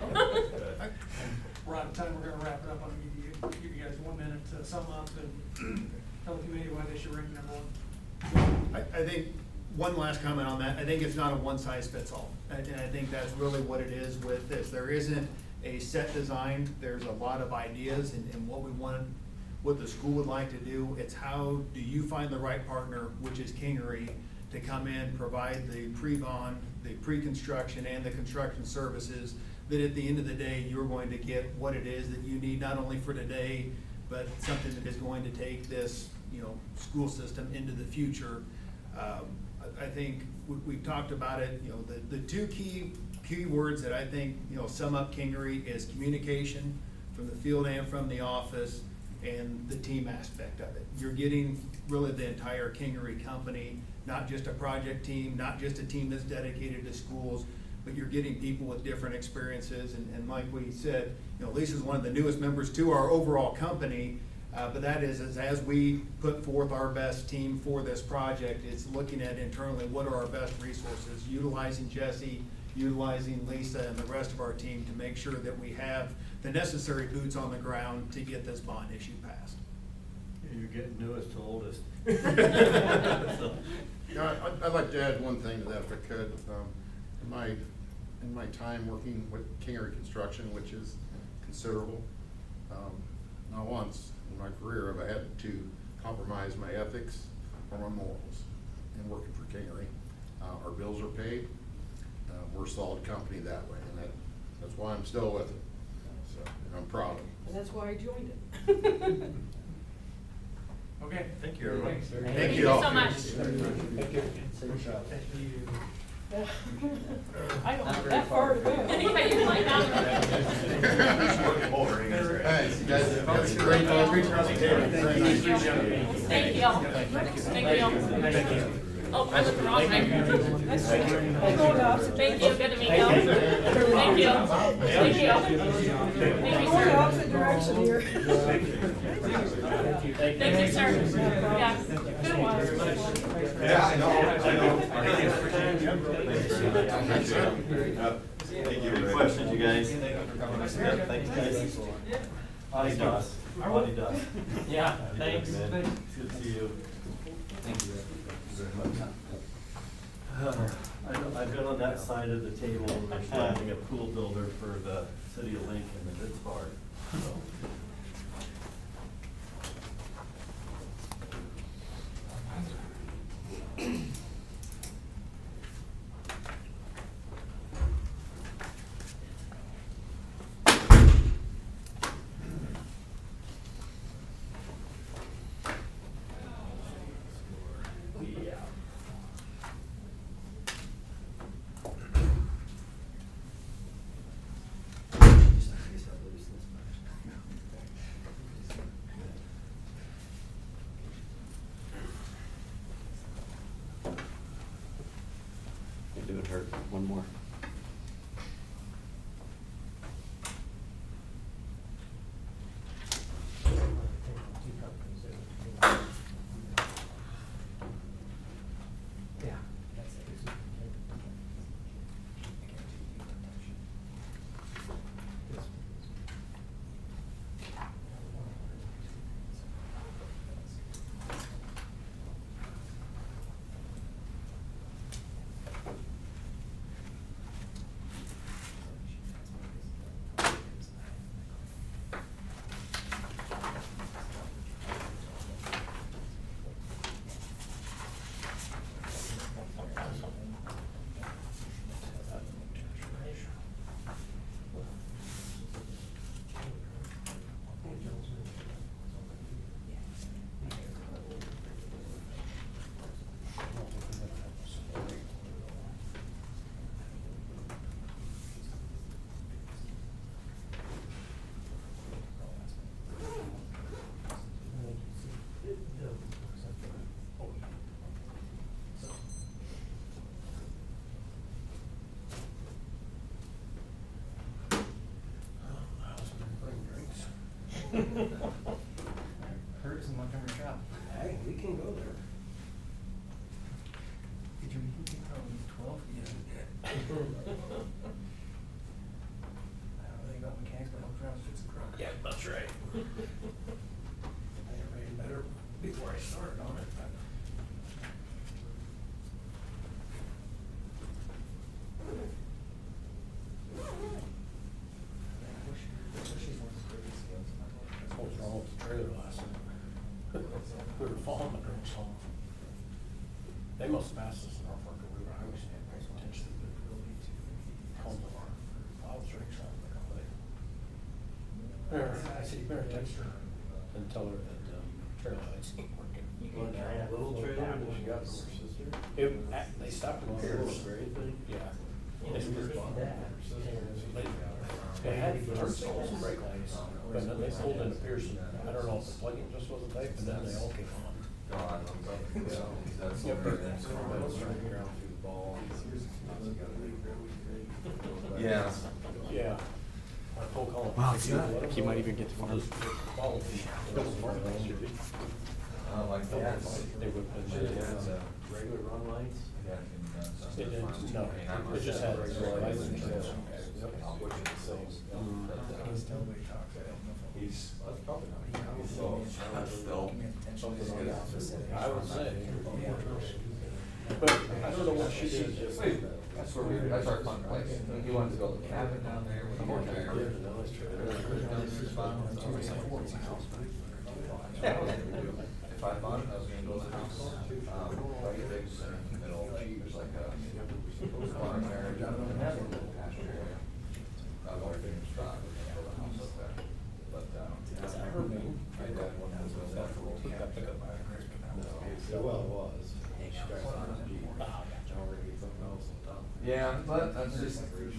We're out of time, we're gonna wrap it up. I'm gonna give you guys 1 minute to sum up and tell the committee why they should rank number one. I think, one last comment on that, I think it's not a one size fits all. And I think that's really what it is with this. There isn't a set design, there's a lot of ideas and what we want, what the school would like to do. It's how do you find the right partner, which is Kingery, to come in, provide the pre-bond, the pre-construction and the construction services, that at the end of the day, you're going to get what it is that you need, not only for today, but something that is going to take this, you know, school system into the future. I think we've talked about it, you know, the two key words that I think, you know, sum up Kingery is communication from the field and from the office, and the team aspect of it. You're getting really the entire Kingery company, not just a project team, not just a team that's dedicated to schools, but you're getting people with different experiences. And like we said, you know, Lisa's one of the newest members to our overall company, but that is as we put forth our best team for this project, it's looking at internally what are our best resources, utilizing Jesse, utilizing Lisa and the rest of our team to make sure that we have the necessary boots on the ground to get this bond issue passed. You're getting newest to oldest. I'd like to add one thing to that if I could. In my time working with Kingery Construction, which is considerable, not once in my career have I had to compromise my ethics or my morals in working for Kingery. Our bills are paid. We're a solid company that way, and that's why I'm still with it. So I'm proud of them. And that's why I joined it. Okay. Thank you, everyone. Thank you so much. Thank you. I don't have that far to go. Yeah, you might not. Thanks, you guys. Great presentation. Very nice. Thank you. Thank you. Oh, I was wrong. Thank you. Thank you. Good to meet you. Thank you. Thank you. Thank you, Going the sir. opposite direction here. Thank you, sir. Yeah. Been a while. Yeah, I know. Thank you. Any questions, you guys? Thanks, guys. Audie does. Audie does. Yeah, thanks. Good to see you. Thank you very much. I've been on that side of the table when we're finding a pool builder for the city of Lincoln, and it's hard. So. Do it hurt. One more. Yeah. Hurts in Montgomery shop. Hey, we can go there. Did you meet oh, 12? Yeah. I don't think about mechanics, but help around fix a truck. Yeah, that's right. I read better before I started on it, but. What's wrong with the trailer last night? We were following the girls home. They must have passed us in our park, we were, I was potentially home to our father's rigs on the company. I said, you better text her and tell her that, trailer lights ain't working. Little trailer that she got from her sister? They stopped in Pierce. Yeah. They had turn signals and brake lights, but then they pulled into Pearson. I don't know if the plug-in just wasn't tight, but then they all came on. That's Yep. Yeah. Yeah. I told Colin. Wow, it's good. He might even get to farm. Oh, like that. They would put Regular run lights? It didn't, no, it just had regular lights and trails. He's, that's probably not. I would say. But I don't know what she did. That's where that's our fun place. He wanted to build a cabin down there with a more If I thought I was gonna build a house, like a big middle, there's like a farm area, pasture area. I've always been inspired to build a house up Well, it was. Yeah, but that's just, it's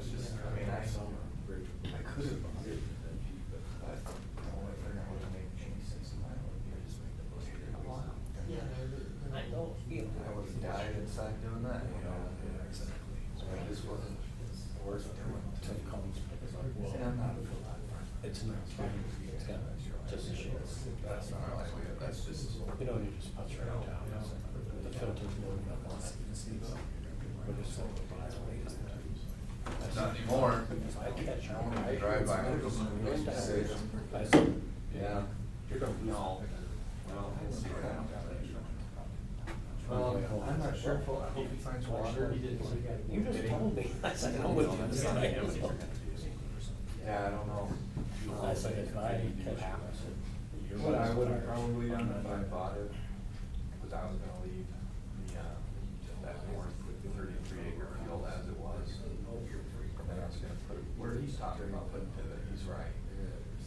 just, I mean, I could have. I would have died inside doing that, you know. I mean, this wasn't worth doing. And I'm not. It's not. Just a shit. That's not like, that's just. You know, you just punch right down. The filter's loaded up on it. Not anymore. I catch I drive by, I just say, yeah. No. Well, we'll see what happens. I'm not sure, I hope he finds water. You just told me. I said, no, with you. Yeah, I don't know. I said, if I catch it, I said. What I would have probably done if I bought it, was I was gonna leave the, that north 33-acre field as it was. And then I was gonna put, where he's talking about putting pivot, he's right.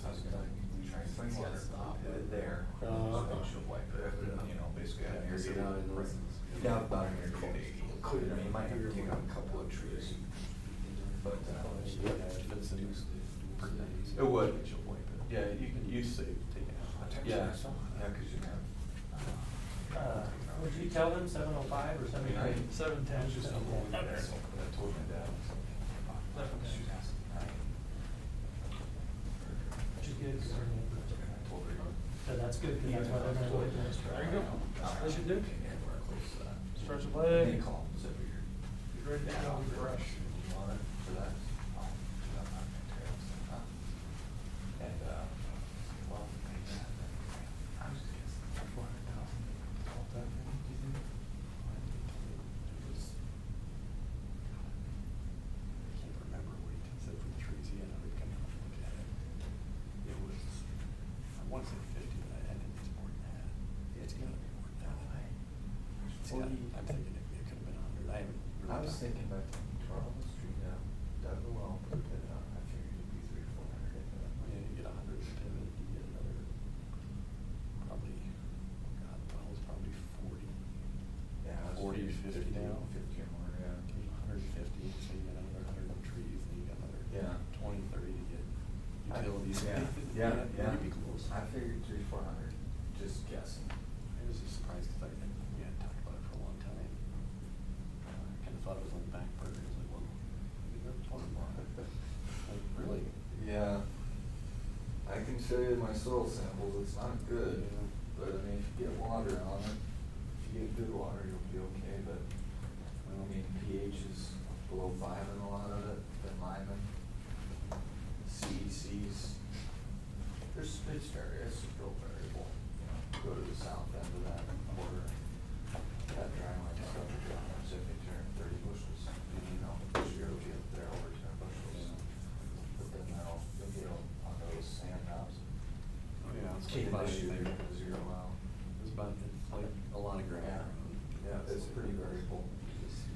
I was gonna try and find water, pivot there, she'll wipe it, you know, basically out here. Down about here, including, I mean, you might have to take out a couple of trees. But, it would. Yeah, you can use it. Yeah, yeah, cause you have. Would you tell them 7:05 or 7:09? 7:10. I told my dad. Which is good. So that's good, because that's why they're gonna wait next. There you go. That should do. Stretch the leg. Get ready to go, fresh. I'm thinking it could have been 100. I was thinking back to Charles Street now, dug the well, put it out, I figured it'd be 300 or 400. Yeah, you get 100 to pivot, you get another, probably, God, the well's probably 40. Yeah, 40 to 50 now. 50 or more, yeah. There's 150, so you get another 100 in trees, and you got another Yeah. 20, 30 to get utilities. Yeah, You'd be close. I figured 300-400, just guessing. I was just surprised, because we hadn't talked about it for a long time. I kind of thought it was on the back burner. I was like, well, we got 20 more. Like, really? Yeah. I can show you my soil samples, it's not good, but I mean, if you get water on it, if you get good water, you'll be okay, but, I mean, pH is below 5 in a lot of it, in Lyman. CECs, it's real variable, you know, go to the south end of that border, that dry line stuff, if they turn 30 bushels, you know, this year it'll be up there over 10 bushels. But then they'll get on those sand knobs. Oh, yeah. It's Keep like this year, anything. 0 out. It's about, it's like a lot of ground. Yeah, it's pretty variable.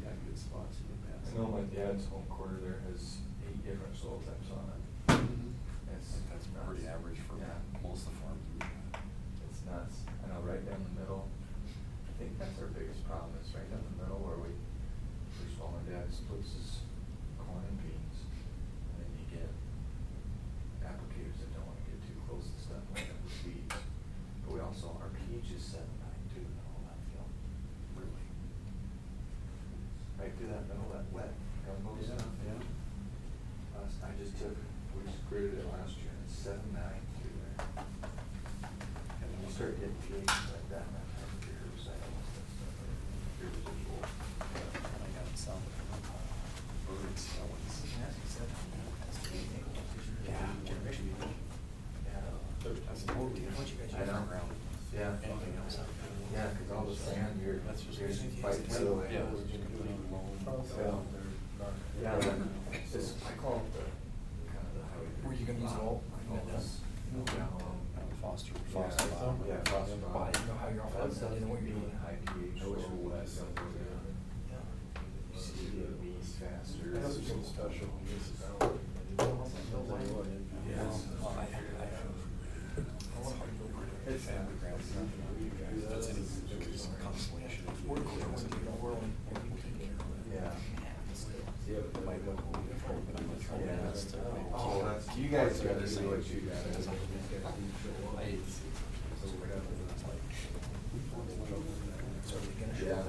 Yeah, good spots in the past. I know my dad's home quarter there has 8 different soil types on it. That's pretty average for most of the farms. It's nuts. I know, right down the middle. I think that's our biggest problem, is right down the middle where first of all, my dad splits his corn and beans. And then you get applicators that don't want to get too close to stuff like that with weeds. But we also, our pH is 7.9 too in all that field. Really? Right through that middle, that wet gumbo Yeah, stuff. yeah. I just we just graded it last year, and it's 7.9 through there. And when you start getting pH like that, that time of year, it's like your residual. I got some birds, that one's. Yeah. That's totally. I know. Yeah. Anything else? Yeah, cause all the sand, you're fighting Yeah. away. Yeah, we're gonna do it on loan. Yeah, it's, I call it the, kind of the highway. Were you gonna use it all? Foster. Yeah, foster. I didn't know how you're off that, so I didn't know what you're doing. High pH. I wish we would. You see the bees faster. That's something special. Yes. It's underground. gotta do what you gotta do. Yeah.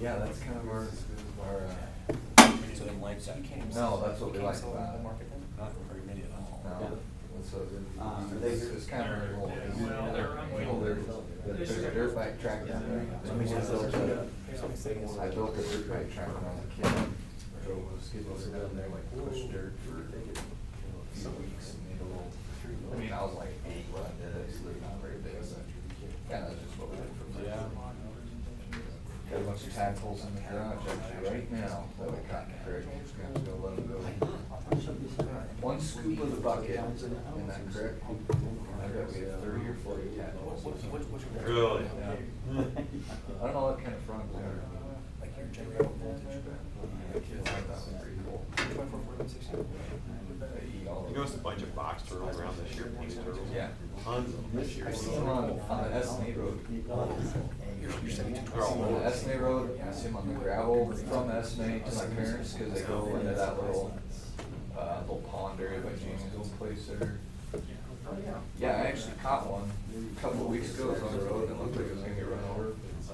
Yeah, that's kind of our, no, that's what we like about it. Not very many at all. No, that's what it's kind of a little, there's a dirt bike track down there. I built a dirt bike track when I was a kid. Drove those skid down there, like pushed dirt for a few weeks and made a little, I mean, I was like 8 when I did it, so they're not very big, so kind of just what we did from there. Got a bunch of tadpoles in the garage actually right now that we caught in the creek. Just gonna have to go let them go. One scoop of the bucket in that creek, I bet we have 30 or 40 tadpoles. Really? Yeah. I don't know what kind of front they are. Like your general voltage, but I thought it was pretty cool. They eat all of You them. noticed a bunch of box turtles around this year, painted turtles? Yeah. Tons of them this year. I see them on the Esme Road. I see them on the Esme Road, and I see them on the gravel from Esme to my parents, cause they go into that little pond area by Jamie's old place there. Yeah, I actually caught one a couple of weeks ago. It was on the road and it looked like it was gonna get run over.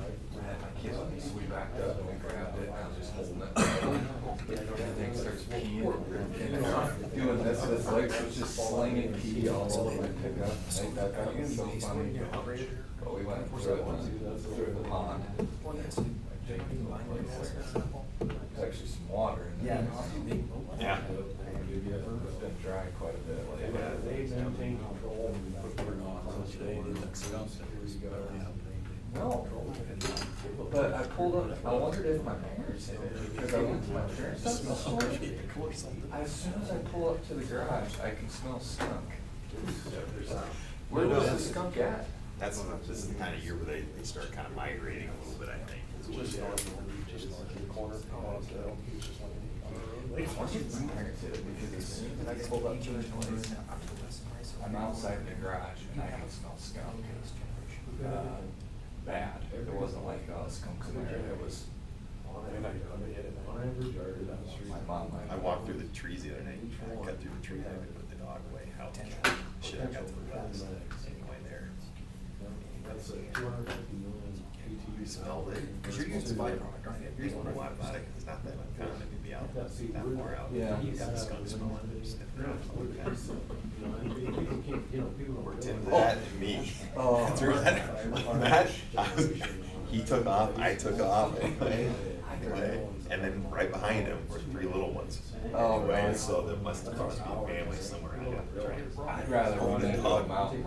I had my kids with me, so we backed up and we grabbed it and I was just holding it. That thing starts peeing and doing this, and its legs was just slinging pee all over my pickup. I thought that was so funny. But we went through it, through the pond. There's actually some water in there. Yeah. It's been dry quite a bit lately. No, but I pulled up, I wondered if my parents hit it, because I went to my parents' house this morning. As soon as I pull up to the garage, I can smell skunk. Where was the skunk at? This is the kind of year where they start kind of migrating a little bit, I think. Just like in the corner. I wonder if my parents hit it, because as soon as I pulled up to the place, I'm outside the garage and I can smell skunk. Bad. It wasn't like, oh, skunks in there, it was. My mom. I walked through the trees the other day, I cut through the trees, I could put the dog away, how, shit, I got to the west, anyway there. You smelled it, cause you're using the byproduct, aren't you? You're using a lot about it, cause it's not that uncommon to be out that far out. Yeah. You got the skunk smelling, sniffing around. We're into Oh. that and me. Oh. Through that, he took off, I took off anyway, and then right behind him were 3 little ones. Oh, right. So there must be a family somewhere out there. I'd rather run into a mountain.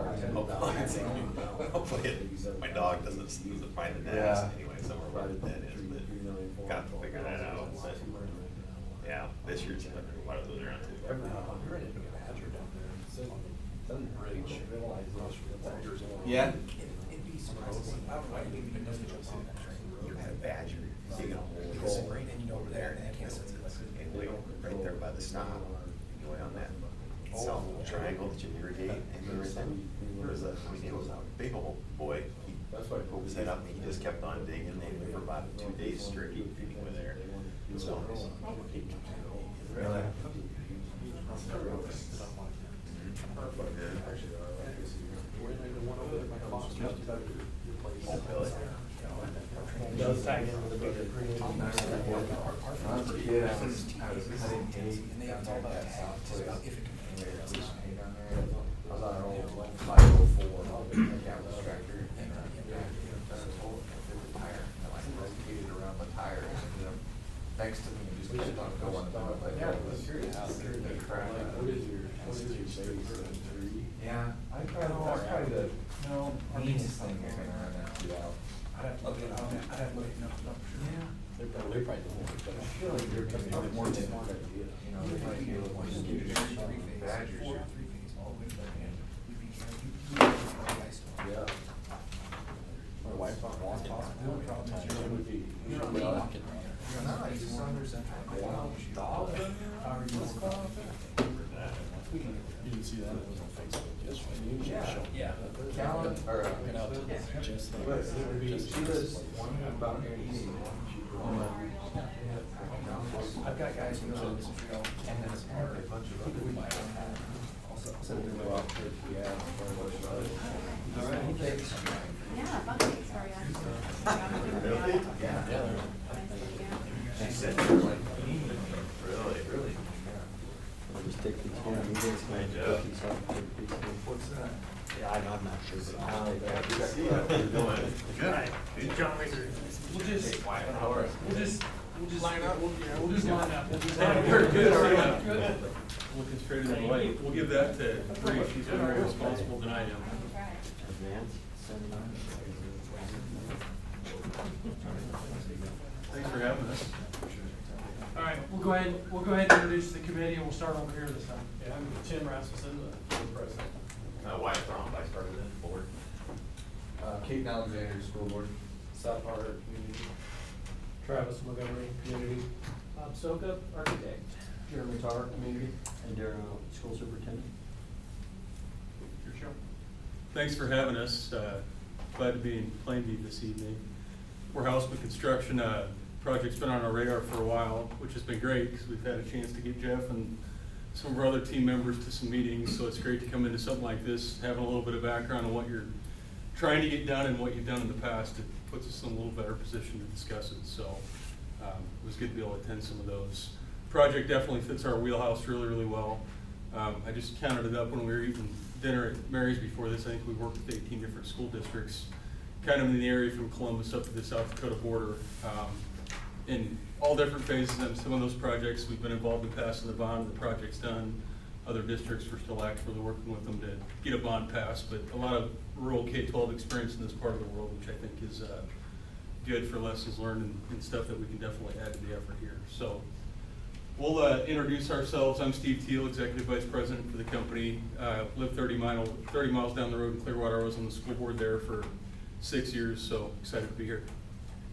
Hopefully my dog doesn't find the nest anyway, somewhere where the den is, but got to figure that out. But yeah, this year's a lot of those around too. Yeah. You had a badger digging a hole over there, and right there by the stop, you go down that south little triangle that you irrigate, and there was it was a big old boy. He put his head up and he just kept on digging, and for about 2 days straight, he was there. So, Really? Does tie into the bigger green. When I was a kid, I was cutting hay, and they have all that stuff, I was on an old 504 camel's tractor, and I was told I fit the tire, and I rotated around the tire, and ended up next to me, and just kept on going, and I was like, oh, this is the crap. Yeah, I probably, that's probably the, meanest thing you're gonna run out. I'd have to look it up. I'd have to look it up. Yeah. They're probably I feel like they're gonna be more than, you know, they might be able to just get your badgers or Yeah. My wife on long talk. The only problem is you're gonna be, you're not walking around. You didn't see that, it was on Facebook yesterday. Yeah. Callan, or, Went out to just like. she lives about 80. I've got guys who know this, 10 minutes apart, a bunch of them, we might have had. Something about it, yeah. All right, thanks. Yeah, bucket, sorry. She said, like, really? I'll just take these home. You guys can Hey, cook Jeff. these up, take these home. What's that? Yeah, I'm not sure, but I'll take that. Good. John Wazer. We'll just, How are you? we'll just Line up. we'll just line up. Very good, all right. Looking straight in the light. We'll give that to Bree, she's been more responsible than I am. Advance, send it on. Thanks for having us. All right, we'll go ahead and introduce the committee, and we'll start over here this time. Yeah, I'm Tim Rasmussen, the president. Wyatt Throm, vice president, board. Kate Alexander, school board. South Harbor Community. Travis Montgomery, community. Bob Soka, architect. Jeremy Tarr, community. And Darren, school superintendent. Your show. Thanks for having us. Glad to be in Plainview this evening. We're Houseman Construction. Project's been on our radar for a while, which has been great because we've had a chance to get Jeff and some of our other team members to some meetings. So it's great to come into something like this, having a little bit of background on what you're trying to get done and what you've done in the past. It puts us in a little better position to discuss it. So it was good to be able to attend some of those. Project definitely fits our wheelhouse really, really well. I just counted it up when we were eating dinner at Mary's before this. I think we worked with 18 different school districts, kind of in the area from Columbus up to the South Dakota border. In all different phases, and some of those projects we've been involved in passing the bond, the project's done. Other districts we're still actively working with them to get a bond passed, but a lot of rural K-12 experience in this part of the world, which I think is good for lessons learned and stuff that we can definitely add to the effort here. So we'll introduce ourselves. I'm Steve Teal, Executive Vice President for the company. Live 30 miles down the road in Clearwater. I was on the school board there for 6 years, so excited to be here.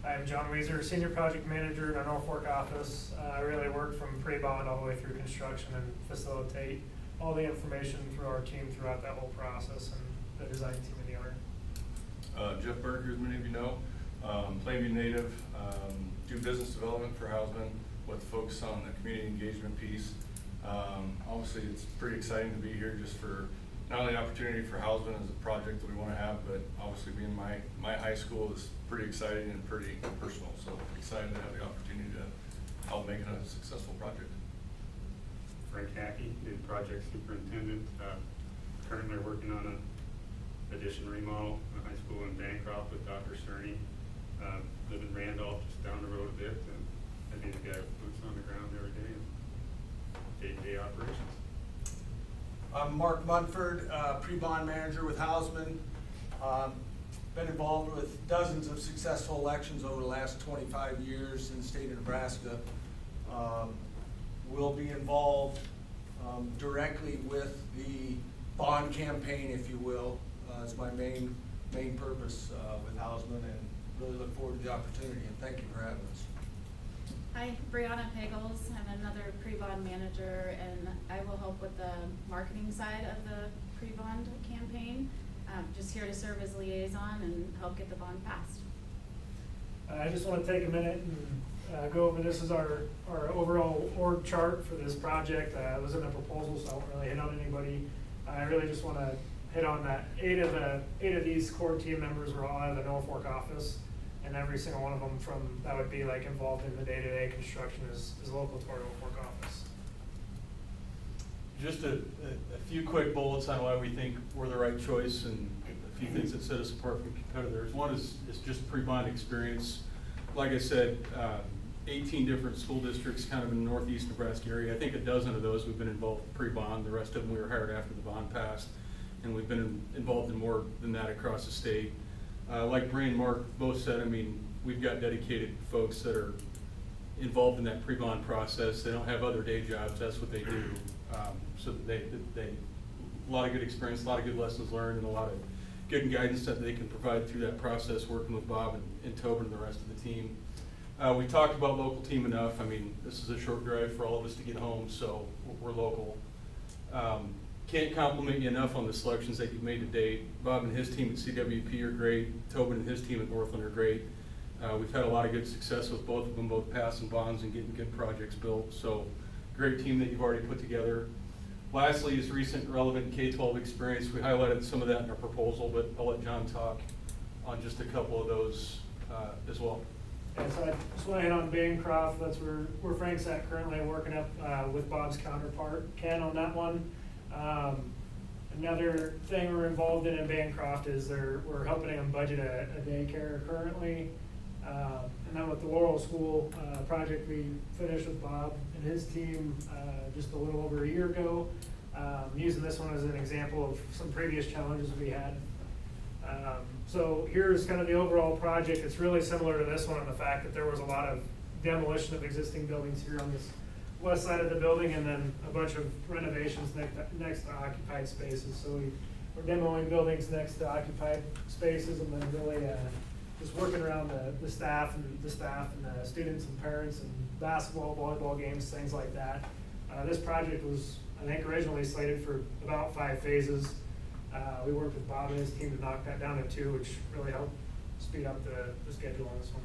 I'm John Weezer, Senior Project Manager in our Norfolk office. I really work from pre-bond all the way through construction and facilitate all the information through our team throughout that whole process and the design team and the owner. Jeff Berger, as many of you know, Plainview native, do business development for Hausman with focus on the community engagement piece. Obviously, it's pretty exciting to be here just for not only the opportunity for Hausman as a project that we want to have, but obviously being my high school is pretty exciting and pretty personal. So excited to have the opportunity to help make it a successful project. Frank Hackey, new project superintendent. Currently working on an addition remodel in high school in Bancroft with Dr. Cerny. Live in Randolph, just down the road a bit, and I'd be the guy with boots on the ground every day and day-to-day operations. I'm Mark Munford, pre-bond manager with Hausman. Been involved with dozens of successful elections over the last 25 years in the state of Nebraska. Will be involved directly with the bond campaign, if you will. It's my main purpose with Hausman, and really look forward to the opportunity, and thank you for having us. Hi, Brianna Pagels. I'm another pre-bond manager, and I will help with the marketing side of the pre-bond campaign. Just here to serve as liaison and help get the bond passed. I just want to take a minute and go over this as our overall org chart for this project. It was in the proposal, so I won't really hit on anybody. I really just want to hit on that eight of these core team members were all out of the Norfolk office, and every single one of them that would be like involved in the day-to-day construction is local to our Norfolk office. Just a few quick bullets on why we think we're the right choice and a few things that set us apart from competitors. One is just pre-bond experience. Like I said, 18 different school districts kind of in the northeast Nebraska area. I think a dozen of those we've been involved with pre-bond. The rest of them we were hired after the bond passed. And we've been involved in more than that across the state. Like Bree and Mark both said, I mean, we've got dedicated folks that are involved in that pre-bond process. They don't have other day jobs, that's what they do. So they a lot of good experience, a lot of good lessons learned, and a lot of good guidance that they can provide through that process, working with Bob and Tobin and the rest of the team. We talked about local team enough. I mean, this is a short drive for all of us to get home, so we're local. Can't compliment you enough on the selections that you've made to date. Bob and his team at CWP are great. Tobin and his team at Northland are great. We've had a lot of good success with both of them, both passing bonds and getting good projects built. So great team that you've already put together. Lastly is recent relevant K-12 experience. We highlighted some of that in our proposal, but I'll let John talk on just a couple of those as well. Yeah, so I just want to hit on Bancroft. That's where Frank's at currently, working up with Bob's counterpart, Ken, on that one. Another thing we're involved in Bancroft is we're helping them budget a daycare currently. And then with the Laurel School project we finished with Bob and his team just a little over a year ago. Using this one as an example of some previous challenges we had. So here's kind of the overall project. It's really similar to this one in the fact that there was a lot of demolition of existing buildings here on this west side of the building, and then a bunch of renovations next to occupied spaces. So we're demoing buildings next to occupied spaces, and then really just working around the staff and the students and parents and basketball, volleyball games, things like that. This project was, I think, originally slated for about 5 phases. We worked with Bob and his team to knock that down to 2, which really helped speed up the schedule on this one.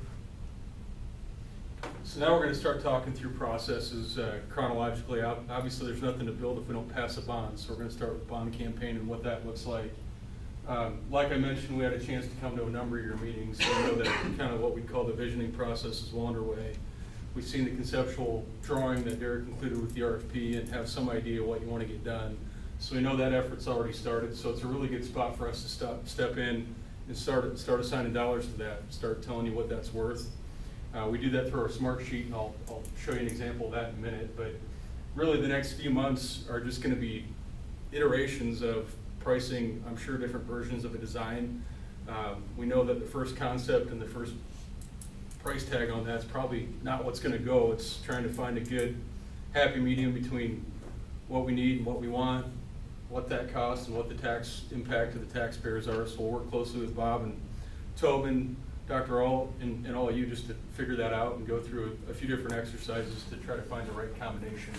So now we're going to start talking through processes chronologically. Obviously, there's nothing to build if we don't pass a bond, so we're going to start with bond campaign and what that looks like. Like I mentioned, we had a chance to come to a number of your meetings, so we know that kind of what we call the visioning process is well underway. We've seen the conceptual drawing that Derek included with the RFP and have some idea what you want to get done. So we know that effort's already started, so it's a really good spot for us to step in and start assigning dollars to that, start telling you what that's worth. We do that through our smart sheet, and I'll show you an example of that in a minute, but really the next few months are just going to be iterations of pricing, I'm sure different versions of a design. We know that the first concept and the first price tag on that's probably not what's going to go. It's trying to find a good happy medium between what we need and what we want, what that costs, and what the tax impact to the taxpayers are. So we'll work closely with Bob and Tobin, Dr. All, and all of you just to figure that out and go through a few different exercises to try to find the right combination.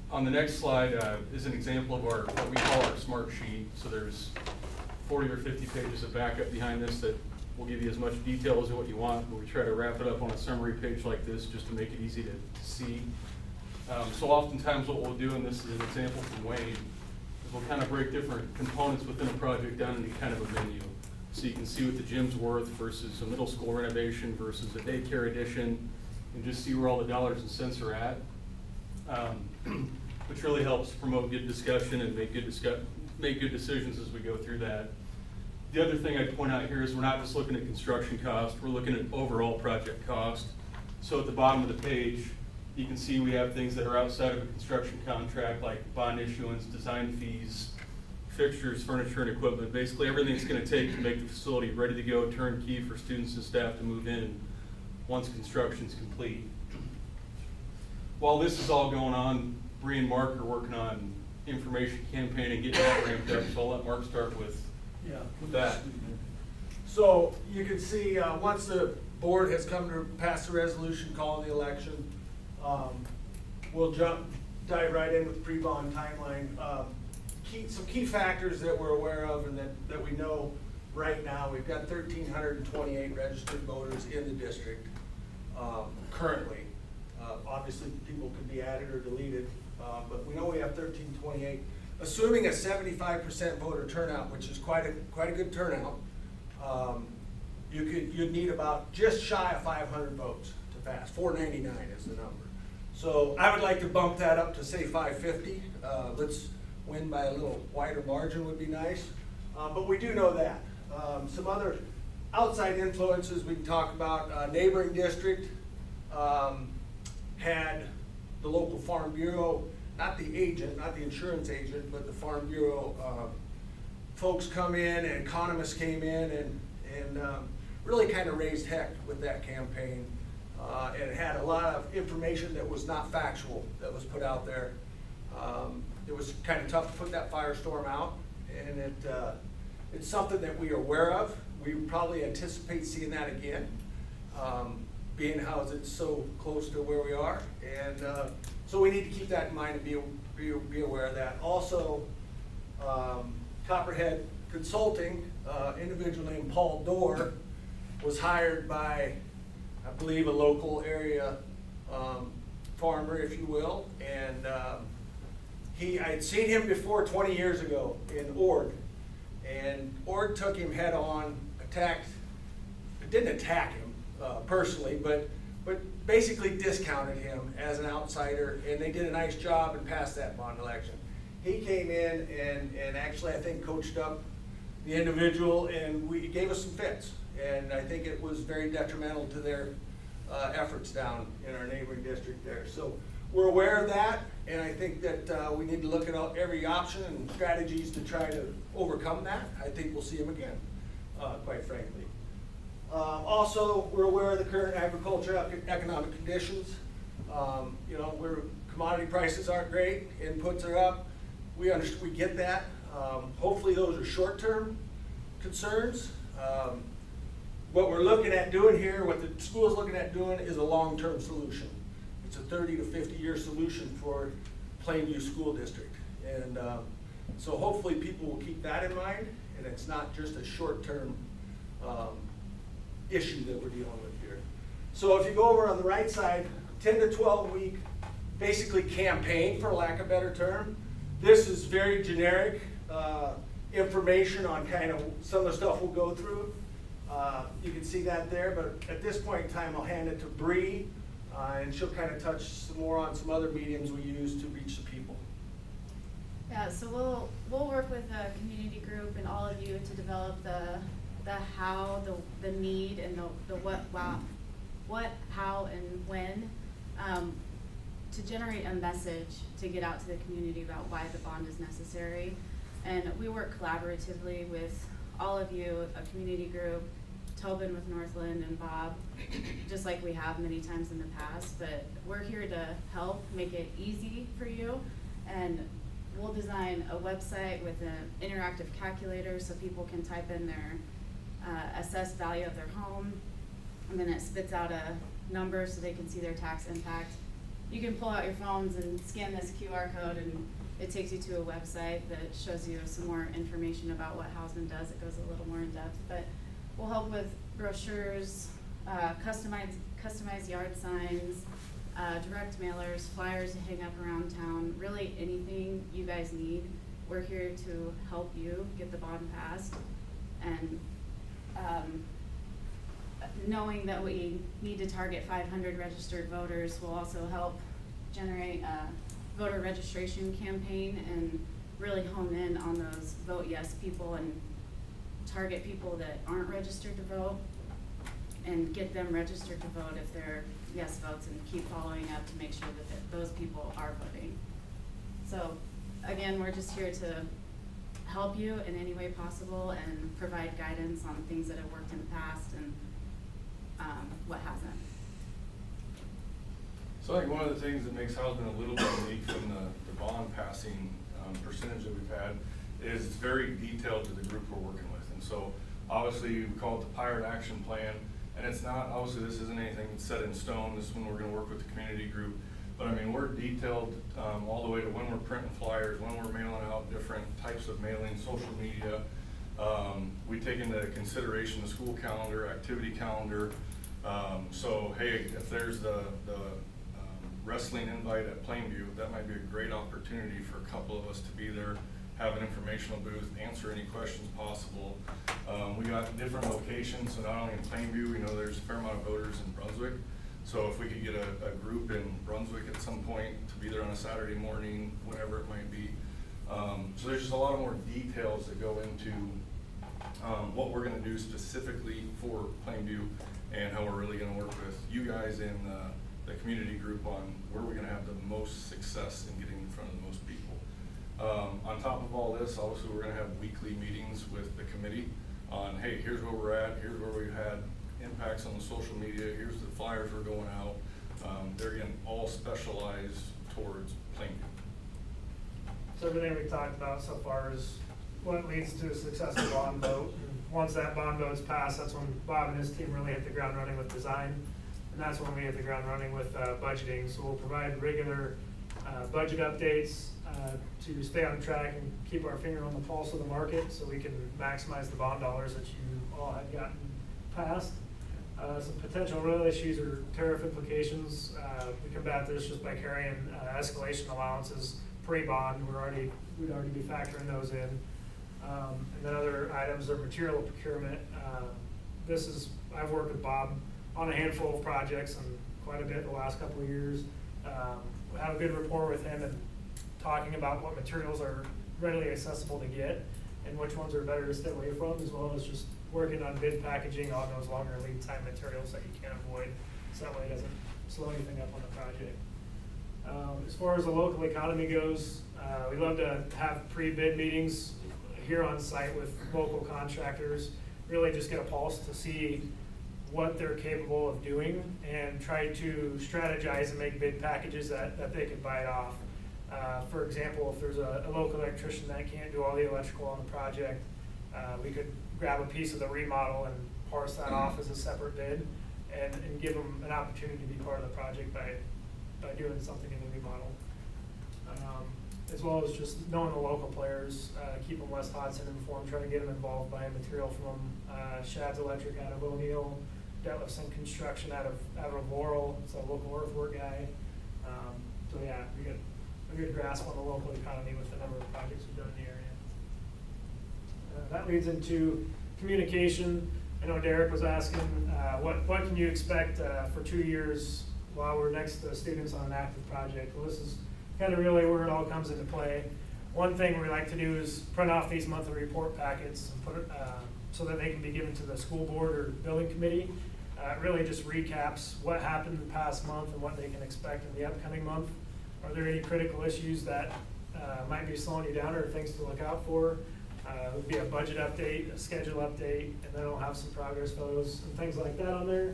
On the next slide is an example of what we call our smart sheet. So there's 40 or 50 pages of backup behind this that will give you as much detail as what you want, but we try to wrap it up on a summary page like this just to make it easy to see. So oftentimes what we'll do, and this is an example from Wayne, is we'll kind of break different components within a project down into kind of a menu. So you can see what the gym's worth versus a middle school renovation versus a daycare addition, and just see where all the dollars and cents are at, which really helps promote good discussion and make good decisions as we go through that. The other thing I'd point out here is we're not just looking at construction cost, we're looking at overall project cost. So at the bottom of the page, you can see we have things that are outside of a construction contract, like bond issuance, design fees, fixtures, furniture, and equipment. Basically everything it's going to take to make the facility ready to go, turnkey for students and staff to move in once construction's complete. While this is all going on, Bree and Mark are working on information campaign and getting that ramped up, so I'll let Mark start with that. So you can see, once the board has come to pass the resolution calling the election, we'll dive right in with pre-bond timeline. Some key factors that we're aware of and that we know right now. We've got 1,328 registered voters in the district currently. Obviously, people could be added or deleted, but we know we have 1,328. Assuming a 75% voter turnout, which is quite a good turnout, you'd need about just shy of 500 votes to pass. 499 is the number. So I would like to bump that up to say 550. Let's win by a little wider margin would be nice. But we do know that. Some other outside influences we can talk about. Neighboring district had the local Farm Bureau, not the agent, not the insurance agent, but the Farm Bureau folks come in and economists came in and really kind of raised heck with that campaign. And it had a lot of information that was not factual that was put out there. It was kind of tough to put that firestorm out, and it's something that we are aware of. We probably anticipate seeing that again, being how it's so close to where we are, and so we need to keep that in mind and be aware of that. Also, Copperhead Consulting, individual named Paul Dorr, was hired by, I believe, a local area farmer, if you will, and I'd seen him before 20 years ago in Ord, and Ord took him head on, didn't attack him personally, but basically discounted him as an outsider, and they did a nice job and passed that bond election. He came in and actually, I think, coached up the individual, and we gave us some fits. And I think it was very detrimental to their efforts down in our neighboring district there. So we're aware of that, and I think that we need to look at every option and strategies to try to overcome that. I think we'll see him again, quite frankly. Also, we're aware of the current agricultural economic conditions. You know, where commodity prices aren't great, inputs are up. We get that. Hopefully those are short-term concerns. What we're looking at doing here, what the school is looking at doing, is a long-term solution. It's a 30 to 50-year solution for Plainview School District. And so hopefully people will keep that in mind, and it's not just a short-term issue that we're dealing with here. So if you go over on the right side, 10 to 12 week, basically campaign, for lack of a better term. This is very generic information on kind of some of the stuff we'll go through. You can see that there, but at this point in time, I'll hand it to Bree, and she'll kind of touch some more on some other mediums we use to reach the people. Yeah, so we'll work with the community group and all of you to develop the how, the need, and the what, how, and when, to generate a message to get out to the community about why the bond is necessary. And we work collaboratively with all of you, a community group, Tobin with Northland, and Bob, just like we have many times in the past. But we're here to help make it easy for you, and we'll design a website with an interactive calculator so people can type in their assessed value of their home, and then it spits out a number so they can see their tax impact. You can pull out your phones and scan this QR code, and it takes you to a website that shows you some more information about what Hausman does. It goes a little more in depth, but we'll help with brochures, customized yard signs, direct mailers, flyers to hang up around town, really anything you guys need. We're here to help you get the bond passed. And knowing that we need to target 500 registered voters will also help generate a voter registration campaign and really hone in on those vote yes people and target people that aren't registered to vote and get them registered to vote if they're yes votes, and keep following up to make sure that those people are voting. So again, we're just here to help you in any way possible and provide guidance on things that have worked in the past and what hasn't. So I think one of the things that makes Hausman a little bit unique from the bond passing percentage that we've had is it's very detailed to the group we're working with. And so obviously we call it the Pirate Action Plan, and it's not, obviously this isn't anything that's set in stone. This is when we're gonna work with the community group. But I mean, we're detailed all the way to when we're printing flyers, when we're mailing out different types of mailing, social media. We take into consideration the school calendar, activity calendar. So hey, if there's the wrestling invite at Plainview, that might be a great opportunity for a couple of us to be there, have an informational booth, answer any questions possible. We got different locations, so not only in Plainview, we know there's a fair amount of voters in Brunswick. So if we could get a group in Brunswick at some point to be there on a Saturday morning, whatever it might be. So there's just a lot more details that go into what we're gonna do specifically for Plainview and how we're really gonna work with you guys in the community group on where we're gonna have the most success in getting in front of the most people. On top of all this, obviously we're gonna have weekly meetings with the committee on, hey, here's where we're at, here's where we've had impacts on the social media, here's the flyers we're going out. They're again all specialized towards Plainview. So everything we've talked about so far is what leads to a successful bond vote. And once that bond vote's passed, that's when Bob and his team really hit the ground running with design. And that's when we hit the ground running with budgeting. So we'll provide regular budget updates to stay on track and keep our finger on the pulse of the market so we can maximize the bond dollars that you all have gotten passed. Some potential real issues or tariff implications. We combat this just by carrying escalation allowances pre-bond, we'd already be factoring those in. And then other items are material procurement. I've worked with Bob on a handful of projects and quite a bit the last couple of years. We have a good rapport with him and talking about what materials are readily accessible to get and which ones are better to stay away from, as well as just working on bid packaging on those longer lead time materials that you can't avoid, so that way it doesn't slow anything up on the project. As far as the local economy goes, we love to have pre-bid meetings here on site with local contractors, really just get a pulse to see what they're capable of doing and try to strategize and make bid packages that they can bite off. For example, if there's a local electrician that can't do all the electrical on the project, we could grab a piece of the remodel and parse that off as a separate bid and give them an opportunity to be part of the project by doing something in the remodel. As well as just knowing the local players, keeping West Hodson informed, trying to get them involved, buying material from Shad's Electric out of O'Neill, Detlefson Construction out of Laurel, it's a local earthwork guy. So yeah, we get a good grasp on the local economy with the number of projects we've done in the area. That leads into communication. I know Derek was asking, what can you expect for 2 years while we're next to students on an active project? Well, this is kind of really where it all comes into play. One thing we like to do is print off these monthly report packets and put it so that they can be given to the school board or building committee. It really just recaps what happened the past month and what they can expect in the upcoming month. Are there any critical issues that might be slowing you down or things to look out for? It would be a budget update, a schedule update, and then it'll have some progress photos and things like that on there.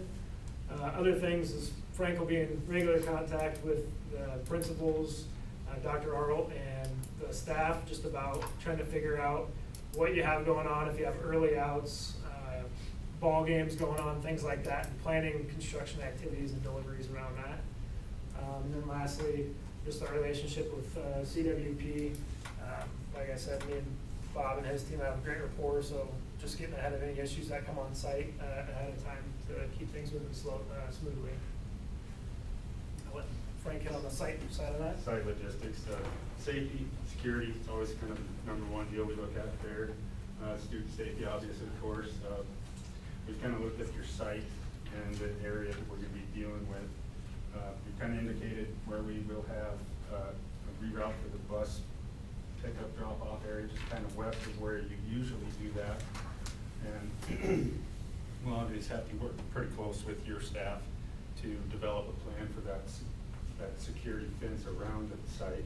Other things is Frank will be in regular contact with the principals, Dr. Arlt, and the staff just about trying to figure out what you have going on, if you have early outs, ball games going on, things like that, and planning construction activities and deliveries around that. And then lastly, just our relationship with CWP. Like I said, me and Bob and his team have a great rapport, so just getting ahead of any issues that come on site ahead of time to keep things moving smoothly. I'll let Frank hit on the site side of that. Site logistics, safety, security, it's always kind of the number one deal we look at there. Student safety, obviously, of course. We've kind of looked at your site and the area that we're going to be dealing with. We kind of indicated where we will have a reroute for the bus pickup drop-off area, just kind of west of where you usually do that. And we'll obviously have to work pretty close with your staff to develop a plan for that security fence around the site.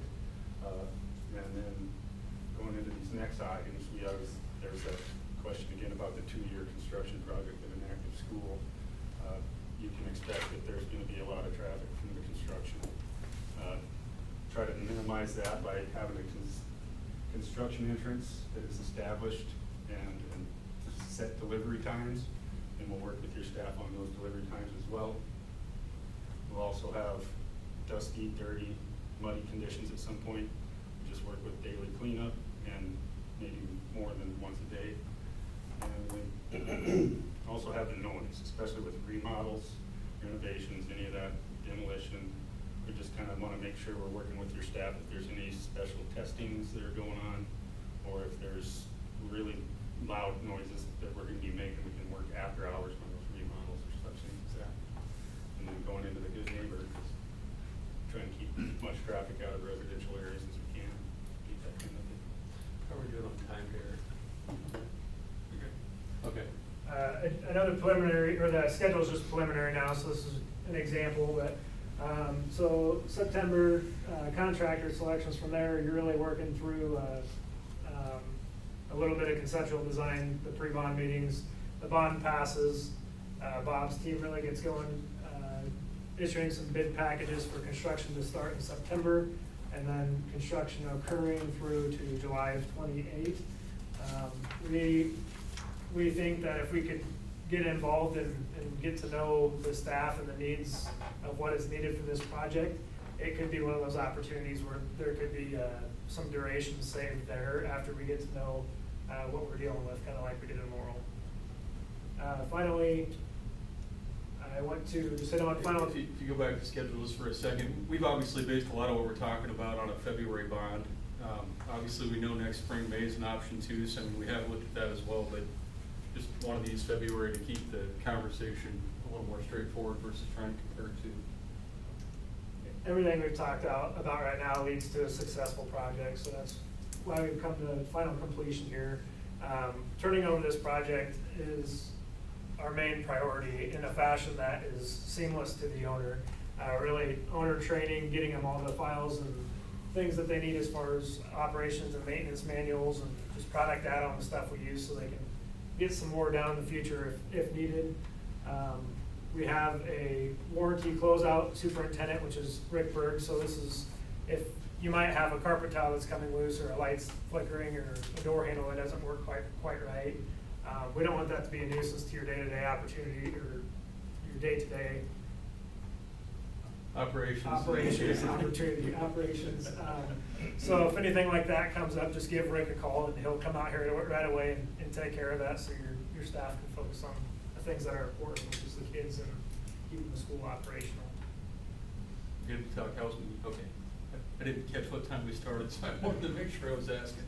And then going into these next items, there's that question again about the 2-year construction project in an active school. You can expect that there's going to be a lot of traffic from the construction. Try to minimize that by having a construction entrance that is established and set delivery times, and we'll work with your staff on those delivery times as well. We'll also have dusty, dirty, muddy conditions at some point. We just work with daily cleanup and maybe more than once a day. And we also have the noise, especially with remodels, renovations, any of that, demolition. We just kind of want to make sure we're working with your staff if there's any special testings that are going on, or if there's really loud noises that we're going to be making, we can work after hours on those remodels or such things as that. And then going into the good neighbor, just trying to keep as much traffic out of the residential areas as we can. Keep that kind of thing. How are we doing on time here? Okay. Another preliminary, or the schedule is just preliminary now, so this is an example, but so September contractor selections from there, you're really working through a little bit of conceptual design, the pre-bond meetings, the bond passes, Bob's team really gets going, issuing some bid packages for construction to start in September, and then construction occurring through to July of 28. We think that if we could get involved and get to know the staff and the needs of what is needed for this project, it could be one of those opportunities where there could be some duration saved there after we get to know what we're dealing with, kind of like we did in Laurel. Finally, I went to, just hit on final. If you go back to schedule just for a second, we've obviously based a lot of what we're talking about on a February bond. Obviously, we know next spring May is an option too, so I mean, we haven't looked at that as well, but just wanted to use February to keep the conversation a little more straightforward versus trying to compare two. Everything we've talked about right now leads to a successful project, so that's why we've come to final completion here. Turning over this project is our main priority in a fashion that is seamless to the owner. Really owner training, getting them all the files and things that they need as far as operations and maintenance manuals and just product add-on stuff we use so they can get some more down in the future if needed. We have a warranty closeout superintendent, which is Rick Berg, so this is, if you might have a carpet tile that's coming loose or a light's flickering or a door handle that doesn't work quite right. We don't want that to be a nuisance to your day-to-day opportunity or your day-to-day operations. So if anything like that comes up, just give Rick a call and he'll come out here right away and take care of that so your staff can focus on the things that are important, which is the kids and keeping the school operational. Good to talk, okay. I didn't catch what time we started, so I wanted to make sure I was asking.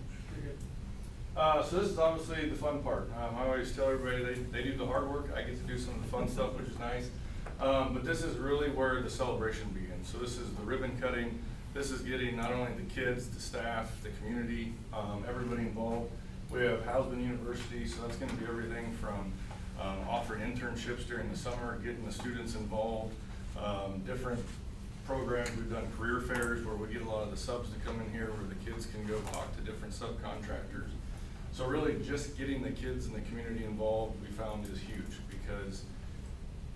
So this is obviously the fun part. I always tell everybody they do the hard work. I get to do some of the fun stuff, which is nice. But this is really where the celebration begins. So this is the ribbon cutting. This is getting not only the kids, the staff, the community, everybody involved. We have Hausman University, so that's going to be everything from offering internships during the summer, getting the students involved, different programs. We've done career fairs where we get a lot of the subs to come in here where the kids can go talk to different subcontractors. So really just getting the kids and the community involved we found is huge because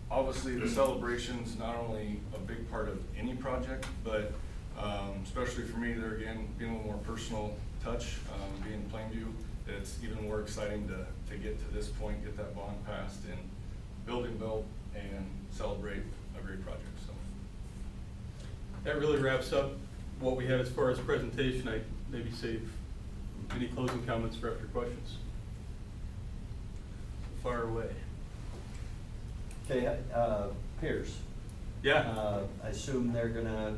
obviously the celebration's not only a big part of any project, but especially for me, they're again being a little more personal touch, being Plainview, it's even more exciting to get to this point, get that bond passed and building built and celebrate a great project. So that really wraps up what we had as far as presentation. I maybe save any closing comments for after questions. Fire away. Okay, Pierce. Yeah. I assume they're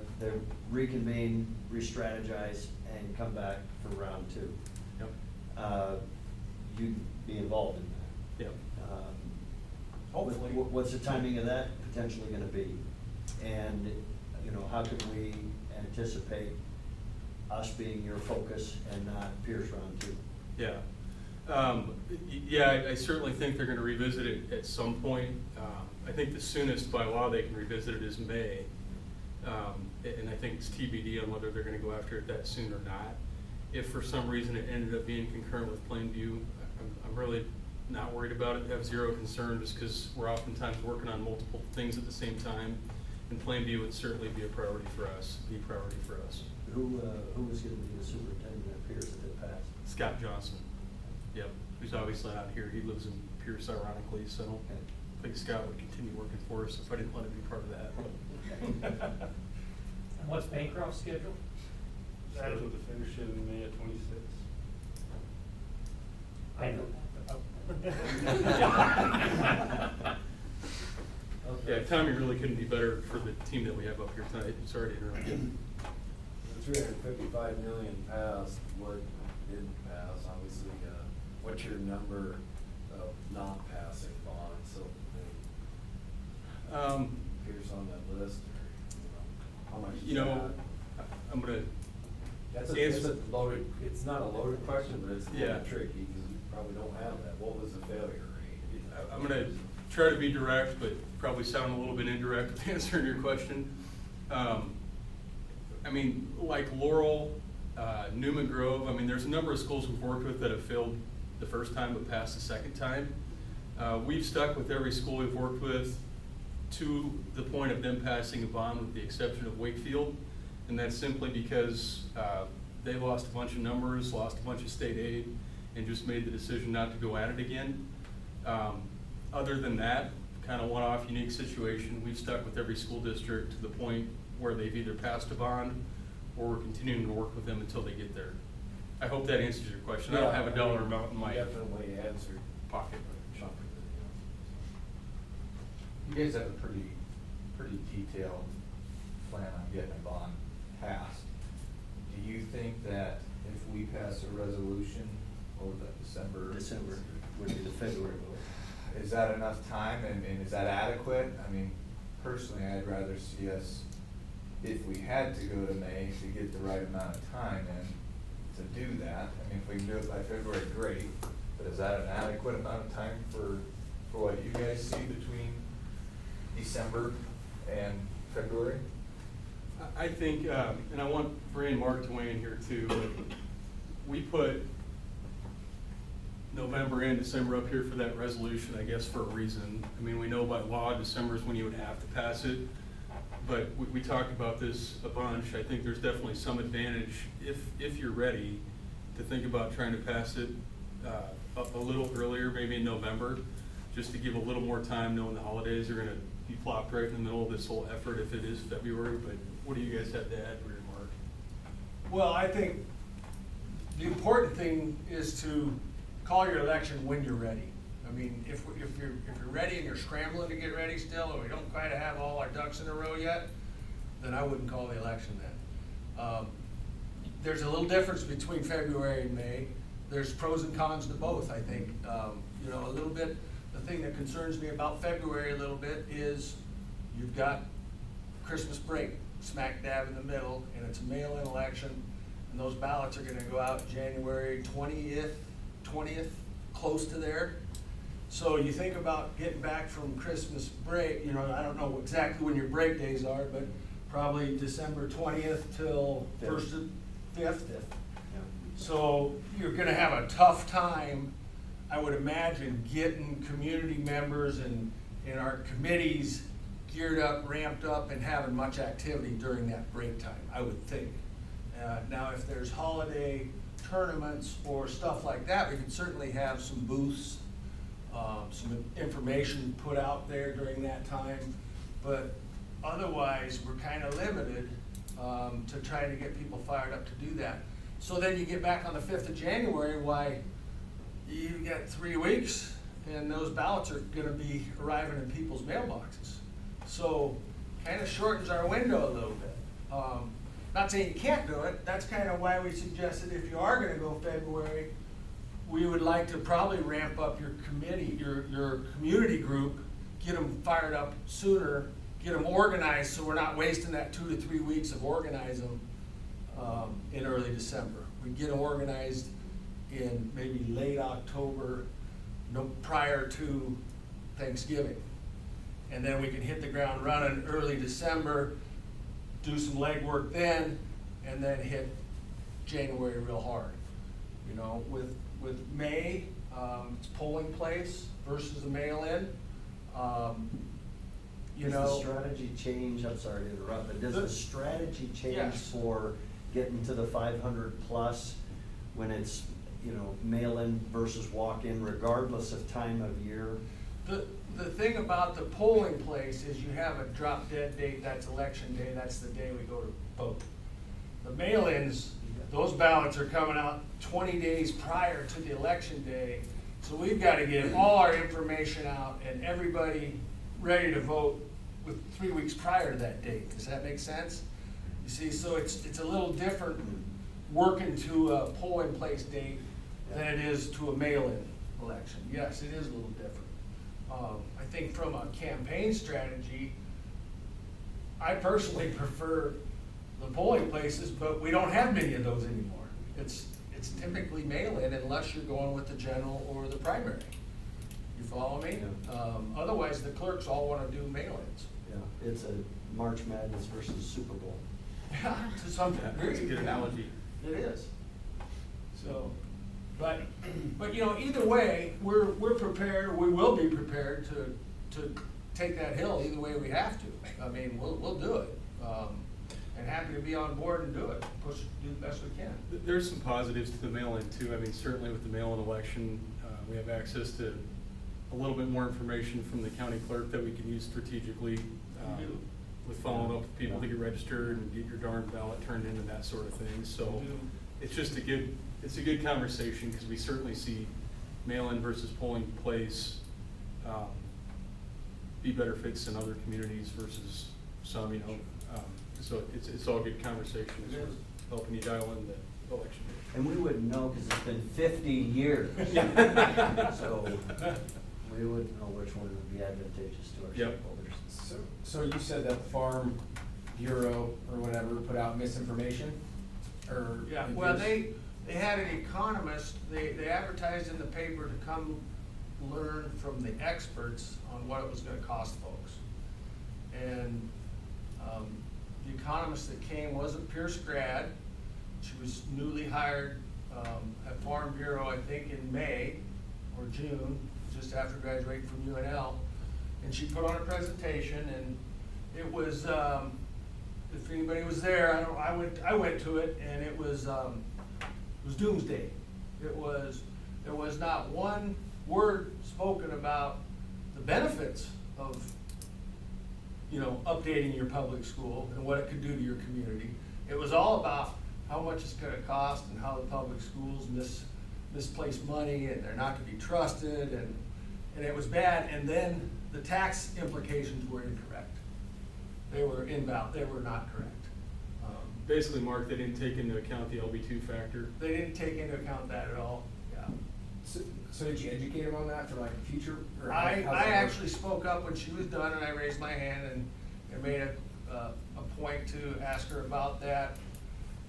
reconvene, re-strategize, and come back for round two. Yep. You'd be involved in that. Yep. Hopefully. What's the timing of that potentially gonna be? And, you know, how can we anticipate us being your focus and not Pierce round two? Yeah. I certainly think they're gonna revisit it at some point. I think the soonest by law they can revisit it is May. And I think it's TBD on whether they're gonna go after it that soon or not. If for some reason it ended up being concurrent with Plainview, I'm really not worried about it, have zero concern, just because we're oftentimes working on multiple things at the same time. And Plainview would certainly be a priority for us, Who is gonna be the superintendent at Pierce if it passed? Scott Johnson. Yep, who's obviously not here. He lives in Pierce ironically, so Okay. I think Scott would continue working for us if I didn't let him be part of that. And what's Bancroft's schedule? Scheduled to finish in May of 26. I know. Yeah, timing really couldn't be better for the team that we have up here tonight. Sorry to interrupt you. The $355 million passed, what didn't pass, obviously, what's your number of not passing bonds, so appears on that list, or, how much is that? I'm gonna That's answer. a loaded, it's not a loaded question, but it's a Yeah. little tricky, because you probably don't have that. What was the failure rate? I'm gonna try to be direct, but probably sound a little bit indirect with answering your question. I mean, like Laurel, Newman Grove, I mean, there's a number of schools we've worked with that have failed the first time but passed the second time. We've stuck with every school we've worked with to the point of them passing a bond with the exception of Wakefield. And that's simply because they lost a bunch of numbers, lost a bunch of state aid, and just made the decision not to go at it again. Other than that, kind of one-off unique situation, we've stuck with every school district to the point where they've either passed a bond or we're continuing to work with them until they get there. I hope that answers your question. I don't have a dollar amount in my Definitely answered pocket. chunk of you guys have a pretty detailed plan on getting a bond passed. Do you think that if we pass a resolution, or the December would be the February vote. is that enough time, and is that adequate? I mean, personally, I'd rather see us, if we had to go to May, to get the right amount of time in to do that. I mean, if we can do it by February, great, but is that an adequate amount of time for what you guys see between December and February? I think, and I want Bree and Mark to weigh in here too, but we put November and December up here for that resolution, I guess, for a reason. I mean, we know by law, December is when you would have to pass it, but we talked about this a bunch. I think there's definitely some advantage, if you're ready, to think about trying to pass it a little earlier, maybe in November, just to give a little more time, knowing the holidays are gonna be plopped right in the middle of this whole effort if it is February. But what do you guys have to add, Bree and Mark? Well, I think the important thing is to call your election when you're ready. I mean, if you're ready and you're scrambling to get ready still, or we don't quite have all our ducks in a row yet, then I wouldn't call the election then. There's a little difference between February and May. There's pros and cons to both, I think. You know, a little bit, the thing that concerns me about February a little bit is you've got Christmas break smack dab in the middle, and it's a mail-in election, and those ballots are gonna go out January 20th, close to there. So you think about getting back from Christmas break, you know, I don't know exactly when your break days are, but probably December 20th till 5th. So you're gonna have a tough time, I would imagine, getting community members and our committees geared up, ramped up, and having much activity during that break time, I would think. Now, if there's holiday tournaments or stuff like that, we could certainly have some booths, some information put out there during that time. But otherwise, we're kind of limited to trying to get people fired up to do that. So then you get back on the 5th of January, why, you got 3 weeks, and those ballots are gonna be arriving in people's mailboxes. So, kind of shortens our window a little bit. Not saying you can't do it, that's kind of why we suggested if you are gonna go February, we would like to probably ramp up your committee, your community group, get them fired up sooner, get them organized, so we're not wasting that 2 to 3 weeks of organizing in early December. We get them organized in maybe late October, prior to Thanksgiving. And then we can hit the ground running early December, do some legwork then, and then hit January real hard. You know, with May, it's polling place versus the mail-in. You know, Does the strategy change, I'm sorry to interrupt, but does the strategy change Yes. for getting to the 500 plus when it's, you know, mail-in versus walk-in regardless of time of year? The thing about the polling place is you have a drop dead date, that's election day, that's the day we go to vote. The mail-ins, those ballots are coming out 20 days prior to the election day, so we've got to get all our information out and everybody ready to vote with 3 weeks prior to that date. Does that make sense? You see, so it's a little different working to a polling place date than it is to a mail-in election. Yes, it is a little different. I think from a campaign strategy, I personally prefer the polling places, but we don't have many of those anymore. It's typically mail-in unless you're going with the general or the primary. You follow me? Yeah. Otherwise, the clerks all want to do mail-ins. Yeah, it's a March Madness versus Super Bowl. Yeah, to some degree. That's a good analogy. It is. So, but you know, either way, we're prepared, we will be prepared to take that hill either way we have to. I mean, we'll do it. And happy to be on board and do it, do the best we can. There's some positives to the mail-in too. I mean, certainly with the mail-in election, we have access to a little bit more information from the county clerk that we can use strategically with following up with people to get registered and get your darn ballot turned in and that sort of thing. So it's just a good conversation, because we certainly see mail-in versus polling place be better fits in other communities versus some, you know. So it's all good conversation as far as helping you dial in the election. And we wouldn't know because it's been 50 years. So we wouldn't know which one would be advantageous to our Yep. stakeholders. So you said that the Farm Bureau or whatever put out misinformation? Or? Yeah, well, they had an economist, they advertised in the paper to come learn from the experts on what it was gonna cost folks. And, the economist that came was a Pierce grad. She was newly hired, at Farm Bureau, I think in May or June, just after graduating from UNL. And she put on a presentation, and it was, if anybody was there, I went to it, and it was doomsday. There was not one word spoken about the benefits of, you know, updating your public school and what it could do to your community. It was all about how much it's gonna cost and how the public schools misplace money and they're not to be trusted, and it was bad. And then the tax implications were incorrect. They were invalid, they were not correct. Basically, Mark, they didn't take into account the LB2 factor. They didn't take into account that at all, yeah. So did you educate him on that for like future? Or I how's that work? actually spoke up when she was done, and I raised my hand and made a point to ask her about that.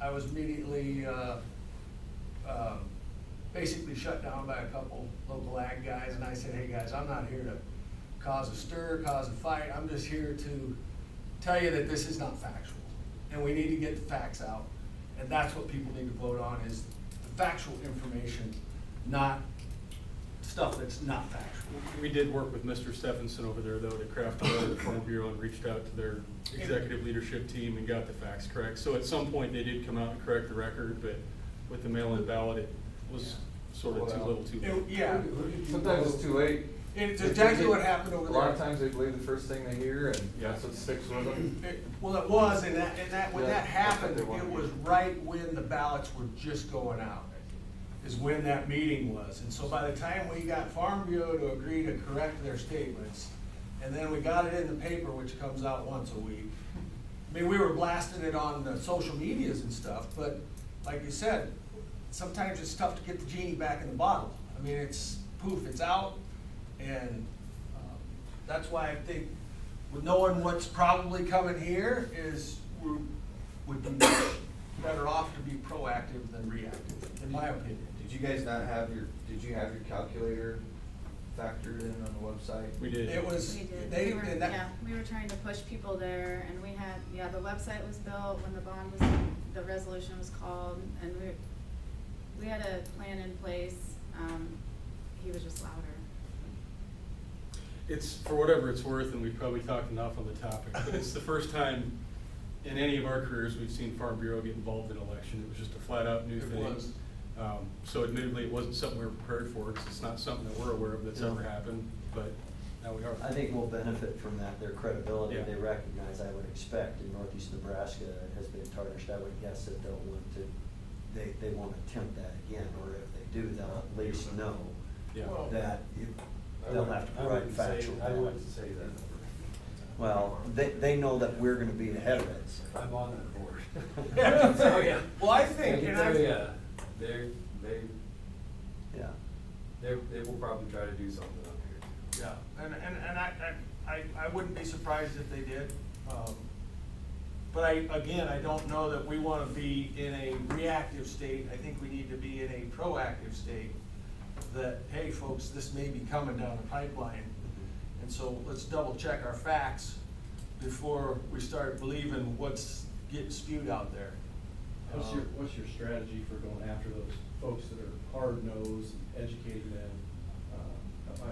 I was immediately, basically shut down by a couple local ag guys, and I said, hey guys, I'm not here to cause a stir, cause a fight. I'm just here to tell you that this is not factual, and we need to get the facts out. And that's what people need to vote on, is the factual information, not stuff that's not factual. We did work with Mr. Stephenson over there, though, to craft a letter to the Farm Bureau and reached out to their executive leadership team and got the facts correct. So at some point, they did come out and correct the record, but with the mail-in ballot, it was sort of too little too late. Yeah. Sometimes it's too late. It's exactly what happened over there. A lot of times they believe the first thing they hear, and that's what sticks with them. Well, it was, and when that happened, it was right when the ballots were just going out, is when that meeting was. And so by the time we got Farm Bureau to agree to correct their statements, and then we got it in the paper, which comes out once a week. I mean, we were blasting it on the social medias and stuff, but like you said, sometimes it's tough to get the genie back in the bottle. I mean, it's poof, it's out, and that's why I think with knowing what's probably coming here is we would be better off to be proactive than reactive, in my opinion. Did you guys not have did you have your calculator factored in on the website? We did. It was, We did. they, We were, and that, yeah, we were trying to push people there, and we had, yeah, the website was built when the bond was, the resolution was called, and we had a plan in place. He was just louder. It's, for whatever it's worth, and we've probably talked enough on the topic, but it's the first time in any of our careers we've seen Farm Bureau get involved in an election. It was just a flat-out new thing. was. So admittedly, it wasn't something we were prepared for. It's not something that we're aware of that's ever happened, but now we are. I think we'll benefit from that, their credibility, Yeah. they recognize, I would expect, in northeast Nebraska has been tarnished. I would guess that they'll want to, they won't attempt that again, or if they do, they'll at least know Yeah. that they'll have to provide factual. I wouldn't say that. Well, they know that we're gonna be ahead of it. I'm on that board. Oh, yeah. Well, I think, and I, Yeah. They will probably try to do something up here. yeah, and I wouldn't be surprised if they did. But I don't know that we wanna be in a reactive state. I think we need to be in a proactive state that, hey, folks, this may be coming down the pipeline. And so let's double check our facts before we start believing what's getting spewed out there. What's your strategy for going after those folks that are hard-nosed and educating them?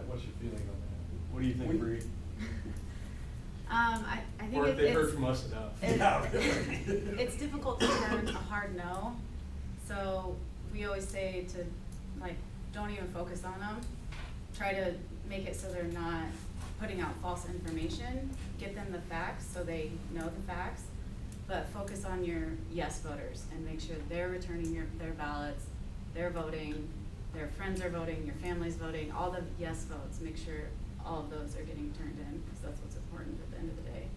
What's your feeling on that? What do you think, Bree? I think Or if they've heard it's, from us enough. it's difficult to turn a hard no, so we always say to, like, don't even focus on them. Try to make it so they're not putting out false information. Get them the facts so they know the facts, but focus on your yes voters and make sure they're returning their ballots, they're voting, their friends are voting, your family's voting, all the yes votes. Make sure all of those are getting turned in, because that's what's important at the end of the day.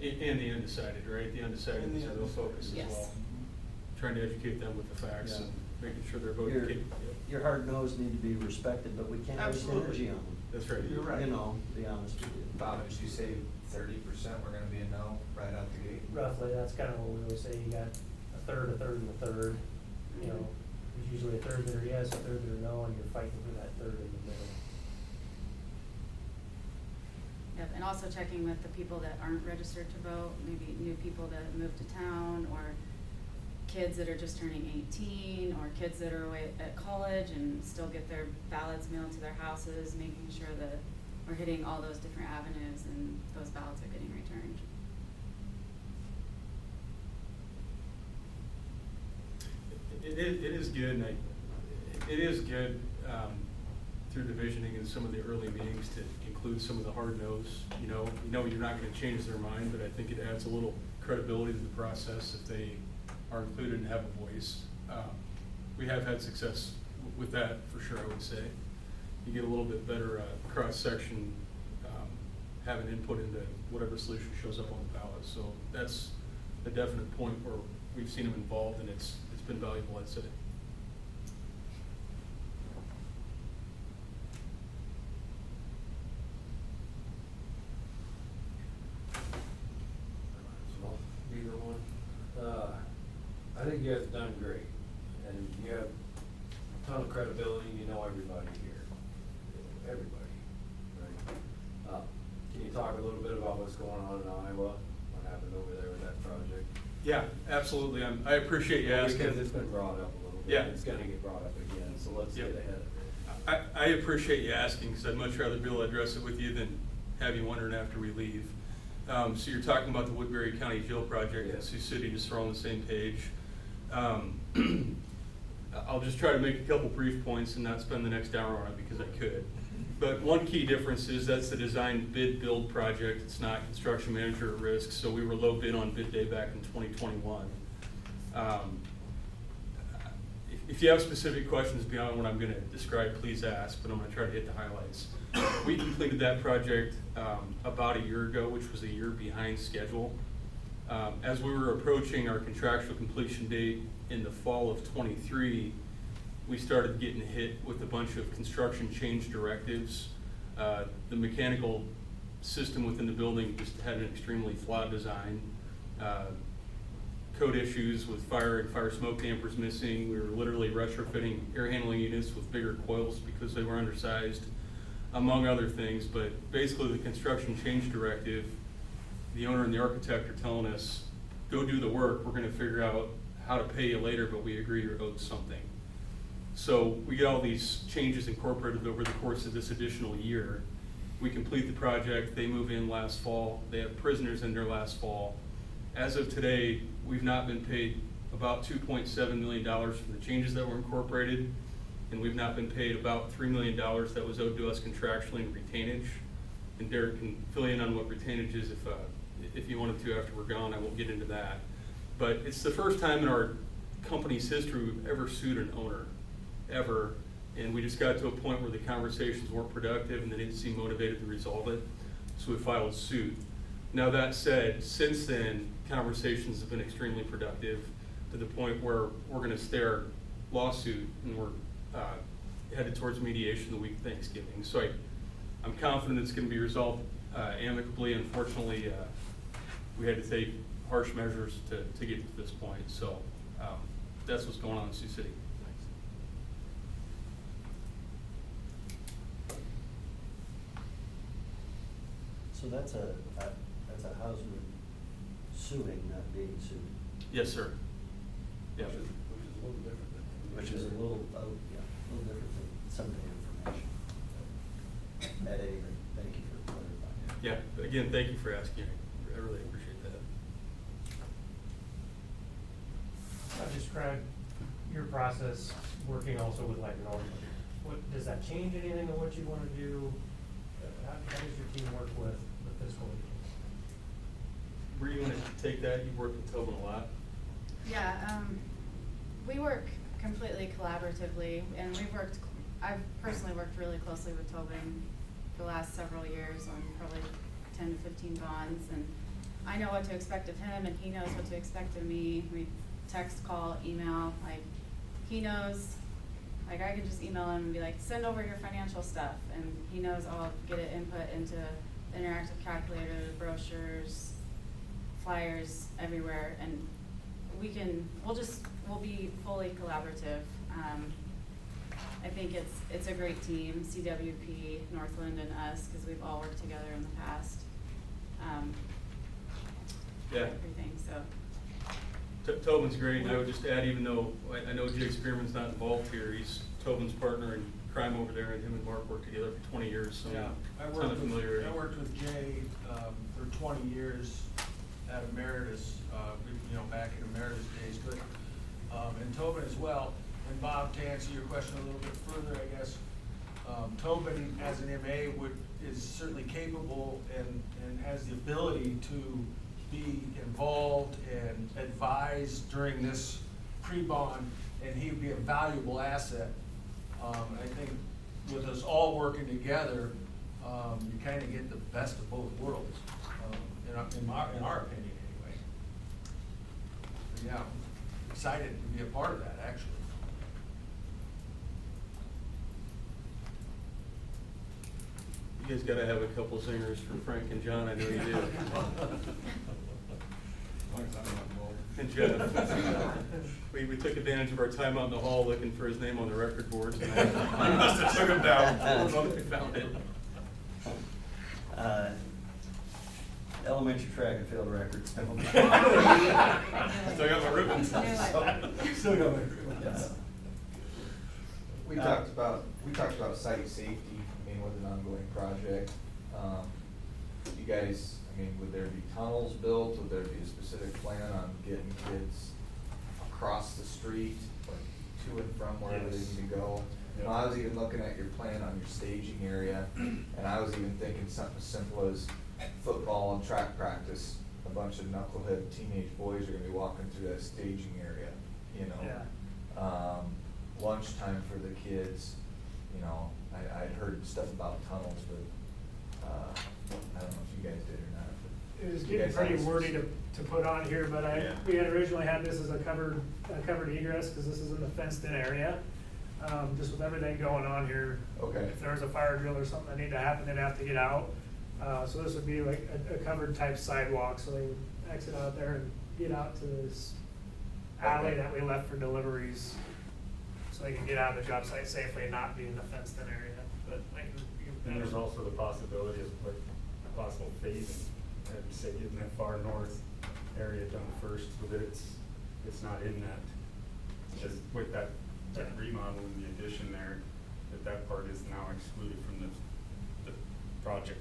And the undecided, right? The undecided is a real focus as Yes. well. Trying to educate them with the facts and making sure they're voting Your, capable. your hard nose need to be respected, but we can't waste Absolutely. energy on them. That's right. You're right. You know, to be honest with you. Bob, did you say 30% we're gonna be a no right out the gate? Roughly, that's kind of what we always say, you got a third, and a third. You know, there's usually a third that are yes, a third that are no, and you're fighting for that third in the middle. Yep, and also checking with the people that aren't registered to vote, maybe new people that moved to town, or kids that are just turning 18, or kids that are away at college and still get their ballots mailed to their houses, making sure that we're hitting all those different avenues and those ballots are getting returned. It is good, and it is good, through the visioning in some of the early meetings to include some of the hard no's, you know, you're not gonna change their mind, but I think it adds a little credibility to the process if they are included and have a voice. We have had success with that, for sure, I would say. You get a little bit better, cross-section, having input into whatever solution shows up on the ballot, so that's a definite point where we've seen them involved, and it's been valuable, I'd say. So, either one. I think you guys have done great, and you have a ton of credibility, you know everybody here, everybody, right? Can you talk a little bit about what's going on in Iowa, what happened over there with that project? Yeah, absolutely, I appreciate you asking. Because it's been brought up a little bit. Yeah. It's gonna get brought up again, so let's get Yep. ahead of it. I appreciate you asking, because I'd much rather be able to address it with you than have you wondering after we leave. So you're talking about the Woodbury County Jail project in Sioux City, just so we're on the same page. I'll just try to make a couple brief points and not spend the next hour on it because I could. But one key difference is that's the design bid build project. It's not construction manager at risk, so we were low bid on bid day back in 2021. If you have specific questions beyond what I'm gonna describe, please ask, but I'm gonna try to hit the highlights. We completed that project about a year ago, which was a year behind schedule. As we were approaching our contractual completion date in the fall of '23, we started getting hit with a bunch of construction change directives. The mechanical system within the building just had an extremely flawed design. Code issues with fire and fire smoke dampers missing. We were literally retrofitting air handling units with bigger coils because they were undersized, among other things. But basically the construction change directive, the owner and the architect are telling us, go do the work, we're gonna figure out how to pay you later, but we agree you're owed something. So we get all these changes incorporated over the course of this additional year. We complete the project, they move in last fall, they have prisoners in there last fall. As of today, we've not been paid about $2.7 million for the changes that were incorporated, and we've not been paid about $3 million that was owed to us contractually in retainage. And Derek can fill you in on what retainage is if you wanted to after we're gone. I won't get into that. But it's the first time in our company's history we've ever sued an owner, ever. And we just got to a point where the conversations weren't productive and they didn't seem motivated to resolve it, so we filed suit. Now that said, since then, conversations have been extremely productive to the point where we're gonna stay our lawsuit and we're headed towards mediation the week of Thanksgiving. So I'm confident it's gonna be resolved amicably. Unfortunately, we had to take harsh measures to get to this point. So that's what's going on in Sioux City. So that's a Hausman suing, not being sued. Yes, sir. Yeah. Which is a little different than. Which is a little different than some of the information. At any rate, thank you for clarifying. Yeah, again, thank you for asking. I really appreciate that. I've described your process working also with like Norman. What, does that change anything of what you want to do? How does your team work with the fiscal agent? Were you going to take that? You've worked with Tobin a lot. Yeah, we work completely collaboratively, and I've personally worked really closely with Tobin the last several years on probably 10 to 15 bonds, and I know what to expect of him, and he knows what to expect of me. We text, call, email, like, he knows, like, I can just email him and be like, send over your financial stuff, and he knows I'll get it input into the interactive calculator, the brochures, flyers, everywhere, and we'll be fully collaborative. I think it's a great team, CWP, Northland, and us, because we've all worked together in the past. Yeah. Everything, so. Tobin's great, and I would just add, even though I know Jake Spearman's not involved here, he's Tobin's partner in crime over there, and him and Mark worked together for 20 years, so Yeah, a ton of familiarity. I worked with Jay for 20 years at Emeritus, back in Emeritus days, but, and Tobin as well. And Bob, to answer your question a little bit further, I guess, Tobin as an MA is certainly capable and has the ability to be involved and advise during this pre-bond, and he would be a valuable asset. I think with us all working together, you kind of get the best of both worlds, in our opinion anyway. But yeah, I'm excited to be a part of that, actually. You guys gotta have a couple singers for Frank and John, I know you do. And Jeff. We took advantage of our time out in the hall looking for his name on the record boards, and I must have took him down. I don't know if we found it. Elementary track and field records. Still got my ribbons. Still got my ribbons. We talked about site safety, with an ongoing project. You guys, would there be tunnels built? Would there be a specific plan on getting kids across the street, like to and from wherever they need to go? Yep. I was even looking at your plan on your staging area, and I was even thinking something as simple as football and track practice. A bunch of knucklehead teenage boys are gonna be walking through that staging area, Yeah. Lunchtime for the kids, I'd heard stuff about tunnels, but, I don't know if you guys did or not. But It was you getting guys pretty have- wordy to put on here, but we had originally had this as a covered egress, because this is in the fenced-in area. Just with everything going on here. Okay. If there was a fire drill or something that needed to happen, they'd have to get out. So this would be like a covered type sidewalk, so they would exit out there and get out to this alley that we left for deliveries, so they can get out of the job site safely and not be in the fenced-in area. But And there's also the possibility of like possible phasing, and say getting that far north area done first, so that it's not in that, just with that remodel and the addition there, that part is now excluded from the project.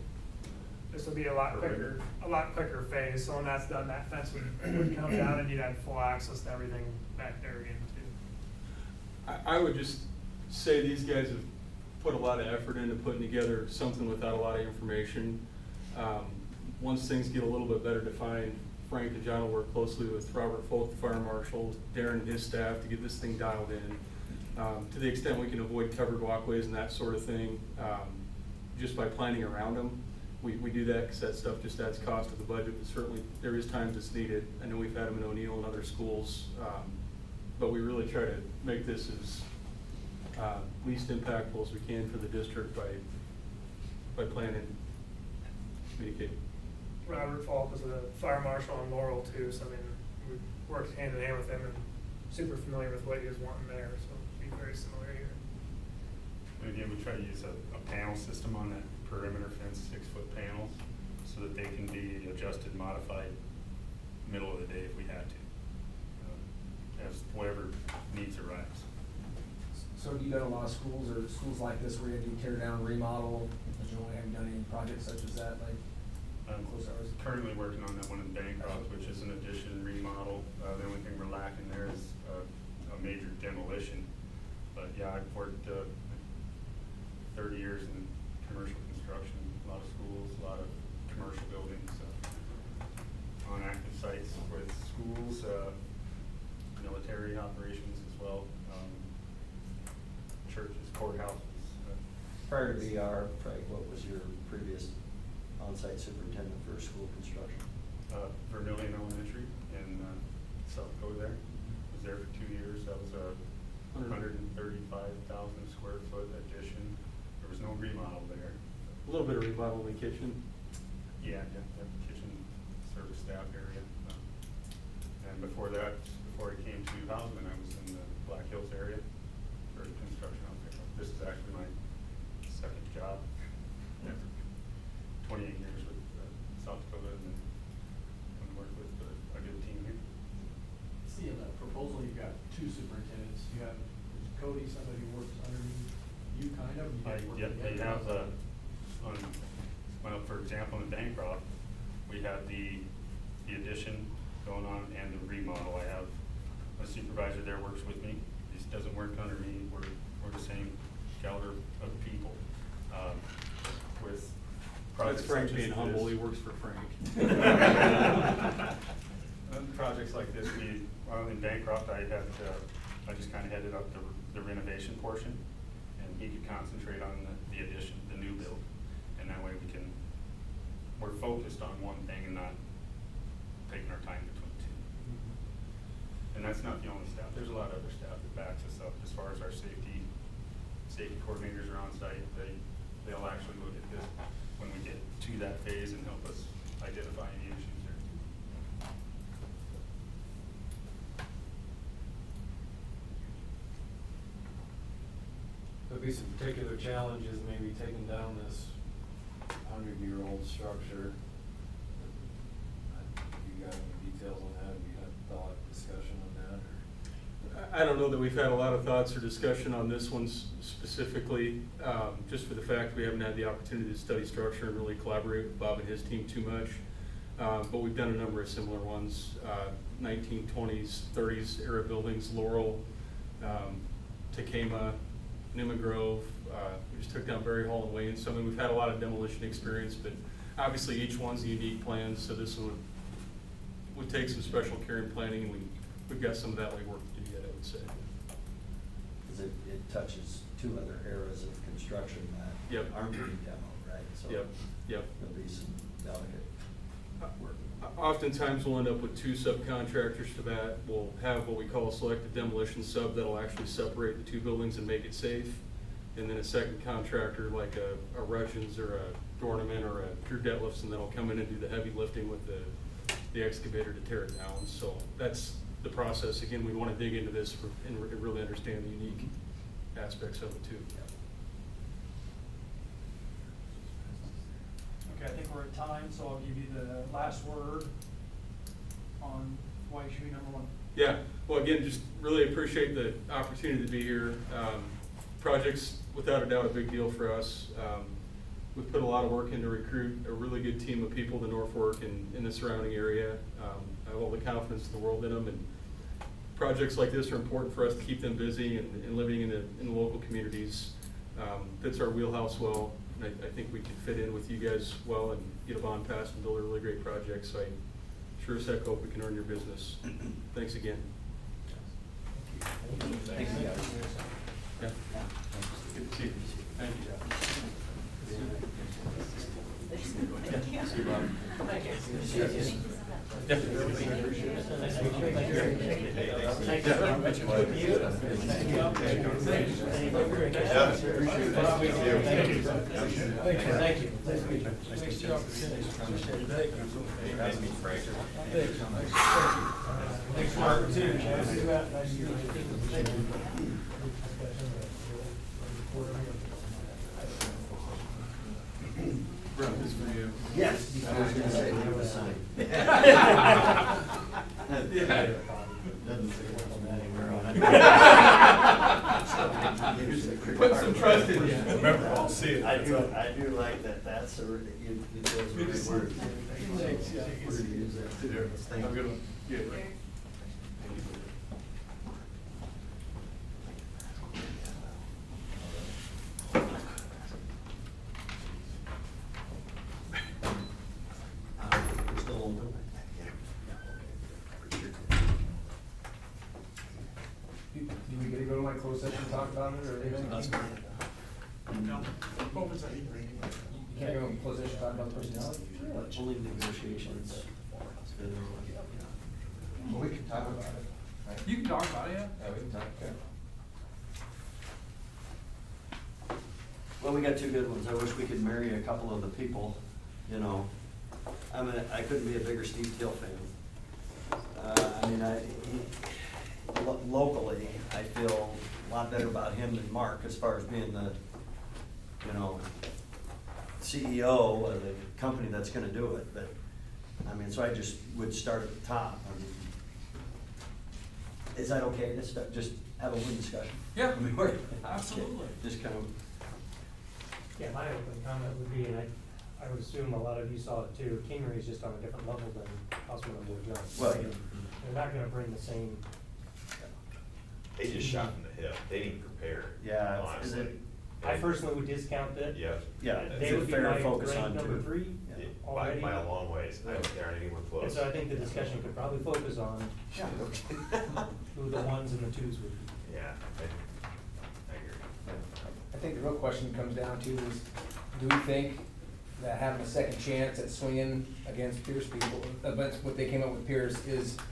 This will be a lot quicker phase, so when that's done, that fence would come down and you'd have full access to everything back there again too. I would just say these guys have put a lot of effort into putting together something without a lot of information. Once things get a little bit better defined, Frank and John will work closely with Robert Folk, the fire marshal, Darren and his staff to get this thing dialed in. To the extent we can avoid covered walkways and that sort of thing, just by planning around them. We do that because that stuff just adds cost to the budget, but certainly there is times it's needed. I know we've had them in O'Neill and other schools, but we really try to make this as least impactful as we can for the district by planning, communicating. Robert Falk was a fire marshal on Laurel too, so we worked hand in hand with him and super familiar with what he was wanting there, so it'd be very similar here. And again, we try to use a panel system on that perimeter fence, 6-foot panels, so that they can be adjusted, modified, middle of the day if we had to, as whatever needs arise. So do you done a lot of schools or schools like this where you do tear down, remodel, but you only haven't done any projects such as that, like? Close hours? Currently working on that one in Bancroft, which is an addition remodel. The only thing we're lacking there is a major demolition. But yeah, I've worked 30 years in commercial construction, a lot of schools, a lot of commercial buildings, on active sites with schools, military operations as well, churches, courthouses. Prior to VR, Frank, what was your previous on-site superintendent for school construction? Vermillion Elementary in South Dakota there. Was there for 2 years. That was a 135,000 square foot addition. There was no remodel there. A little bit of remodel in the kitchen. Yeah, kitchen service staff area. And before that, before I came to Hausman, I was in the Black Hills area for construction out there. This is actually my second job after 28 years with South Dakota, and then come to work with a good team here. See, in the proposal, you've got 2 superintendents. You have Cody, somebody who works underneath you, kind of. You guys work together. You have well, for example, in Bancroft, we have the addition going on and the remodel. I have a supervisor there works with me. He doesn't work under me. We're the same caliber of people. With projects That's Frank such as being humble, this. he works for Frank. Projects like this, in Bancroft, I just kind of headed up the renovation portion, and he could concentrate on the addition, the new build, and that way we're focused on one thing and not taking our time between 2. And that's not the only staff. There's a lot of other staff that backs us up as far as our safety coordinators are on site. They'll actually look at this when we get to that phase and help us identify any issues there. There'll be some particular challenges, maybe taking down this 100-year-old structure. You got any details on that? Have you had thought, discussion on that? Or? I don't know that we've had a lot of thoughts or discussion on this one specifically, just for the fact we haven't had the opportunity to study structure and really collaborate with Bob and his team too much. But we've done a number of similar ones, 1920s, 30s era buildings, Laurel, Takema, Newman Grove. We just took down Berry Hall and Wayne. So I mean, we've had a lot of demolition experience, but obviously each one's a unique plan. So this one would take some special care and planning, and we've got some of that legwork to do yet, I would say. Because it touches 2 other eras of construction that Yep. aren't being demoed, right? So Yep. there'll be some delicate work. Oftentimes we'll end up with 2 subcontractors for that. We'll have what we call a selective demolition sub that'll actually separate the 2 buildings and make it safe. And then a second contractor like a Russians or a Dorniman or a Drew Detlefson that'll come in and do the heavy lifting with the excavator to tear it down. So that's the process. Again, we want to dig into this and really understand the unique aspects of it too. Okay, I think we're at time, so I'll give you the last word on why you should be number 1. Yeah, well, again, just really appreciate the opportunity to be here. Project's without a doubt a big deal for us. We've put a lot of work in to recruit a really good team of people to Norfolk and in the surrounding area. I have all the confidence in the world in them, and projects like this are important for us to keep them busy and living in the local communities. Fits our wheelhouse well, and I think we can fit in with you guys well and get a bond passed and build a really great project. So I sure as heck hope we can earn your business. Thanks again. Thank you, guys. Yeah. Good to see you. Thank you. See you, Bob. Thank you. Yeah. Bro, this is for you. Yes, I was gonna say, leave a sign. Doesn't say what's anywhere on it. Put some trust in you. Remember, I'll see it. I do like that. That's a, it does the right word. Thanks, yeah. We're gonna use that too. Thank Have a good you. one. Yeah. We're still open? Do we get to go to my closed session and talk about it or anything? No. Oh, it's not either anyway. You can't go in closed session talk about personality? Only negotiations. Well, we can talk about it, right? You can talk about it, yeah. Yeah, we can talk, okay. Well, we got two good ones. I wish we could marry a couple of the people, you know. I mean, I couldn't be a bigger Steve Teal fan. I mean, locally, I feel a lot better about him than Mark as far as being the, you know, CEO of the company that's gonna do it, but, I mean, so I just would start at the top. I mean, is that okay to just have a win discussion? Yeah, I mean, we're- absolutely. Just kind of. Yeah, my open comment would be, and I would assume a lot of you saw it too, Kingery is just on a different level than Houseman and Wood Jones. Well, yeah. They're not gonna bring the same. They just shot from the hip, they didn't prepare. Yeah, is honestly. it- I personally would discount it. Yeah. Yeah, They it's a would be fair my focus ranked on number two. 3 Yeah, already. by a long ways, I don't think they're anywhere close. And so I think the discussion could probably focus on Yeah, okay. who the ones and the twos would be. Yeah, I agree. I think the real question comes down to is, do we think that having a second chance at swinging against Pierce people, against what they came up with Pierce,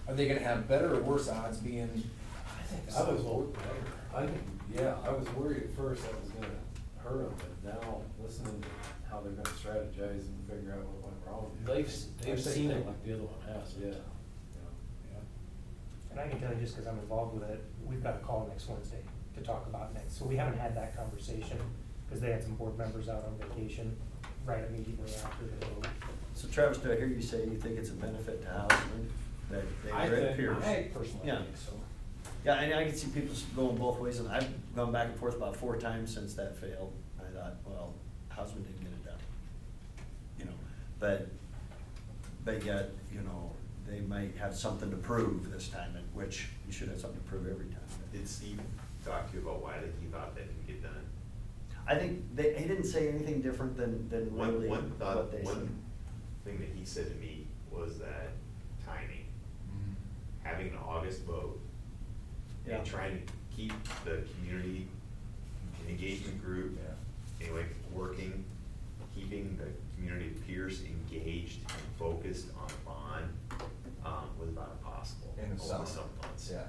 are they gonna have better or worse odds being? I was worried, I think, yeah, I was worried at first that was gonna hurt them, but now listening to how they're gonna strategize and figure out what went wrong. They've seen it like the other one has. Yeah. And I can tell you, just because I'm involved with it, we've got a call next Wednesday to talk about next. So we haven't had that conversation, because they had some board members out on vacation right immediately after the vote. So Travis, do I hear you say you think it's a benefit to Houseman that they were at Pierce? I personally Yeah. think so. Yeah, and I can see people going both ways, and I've gone back and forth about 4 times since that failed. I thought, well, Houseman didn't get it done, you know, but yet, you know, they might have something to prove this time, and which you should have something to prove every time. Did Steve talk to you about why he thought that didn't get done? I think he didn't say anything different than really One what they said. one thing that he said to me was that timing, having an August vote, Yeah. and trying to keep the community engagement group, anyway, working, keeping the community of Pierce engaged and focused on a bond, was about impossible In the over summer. some months. Yeah.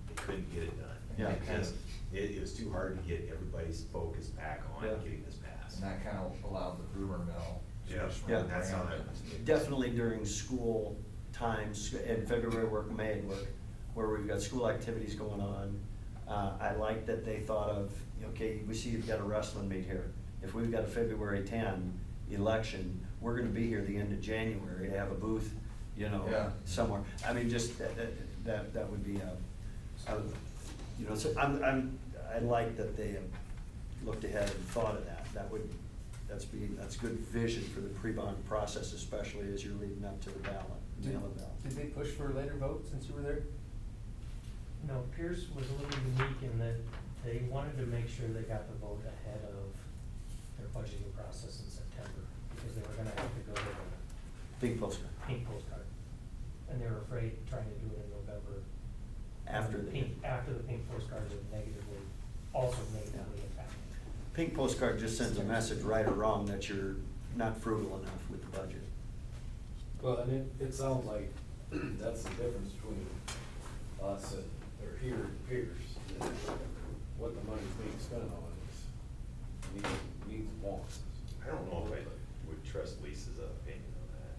They couldn't get it done. Yeah. Because it was too hard to get everybody's focus back on Yeah. getting this passed. And that kind of allowed the rumor mill. to Yeah, just yeah, run that's how that rampant. was. Definitely during school times, in February work, May work, where we've got school activities going on. I like that they thought of, okay, we see you've got a wrestling meet here. If we've got a February 10 election, we're gonna be here the end of January to have a booth, you know, Yeah. somewhere. I mean, just that would be, you know, so I like that they have looked ahead and thought of that. That's good vision for the pre-bond process, especially as you're leading up to the ballot, mail-in ballot. Did they push for a later vote since you were there? No, Pierce was a little unique in that they wanted to make sure they got the vote ahead of their budgeting process in September, because they were gonna have to go to the Pink postcard. pink postcard. And they were afraid trying to do it in November. After the. After the pink postcard would negatively impact. Pink postcard just sends a message, right or wrong, that you're not frugal enough with the budget. Well, and it sounds like that's the difference between us and, or here and Pierce. What the money's being spent on is needs and wants. I don't know if I would trust Lisa's opinion on that.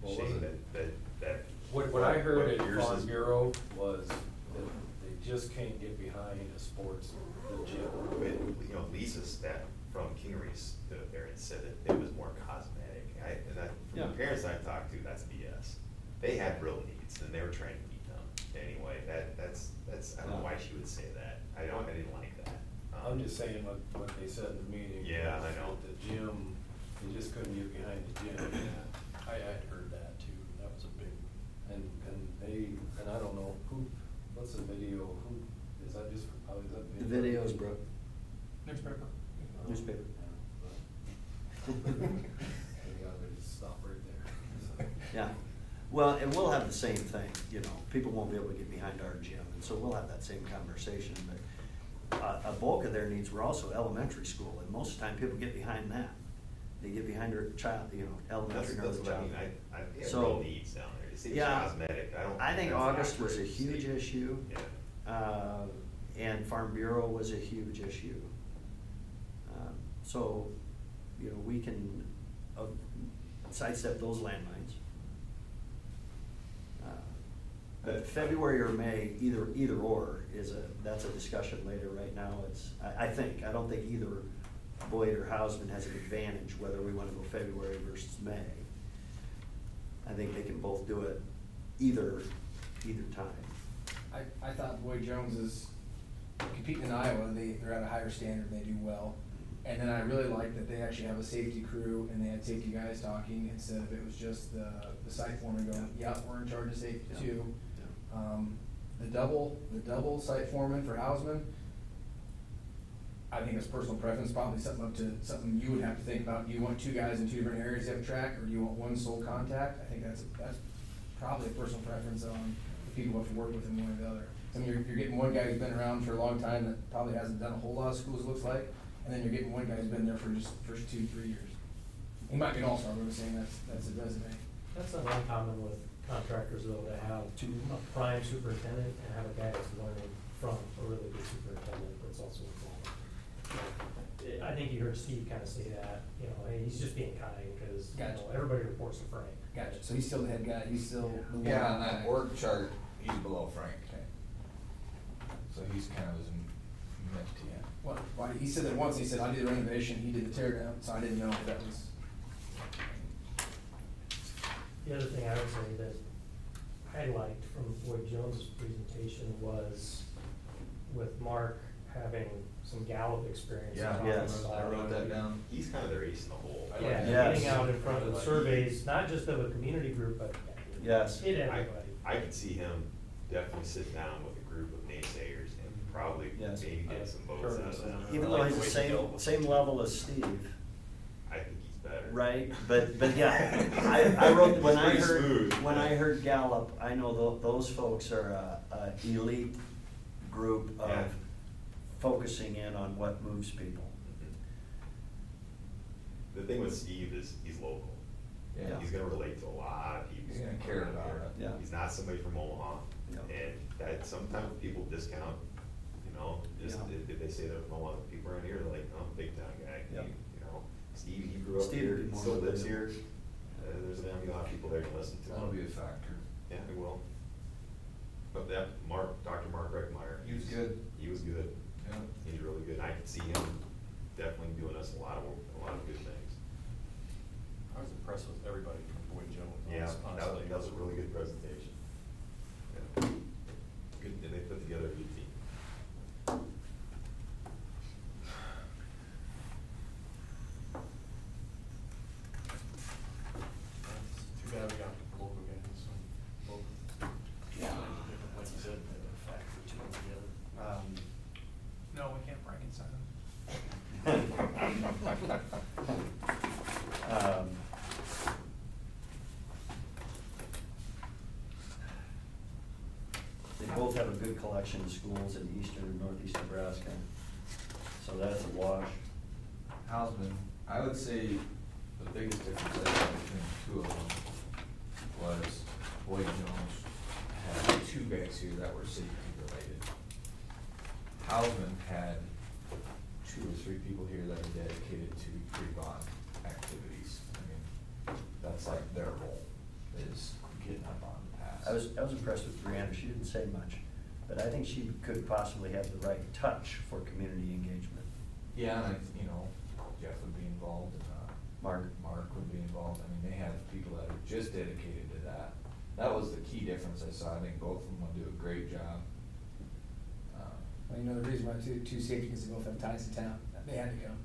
Well, Saying wasn't that. What I heard what at yours Farm is- Bureau was that they just can't get behind a sports, the gym. You know, Lisa Step from Kingery's stood up there and said that it was more cosmetic. From Yeah. the parents I talked to, that's BS. They had real needs and they were trying to meet them. Anyway, that's, I don't know why she would say that. I didn't like that. I'm just saying what they said in the meeting. Yeah, I was know. that The gym, they just couldn't get behind the gym. I had heard that too, that was a big. And I don't know what's the video, is that just, is that? The videos, bro. Newspaper. Newspaper. Maybe I better just stop right there. Yeah, well, and we'll have the same thing, you know, people won't be able to get behind our gym, and so we'll have that same conversation, but a bulk of their needs were also elementary school, and most of the time, people get behind that. They get behind their child, you know, elementary or That's early what I mean, childhood. I have So, real needs down there. It's yeah, cosmetic, I don't. I think that's not August was a great to huge see. issue. Yeah. And Farm Bureau was a huge issue. So, you know, we can sidestep those landmines. But February or May, either or that's a discussion later. Right now, I don't think either Boyd or Hausman has an advantage whether we wanna go February versus May. I think they can both do it either time. I thought Boyd Jones is competing in Iowa, they're at a higher standard, they do well. And then I really like that they actually have a safety crew and they had safety guys talking instead of it was just the site foreman going, yeah, we're in charge of safety too. The double site foreman for Hausman, I think it's personal preference, probably something you would have to think about. Do you want two guys in two different areas to have track, or do you want one sole contact? I think that's probably a personal preference on the people who have to work with him one or the other. I mean, you're getting one guy who's been around for a long time that probably hasn't done a whole lot of schools, it looks like, and then you're getting one guy who's been there for just the first 2-3 years. He might be an all-star, but I'm saying that's a resume. That's not uncommon with contractors though, to have a prime superintendent and have a guy that's learning from a really good superintendent that's also involved. I think you heard Steve kind of say that, you know, hey, he's just being kind because, you know, everybody reports to Frank. Gotcha, so he's still the head guy, he's still the one. Yeah, on that org chart, he's below Frank. Okay. So he's kind of his mentee. Yeah. Well, he said that once, he said, I did the renovation, he did the tear down, so I didn't know if that was. The other thing I would say that I liked from Boyd Jones' presentation was with Mark having some Gallup experience. Yeah, talking yes, about- I wrote that down. He's kind of their ace in the hole. Yeah, Yes. getting out in front of the surveys, not just of a community group, but Yes. hit everybody. I could see him definitely sit down with a group of naysayers and probably Yes. maybe get some votes out of them. Even I though like he's the way to go. same level as Steve, I think he's better. right? But yeah, I wrote, when I Pretty smooth. heard Gallup, I know those folks are a elite group Yeah. of focusing in on what moves people. The thing with Steve is he's local. Yeah. He's gonna relate to a lot of people. He's gonna care around about here. it. Yeah. He's not somebody from Omaha. Yeah. And that sometimes people discount, you know, just Yeah. if they say they're from Omaha, people around here, they're like, oh, big town guy. Yeah. You know, Steve, he grew up Steve here, would be he more still lives here. relatable. There's gonna be a lot of people there to listen to him. That'll be a factor. Yeah, he will. But that Dr. Mark Reckmeyer. He was good. He was good. Yeah. He's really good. I could see him definitely doing us a lot of good things. I was impressed with everybody from Boyd Jones. Yeah, honestly. that was a really good presentation. Yeah. Good, and they put together a good team. Too bad we got local guys, so, local. Yeah. Like you said, a factor or two together. No, we can't Frankenstein them. They both have a good collection of schools in eastern and northeast Nebraska, so that's a wash. Hausman, I would say the biggest difference I saw between the two of them was Boyd Jones had two guys here that were safety related. Hausman had 2 or 3 people here that are dedicated to pre-bond activities. I mean, that's like their role, is getting up on the pass. I was impressed with Brianna, she didn't say much, but I think she could possibly have the right touch for community engagement. Yeah, and you know, Jeff would be involved, and Mark would be involved. I mean, they have people that are just dedicated to that. That was the key difference I saw. I think both of them would do a great job. Well, you know, the reason why two safety, because they both have ties to town, they had to come.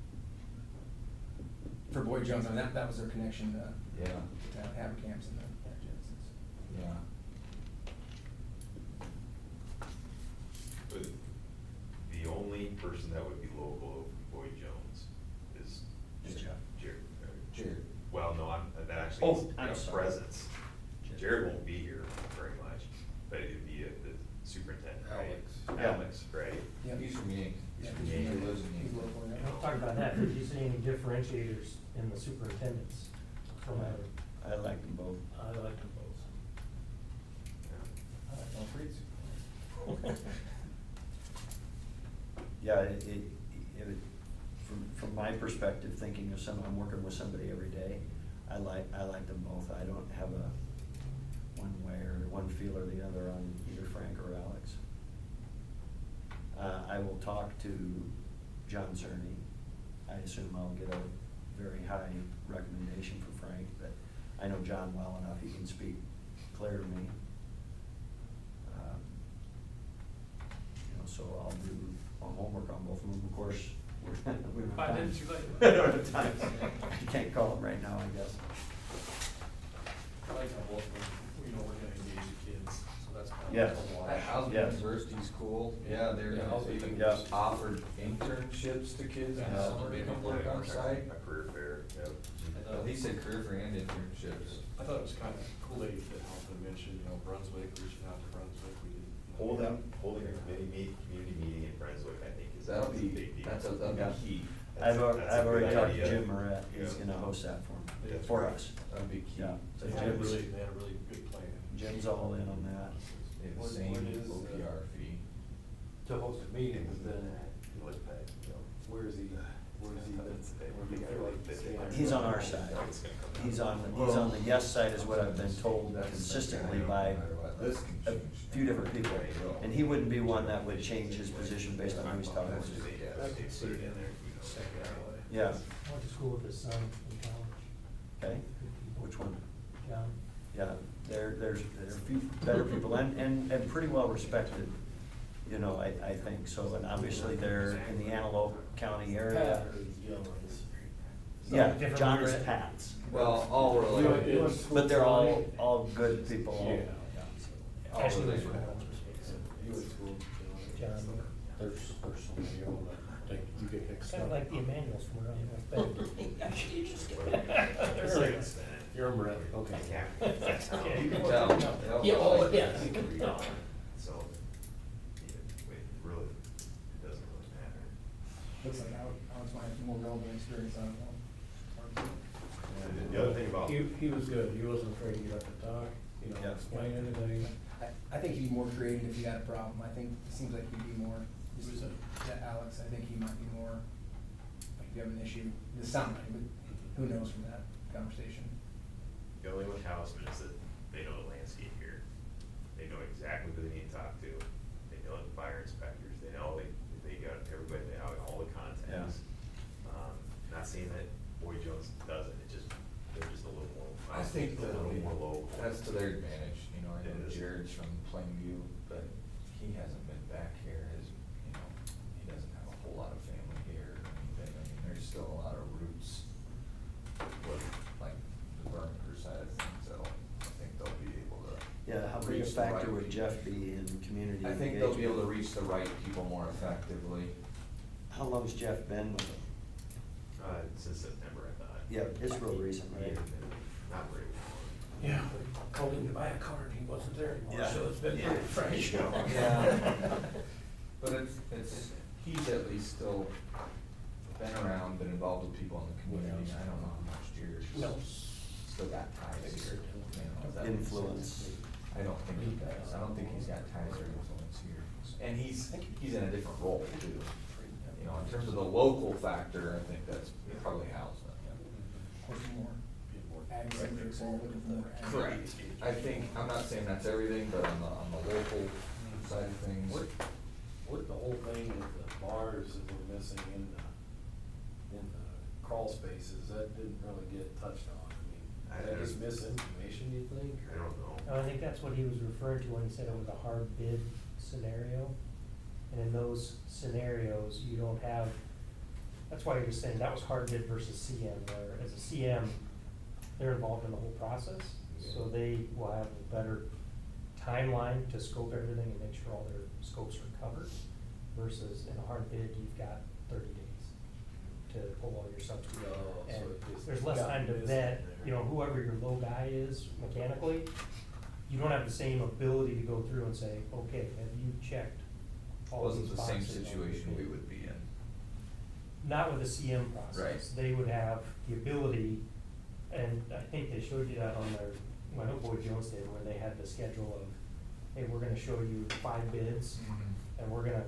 For Boyd Jones, I mean, that was their connection to Yeah. town, Haverkamps and the Jensen's. Yeah. But the only person that would be local of Boyd Jones is Jeff. Jared. Well, no, that actually is I'm a sorry. presence. Jared won't be here very much, but it'd be the superintendent, right? Alex. Alex, right? Yep. He's from Yankton. He's clarify that, did you see any differentiators in the superintendents from other? I like them both. I like them both. I like all three. Yeah, from my perspective, thinking of I'm working with somebody every day, I like them both. I don't have one way or one feel or the other on either Frank or Alex. I will talk to John Cerny. I assume I'll get a very high recommendation for Frank, but I know John well enough, he can speak clear to me. So I'll do my homework on both of them, of course. We don't have 5 time. minutes, you like? We don't have time. I can't call them right now, I guess. I like how both of them, you know, we're gonna engage the kids, so that's kind of. Yes. That Housing Yes. University's cool, yeah, they're Yeah, gonna even yeah. offered internships to kids in the summer to come work on site. A career fair, yep. He said career fair and internships. I thought it was kind of cool that Housman mentioned, you know, Brunswick, reaching out to Brunswick, we did. Holding a community meeting in Brunswick, I think, is a That'll big be, deal. that'll be key. I've That's a already good talked to idea. Jim Moret, he's Yeah. gonna host that for That's for great. us. That'll be key. Yeah, so They had a Jim's, really good plan. Jim's all in on that. It's the What same is, OPR fee. To host a meeting, but then, where is he been? He's on our side. He's on the yes side is what I've been told consistently by a few different people. And he wouldn't be one that would change his position based on who he's talking to. I could see it in there. Yeah, I went to school with his son in college. okay, which one? John. Yeah, there's a few better people and pretty well respected, you know, I think, so, and obviously they're in the Antelope County area. Yeah, Different John is word. Pat's, Well, all related. but they're all good people. All Actually, related. John. There's so many of them that think you get mixed Kind up. of like the Emmanuel's from around North Bend. You're a Moret, okay. Okay. You can tell. Yeah, oh, yeah. So, really, it doesn't really matter. Looks like Alex might have more relevant experience, I don't know. And the other thing about. He was good, he wasn't afraid to get up and talk, you know, Yeah. explain anything. I think he'd be more creative if he had a problem. I think it seems like he'd be more, yeah, Alex, I think he might be more, like, if you have an issue, it sounds like, but who knows from that conversation. The only with Houseman is that they know the landscape here. They know exactly who they need to talk to. They know the fire inspectors. They know they got everybody, they have all the contacts. Not saying that Boyd Jones doesn't, they're just a little more. I think a little more local. that's to their advantage, you know, I It know is. Jared's from Plainview, but he hasn't been back here, you know, he doesn't have a whole lot of family here or anything, I mean, there's still a lot of roots with, like, the Burnaker side of things, so I think they'll be able to. Yeah, how big a reach the factor right would people. Jeff be in community I engagement? think they'll be able to reach the right people more effectively. How long's Jeff been with them? Since September, I thought. Yeah, it's real recent, right? Not very long. Yeah, called him to buy a car and he wasn't there anymore, Yeah. so it's been Yeah. pretty fresh. Yeah. But he's at least still been around, been involved with people in the community, I don't know how much Jared No. still got ties here. You know, if that makes Influence. sense. I don't think he does, I don't think he's got ties or influence here, and he's in a different role too. You know, in terms of the local factor, I think that's probably Housman. Or more ag centric, so you're looking for more ag. Correct. I think, I'm not saying that's everything, but on the local side of things. What the whole thing with the bars that were missing in the crawl spaces, that didn't really get touched on, I mean, is that just misinformation, you think? I don't know. I think that's what he was referring to when he said it was a hard bid scenario. And in those scenarios, you don't have, that's why he was saying that was hard bid versus CM, where as a CM, they're involved in the whole process. So they will have a better timeline to scope everything and make sure all their scopes are covered. Versus in a hard bid, you've got 30 days to pull all your subs together. Oh, so And it just there's less got time to missed vet, there. you know, whoever your low guy is mechanically, you don't have the same ability to go through and say, okay, have you checked all these Wasn't the boxes? same on your situation we bid?" would be in. not with a CM process. Right. They would have the ability, and I think they showed you that on their, well, I know Boyd Jones did, where they had the schedule of, hey, we're gonna show you 5 bids, and we're gonna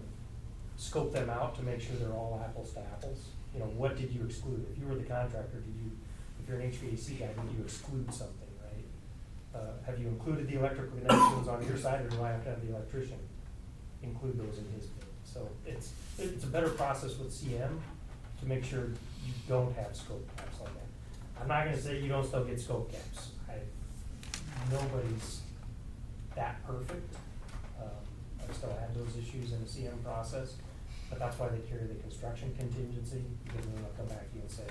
scope them out to make sure they're all apples to apples. You know, what did you exclude? If you were the contractor, if you're an HVAC guy, did you exclude something, right? Have you included the electrical connections on your side, or do I have to have the electrician include those in his bid? So it's a better process with CM to make sure you don't have scope caps like that. I'm not gonna say you don't still get scope caps. Nobody's that perfect. I still have those issues in the CM process, but that's why they carry the construction contingency, because then they'll come back to you and say,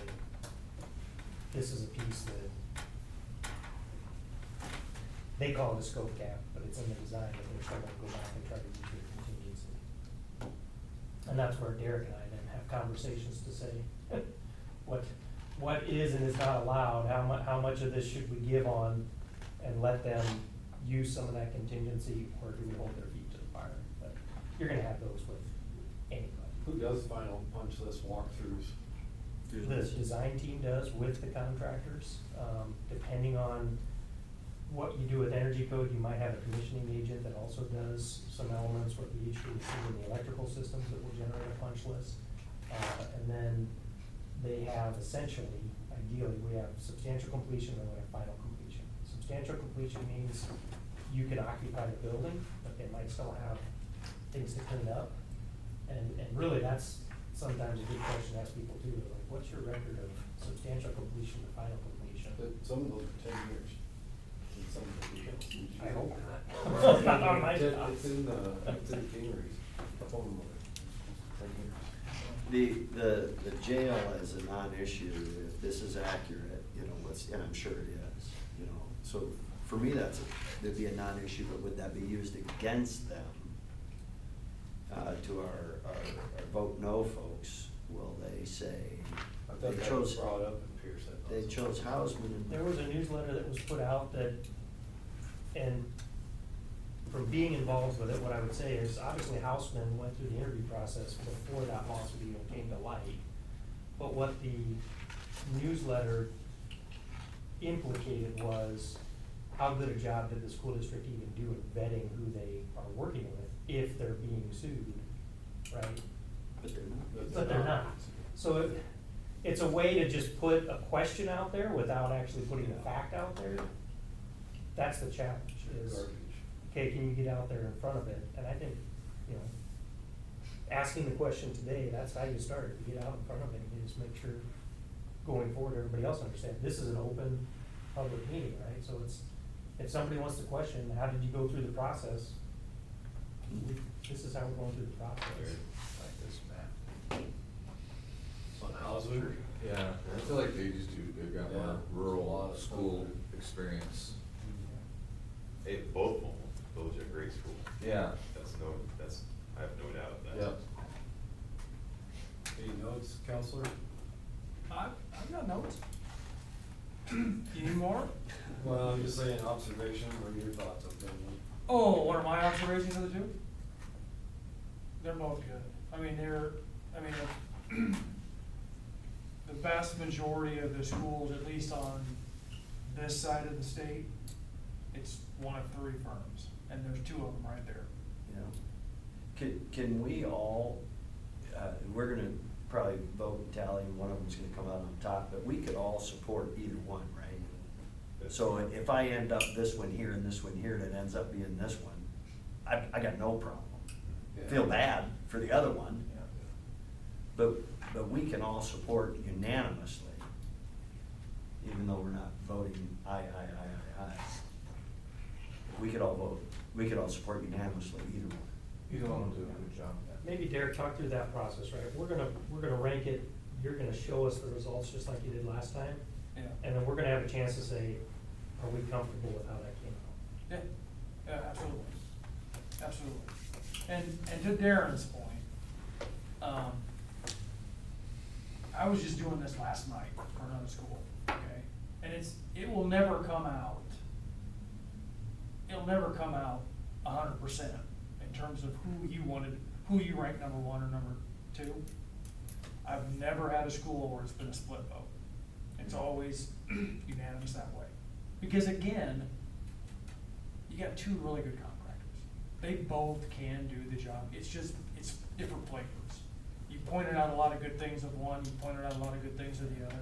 this is a piece that they call it a scope cap, but it's in the design, but they're still gonna go back and try to use your contingency. And that's where Derek and I then have conversations to say, what is and is not allowed, how much of this should we give on and let them use some of that contingency, or do we hold their feet to the fire? But you're gonna have those with anybody. Who does final punch list walkthroughs? The design team does with the contractors, depending on what you do with energy code, you might have a commissioning agent that also does some elements with the HVAC and the electrical systems that will generate a punch list. And then they have essentially, ideally, we have substantial completion, then we have final completion. Substantial completion means you could occupy the building, but they might still have things to clean up. And really, that's sometimes a good question to ask people too, like, what's your record of substantial completion to final completion? But some of those are 10 years. And some of them are I hope not. It's Not on my in job. it's in the Kingery's. Some of them are 10 years. The jail is a non-issue if this is accurate, you know, and I'm sure it is, you know. So for me, that'd be a non-issue, but would that be used against them? To our vote no folks, will they say, I thought they that chose, was brought up in Pierce. I thought they chose Hausman and. There was a newsletter that was put out that, and from being involved with it, what I would say is, obviously Hausman went through the interview process before that lawsuit even came to light. But what the newsletter implicated was, how good a job did the school district even do at vetting who they are working with if they're being sued, right? But they're not. But they're not. So it's a way to just put a question out there without actually putting the fact out there. That's the challenge, is, Garbage. okay, can you get out there in front of it? And I think, you know, asking the question today, that's how you start. You get out in front of it, and you just make sure going forward, everybody else understands. This is an open public meeting, right? So it's, if somebody wants to question, how did you go through the process? This is how we're going through the process. Like this map. On Hausman? Yeah, I feel like they just they've got Yeah. more A lot rural of school stuff. experience. Hey, both of them, those are great schools. Yeah. I have no doubt of that. Yep. Any notes, Counselor? I've got notes. You need more? Well, I'm just saying observation, what are your thoughts on them? Oh, what are my observations of the two? They're both good. The vast majority of the schools, at least on this side of the state, it's one of 3 firms, and there's 2 of them right there. Yeah. Can we all, we're gonna probably vote and tally, and one of them's gonna come out on top, but we could all support either one, right? So if I end up this one here and this one here, and it ends up being this one, I got no problem. Yeah. Feel bad for the other one, but we can all support unanimously, even though we're not voting aye. We could all vote, we could all support unanimously either one. Either one will do a good job. Maybe Derek, talk through that process, right? We're gonna rank it, you're gonna show us the results just like you did last time. Yeah. And then we're gonna have a chance to say, are we comfortable with how that came out? Yeah, absolutely. Absolutely. And to Darren's point, I was just doing this last night for another school, okay? And it will never come out. It'll never come out 100% in terms of who you rank number 1 or number 2. I've never had a school where it's been a split vote. It's always unanimous that way. Because again, you got two really good contractors. They both can do the job. It's just, it's different flavors. You pointed out a lot of good things of one, you pointed out a lot of good things of the other.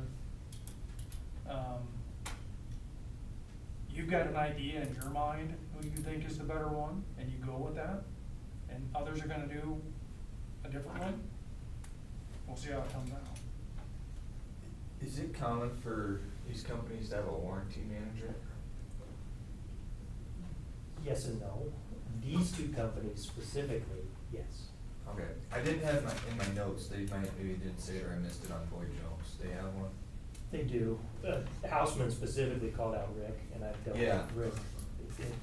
You've got an idea in your mind who you think is the better one, and you go with that, and others are gonna do a different one. We'll see how it comes out. Is it common for these companies to have a warranty manager? Yes and no. These two companies specifically, yes. Okay, I didn't have in my notes, maybe didn't say it or I missed it on Boyd Jones, they have one? They do. Houseman specifically called out Rick, and I've dealt Yeah. with Rick.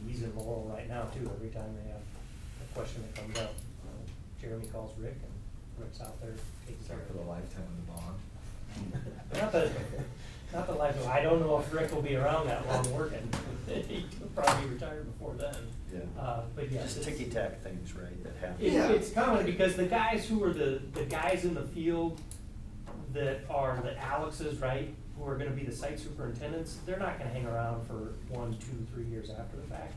He's in Laurel right now too, every time they have a question that comes up. Jeremy calls Rick, and Rick's out there taking care Except for of the it. lifetime of the bond. Not the life, I don't know if Rick will be around that long working. He'll probably be retired before then. Yeah. But yes. Just ticky-tack things, right, that happen. It's common because the guys who are the guys in the field that are the Alexes, right, who are gonna be the site superintendents, they're not gonna hang around for 1, 2, 3 years after the fact.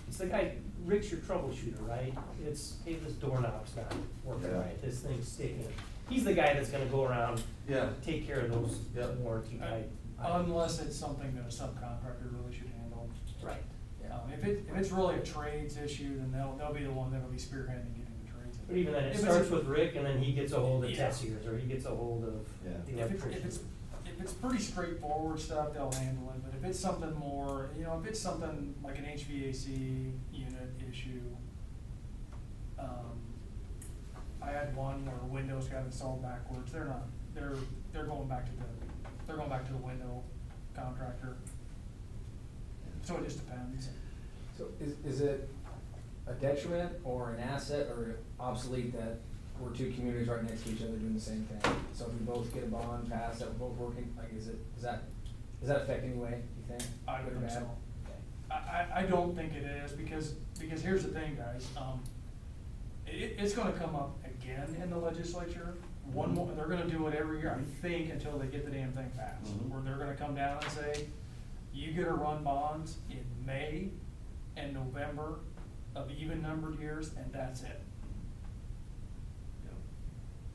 It's the guy, Rick's your troubleshooter, right? It's, hey, this doorknob's not working Yeah. right, this thing's sticking. He's the guy that's gonna go around, Yeah. take care of those Yeah. warranty type. Unless it's something that a subcontractor really should handle. Right. If it's really a trades issue, then they'll be the one that'll be spearheading getting the trades. But even then, it If starts it's- with Rick, and then he gets a hold of Yeah. Tessiers, or he gets a hold of Yeah. the If electrician. it's pretty straightforward stuff, they'll handle it, but if it's something more, if it's something like an HVAC unit issue, I had one where windows got installed backwards, they're going back to the window contractor. So it just depends. So is it a detriment or an asset or obsolete that we're two communities right next to each other doing the same thing? So if we both get a bond passed, that we're both working, like, does that affect any way, you think? I Good or don't think bad? so. I don't think it is, because here's the thing, guys, it's gonna come up again in the legislature. One more, they're gonna do it every year, I think, until they get the damn thing passed, Mhm. where they're gonna come down and say, you get to run bonds in May and November of even numbered years, and that's it.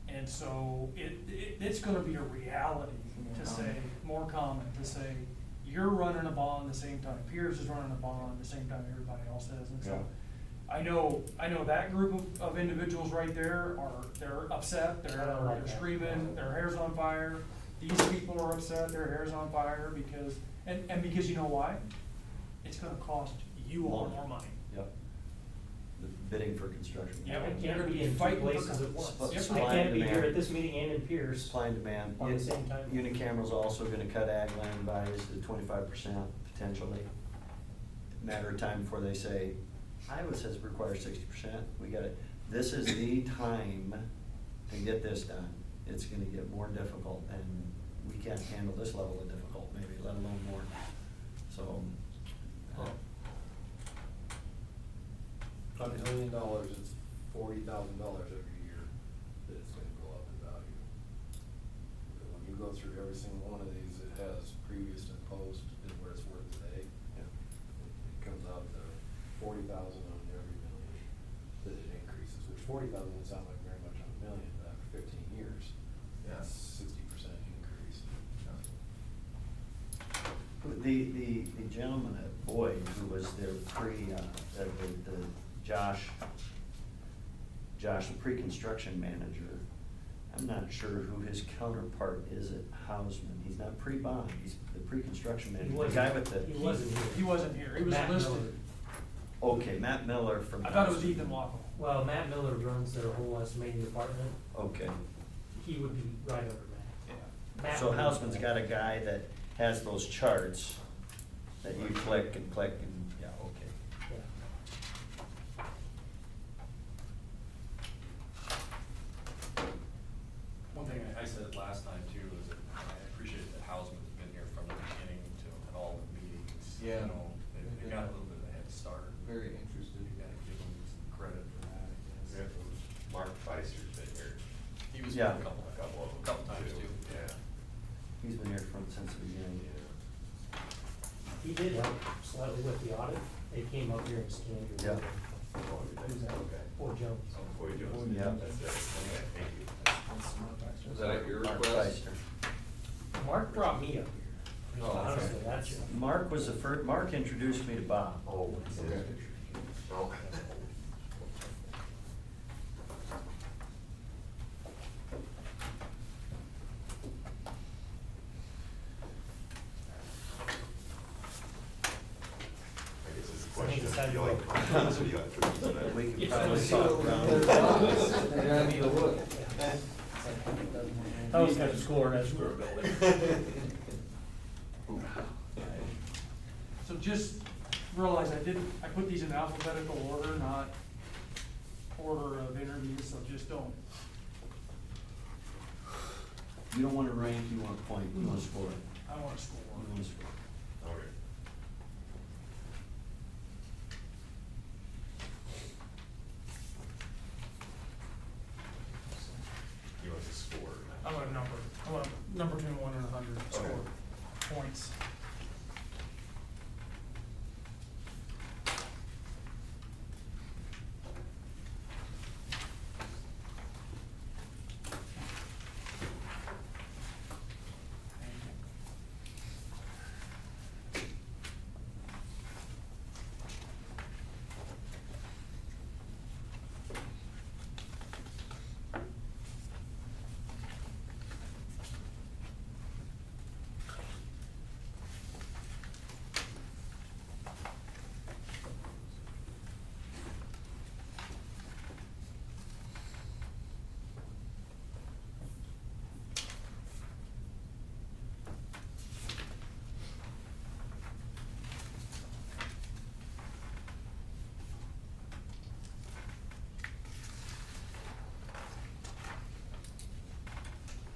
And so it's gonna be a reality to say, more common, to say, you're running a bond the same time Pierce is running a bond the same time everybody else is, and so. I know that group of individuals right there they're upset, I don't like they're that. screaming, their hair's on fire. These people are upset, their hair's on fire because, and because you know why? It's gonna cost you all more money. Yep. The bidding for construction. Yeah, I you're can't gonna be be in two fighting for places at customers. once. Yep. Supply I and can't be here demand. at this meeting and in Pierce. Supply and demand. On the same time. Unicameral's also gonna cut ag land buys to 25% potentially. Matter of time before they say, Iowa says requires 60%, we gotta, this is the time to get this done. It's gonna get more difficult, and we can't handle this level of difficult, maybe, let alone more. So, On $1 million, it's $40,000 every year that it's gonna go up in value. And when you go through every single one of these, it has previous and post and where it's worth today. Yeah. It comes out to 40,000 on every million that it increases, which 40,000 doesn't sound like very much on a million, but after 15 years, that's 60% increase. the gentleman at Boyd who was their Josh, the pre-construction manager, I'm not sure who his counterpart is at Hausman. He's not pre-bond, he's the pre-construction manager. The guy with the. He wasn't here. He wasn't here, he was Matt listed. Miller. Okay, Matt Miller from. I thought it was Hausman. Ethan Waffle. Well, Matt Miller runs their whole estimating department. Okay, He would be right under Matt. Matt so would be Hausman's Matt. got a guy that has those charts that you click and, yeah, okay. Yeah. One thing I said last time too is that I appreciate that Hausman's been here from the beginning to at all the meetings. Yeah. You know, they got a little bit of a head start. Very interested. You gotta give them some credit for that, I guess. Yeah. Mark Feister's been here. He was Yeah. here a couple since the beginning. He did help slightly with the audit. They came up here and scanned your. Yeah. Who's that? Okay. Boy Jones. Boy Jones. Yeah. That's it. Okay, thank you. Is that at your Mark request? Pfister. Mark brought me up here. Oh, okay. Honestly, that's. Mark was the first, Mark introduced me to Bob. Oh, Okay. No. I guess it's a question, do you like comments or do you like cookies tonight? We can Yeah. probably talk around. I was kind of scoring as we were building. So just realize I put these in alphabetical order, not order of interviews, so just don't. You don't wanna rank, you wanna point, you wanna score. I want to score. You wanna score. Okay. You want to score? I want a number. I want a number between 1 and 100 score points.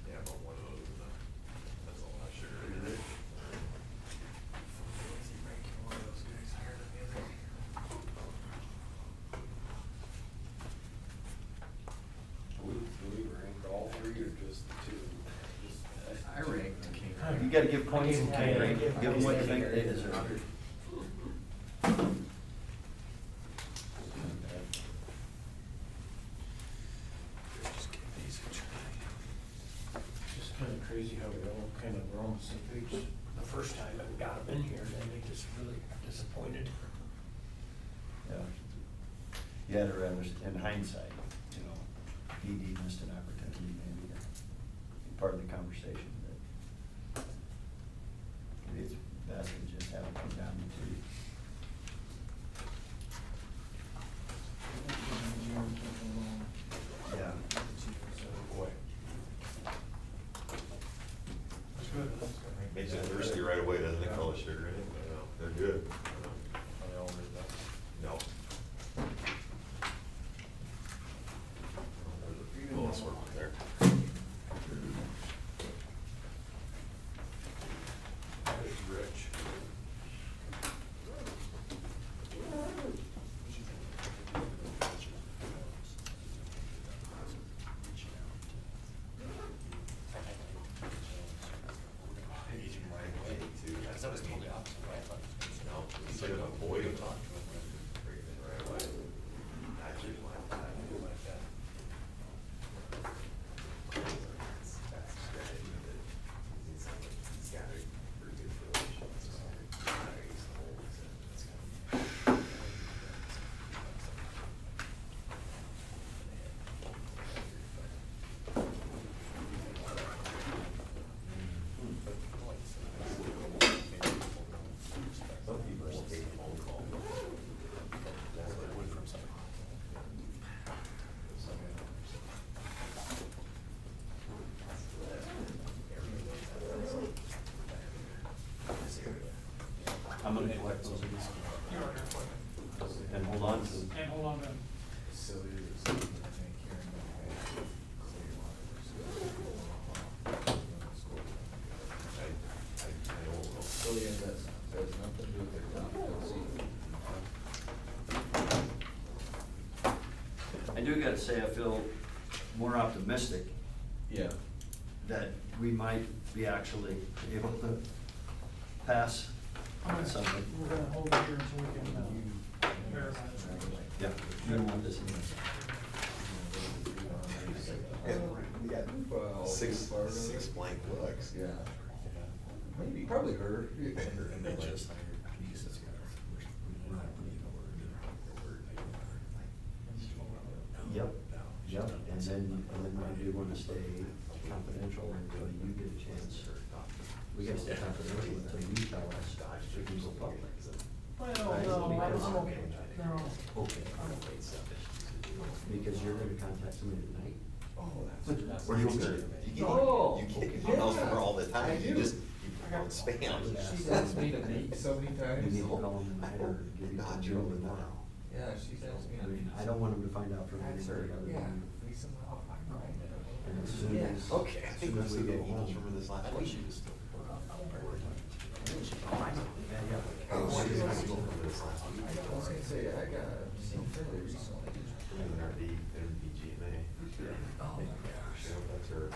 Yeah, about one of those, that's a lot of sugar in it. Do we rank all three or just the two? I rank the king. You gotta give points and K, give them what you think they deserve. Just kind of crazy how we all kind of were on the same page the first time that we got them in here, and then they just really disappointed. Yeah. You had to rather, in hindsight, you know, BD missed an opportunity maybe to be part of the conversation, but it's best to just have it come down to two. Yeah. Boy. That's good. Makes it thirsty right away, doesn't it, all the sugar in it, but, they're good. Are they all read that? No. There's a few little sort there. That is rich. Aging right away too. That's what it's told me opposite, right? No, instead of avoiding it, bring it in right away. Actually, like that. That's the strategy that he's got a pretty good relation, so. He's the whole reason it's kind of. Some people will take a phone call. That's what it would from somebody. I'm gonna collect those in this. You're on your appointment. And hold on to them. And hold on to them. So yeah, that's nothing to do with their competency. I do gotta say, I feel more optimistic Yeah. that we might be actually able to pass on Sunday. We're gonna hold it here so we can, verify this right away. Yeah, you don't want this in there. We got Well, six part of six it. blank looks. Yeah. Maybe, probably her. Yep, yep, and then I do wanna stay confidential until you get a chance. We gotta stay confidential until you tell us, so we can go public. Well, Right, no, because- I'm okay. No. Okay. Because you're gonna contact somebody tonight? Oh, that's. Or You you'll get, get- you get emails from her all the I time, you do. just, you don't spam. She's asked me to meet so many You times. need to call them tonight or give you God, a you're bill over tomorrow. Yeah, she's asked me. I mean, I don't want them to find out from That's her, anybody other yeah. than you. Lisa, oh, I know. And as soon Yeah. as, Okay, I as think soon I as we still get get emails home. from her this last week. Yeah, yeah. Oh, she did this last week. I was gonna say, I got some fairly recently. NRDGMA. Oh, my gosh. Yeah, that's her.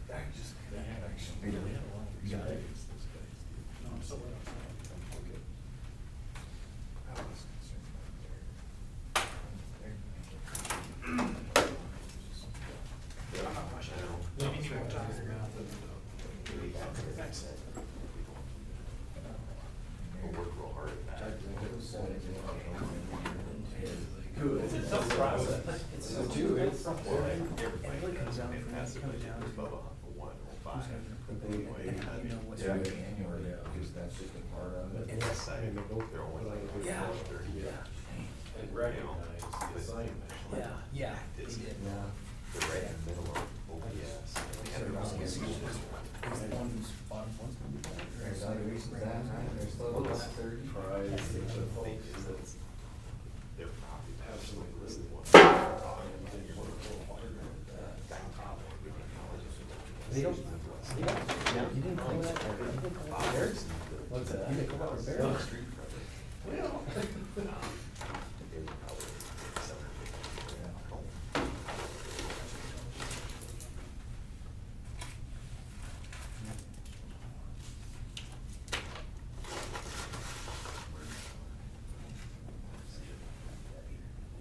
I just, You got it? No, I'm still waiting. I was concerned about Maybe you need more time. Thanks. We'll work real hard at that. Good. It's a tough process. It's so too, it's. Well, everybody comes down from that, comes down to Bubba for 105. Yeah, annually, because that's just a part of it. And that's, I mean, they're only like Yeah. 30 years. And recognize the assignment. Yeah. This, Yeah. they're right in the middle of OPS. There's other reasons that, there's still about 30. Prize, the folks that's They're probably absolutely listed one. They don't, yeah, you didn't call that. Eric's. What's that? You didn't call that a bear.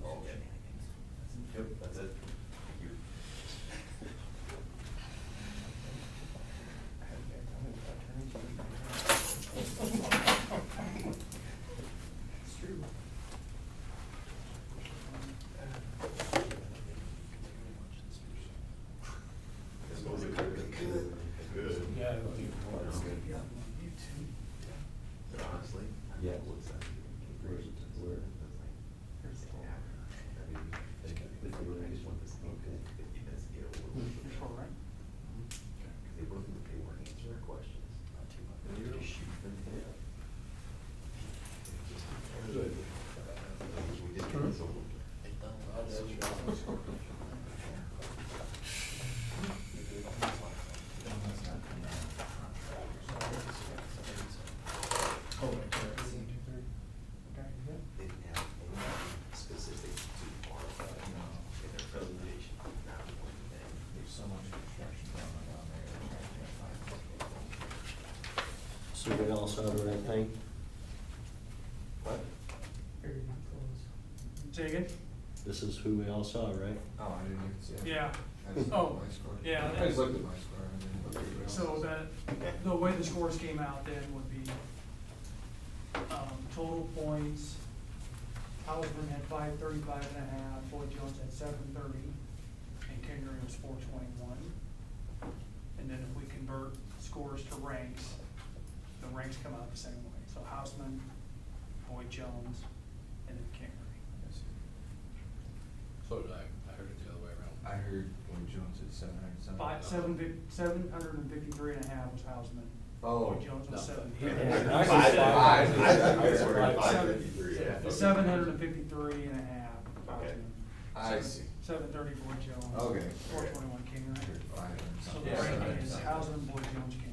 Well. Yep, that's it. You. It's true. This was a good. Good. Yeah. It's good. Yeah. But honestly. Yeah. What's that? Where's it? Where? Here's the average. I mean, I just want this thing to get a little. You're sure, right? Because they go through the paperwork, answer their questions. You just shoot them down. Good. We just get this over. They didn't have any specific to qualify in their presentation. Not one thing. There's so much construction going on down there. So we all saw the right thing? What? Very close. Say again? This is who we all saw, right? Oh, I didn't even see it. Yeah. I just looked Oh, at my score. yeah. I just looked at my score, I didn't look at everybody else's. So the way the scores came out then would be, total points, Hausman had 535.5, Boyd Jones had 730, and Kingery was 421. And then if we convert scores to ranks, the ranks come out the same way. So Hausman, Boyd Jones, and then Kingery. So did I heard it the other way around. I heard Boyd Jones at 700 753.5 was Hausman. Oh. Boyd Jones was No. 7. I swear, 553, yeah. 753.5. Okay. I see. 730 Boyd Jones. Okay. 421 Kingery. I heard So something. the ranking is Hausman, Boyd Jones, Kingery.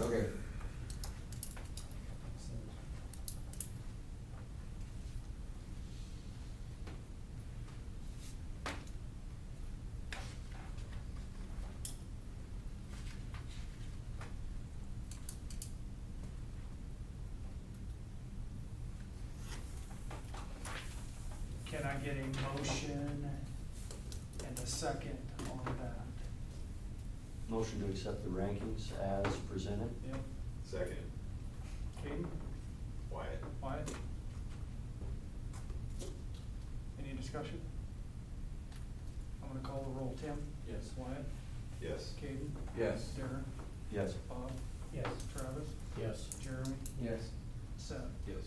Okay. I get a motion and a second on that? Motion to accept the rankings as presented. Yep. Second. Katie? Wyatt. Wyatt? Any discussion? I'm gonna call the roll. Tim? Yes. Wyatt? Yes. Katie? Yes. Darren? Yes. Bob? Yes. Travis? Yes. Jeremy? Yes. Seth? Yes.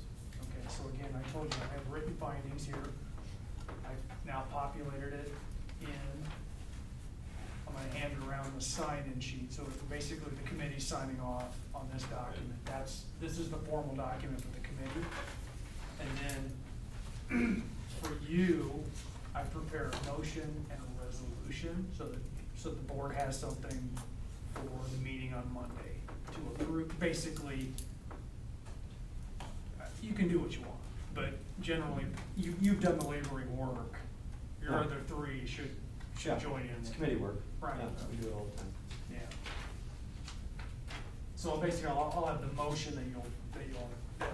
Okay, so again, I told you I have written findings here. I've now populated it in, I'm gonna hand it around the sign-in sheet, so it's basically the committee signing off on this document. This is the formal document for the committee. And then for you, I prepare a motion and a resolution so the board has something for the meeting on Monday to approve. Basically, you can do what you want, but generally, you've done the laboring work. Your Yeah. other three should Yeah, join in. It's committee work. Right. Yeah, we do it all the time. Yeah. So basically, I'll have the motion that you'll,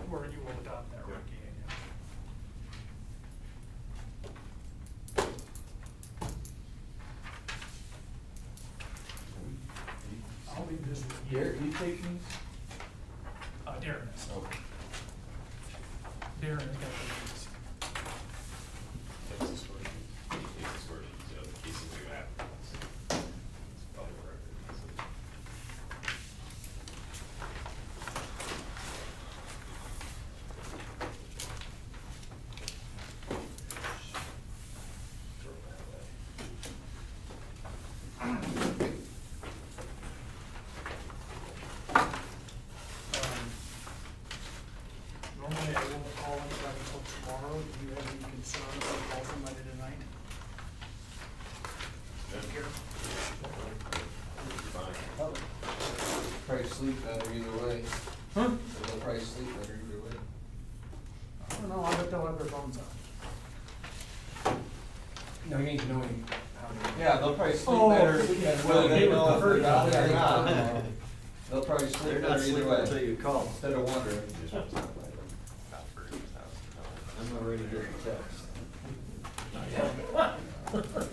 where you will adopt that, Ricky. I'll leave this with you. Derek, you take these? Darren is. Okay. Darren has got these. That's the score sheet. It's the score sheet, so the cases we have. It's probably where it is. Throw that away. Normally, I won't call anybody until tomorrow. Do you have any concern if I call somebody tonight? Don't care. Fine. Probably sleep better either way. Huh? They'll probably sleep better either way. I don't know, I bet they'll have their phones on. No, you mean knowing how to. Yeah, they'll probably sleep Oh, better, yeah. whether they They would know if prefer they're out there or not. not. They'll probably sleep They're not better either sleeping way. until you call. Instead of wondering. I'm not ready to get the text.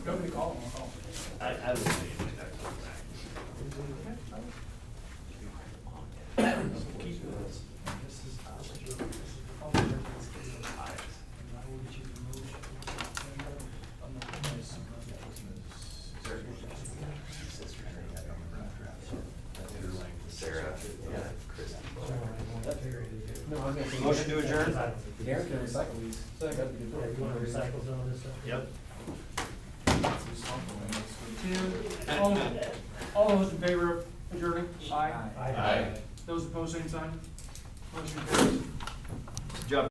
Nobody call them, I'll call them. I would say. Keep this. This is all the records is the highest, and I will get you the motion. I'm not gonna miss some of Sarah, yeah, Chris. No, I was gonna say. Motion to adjourn? Darren can recycle these. You wanna recycle some of this stuff? Yep. Tim, all those in favor of adjourning? Aye. Aye. Those opposed, same sign. Motion carries. Good job.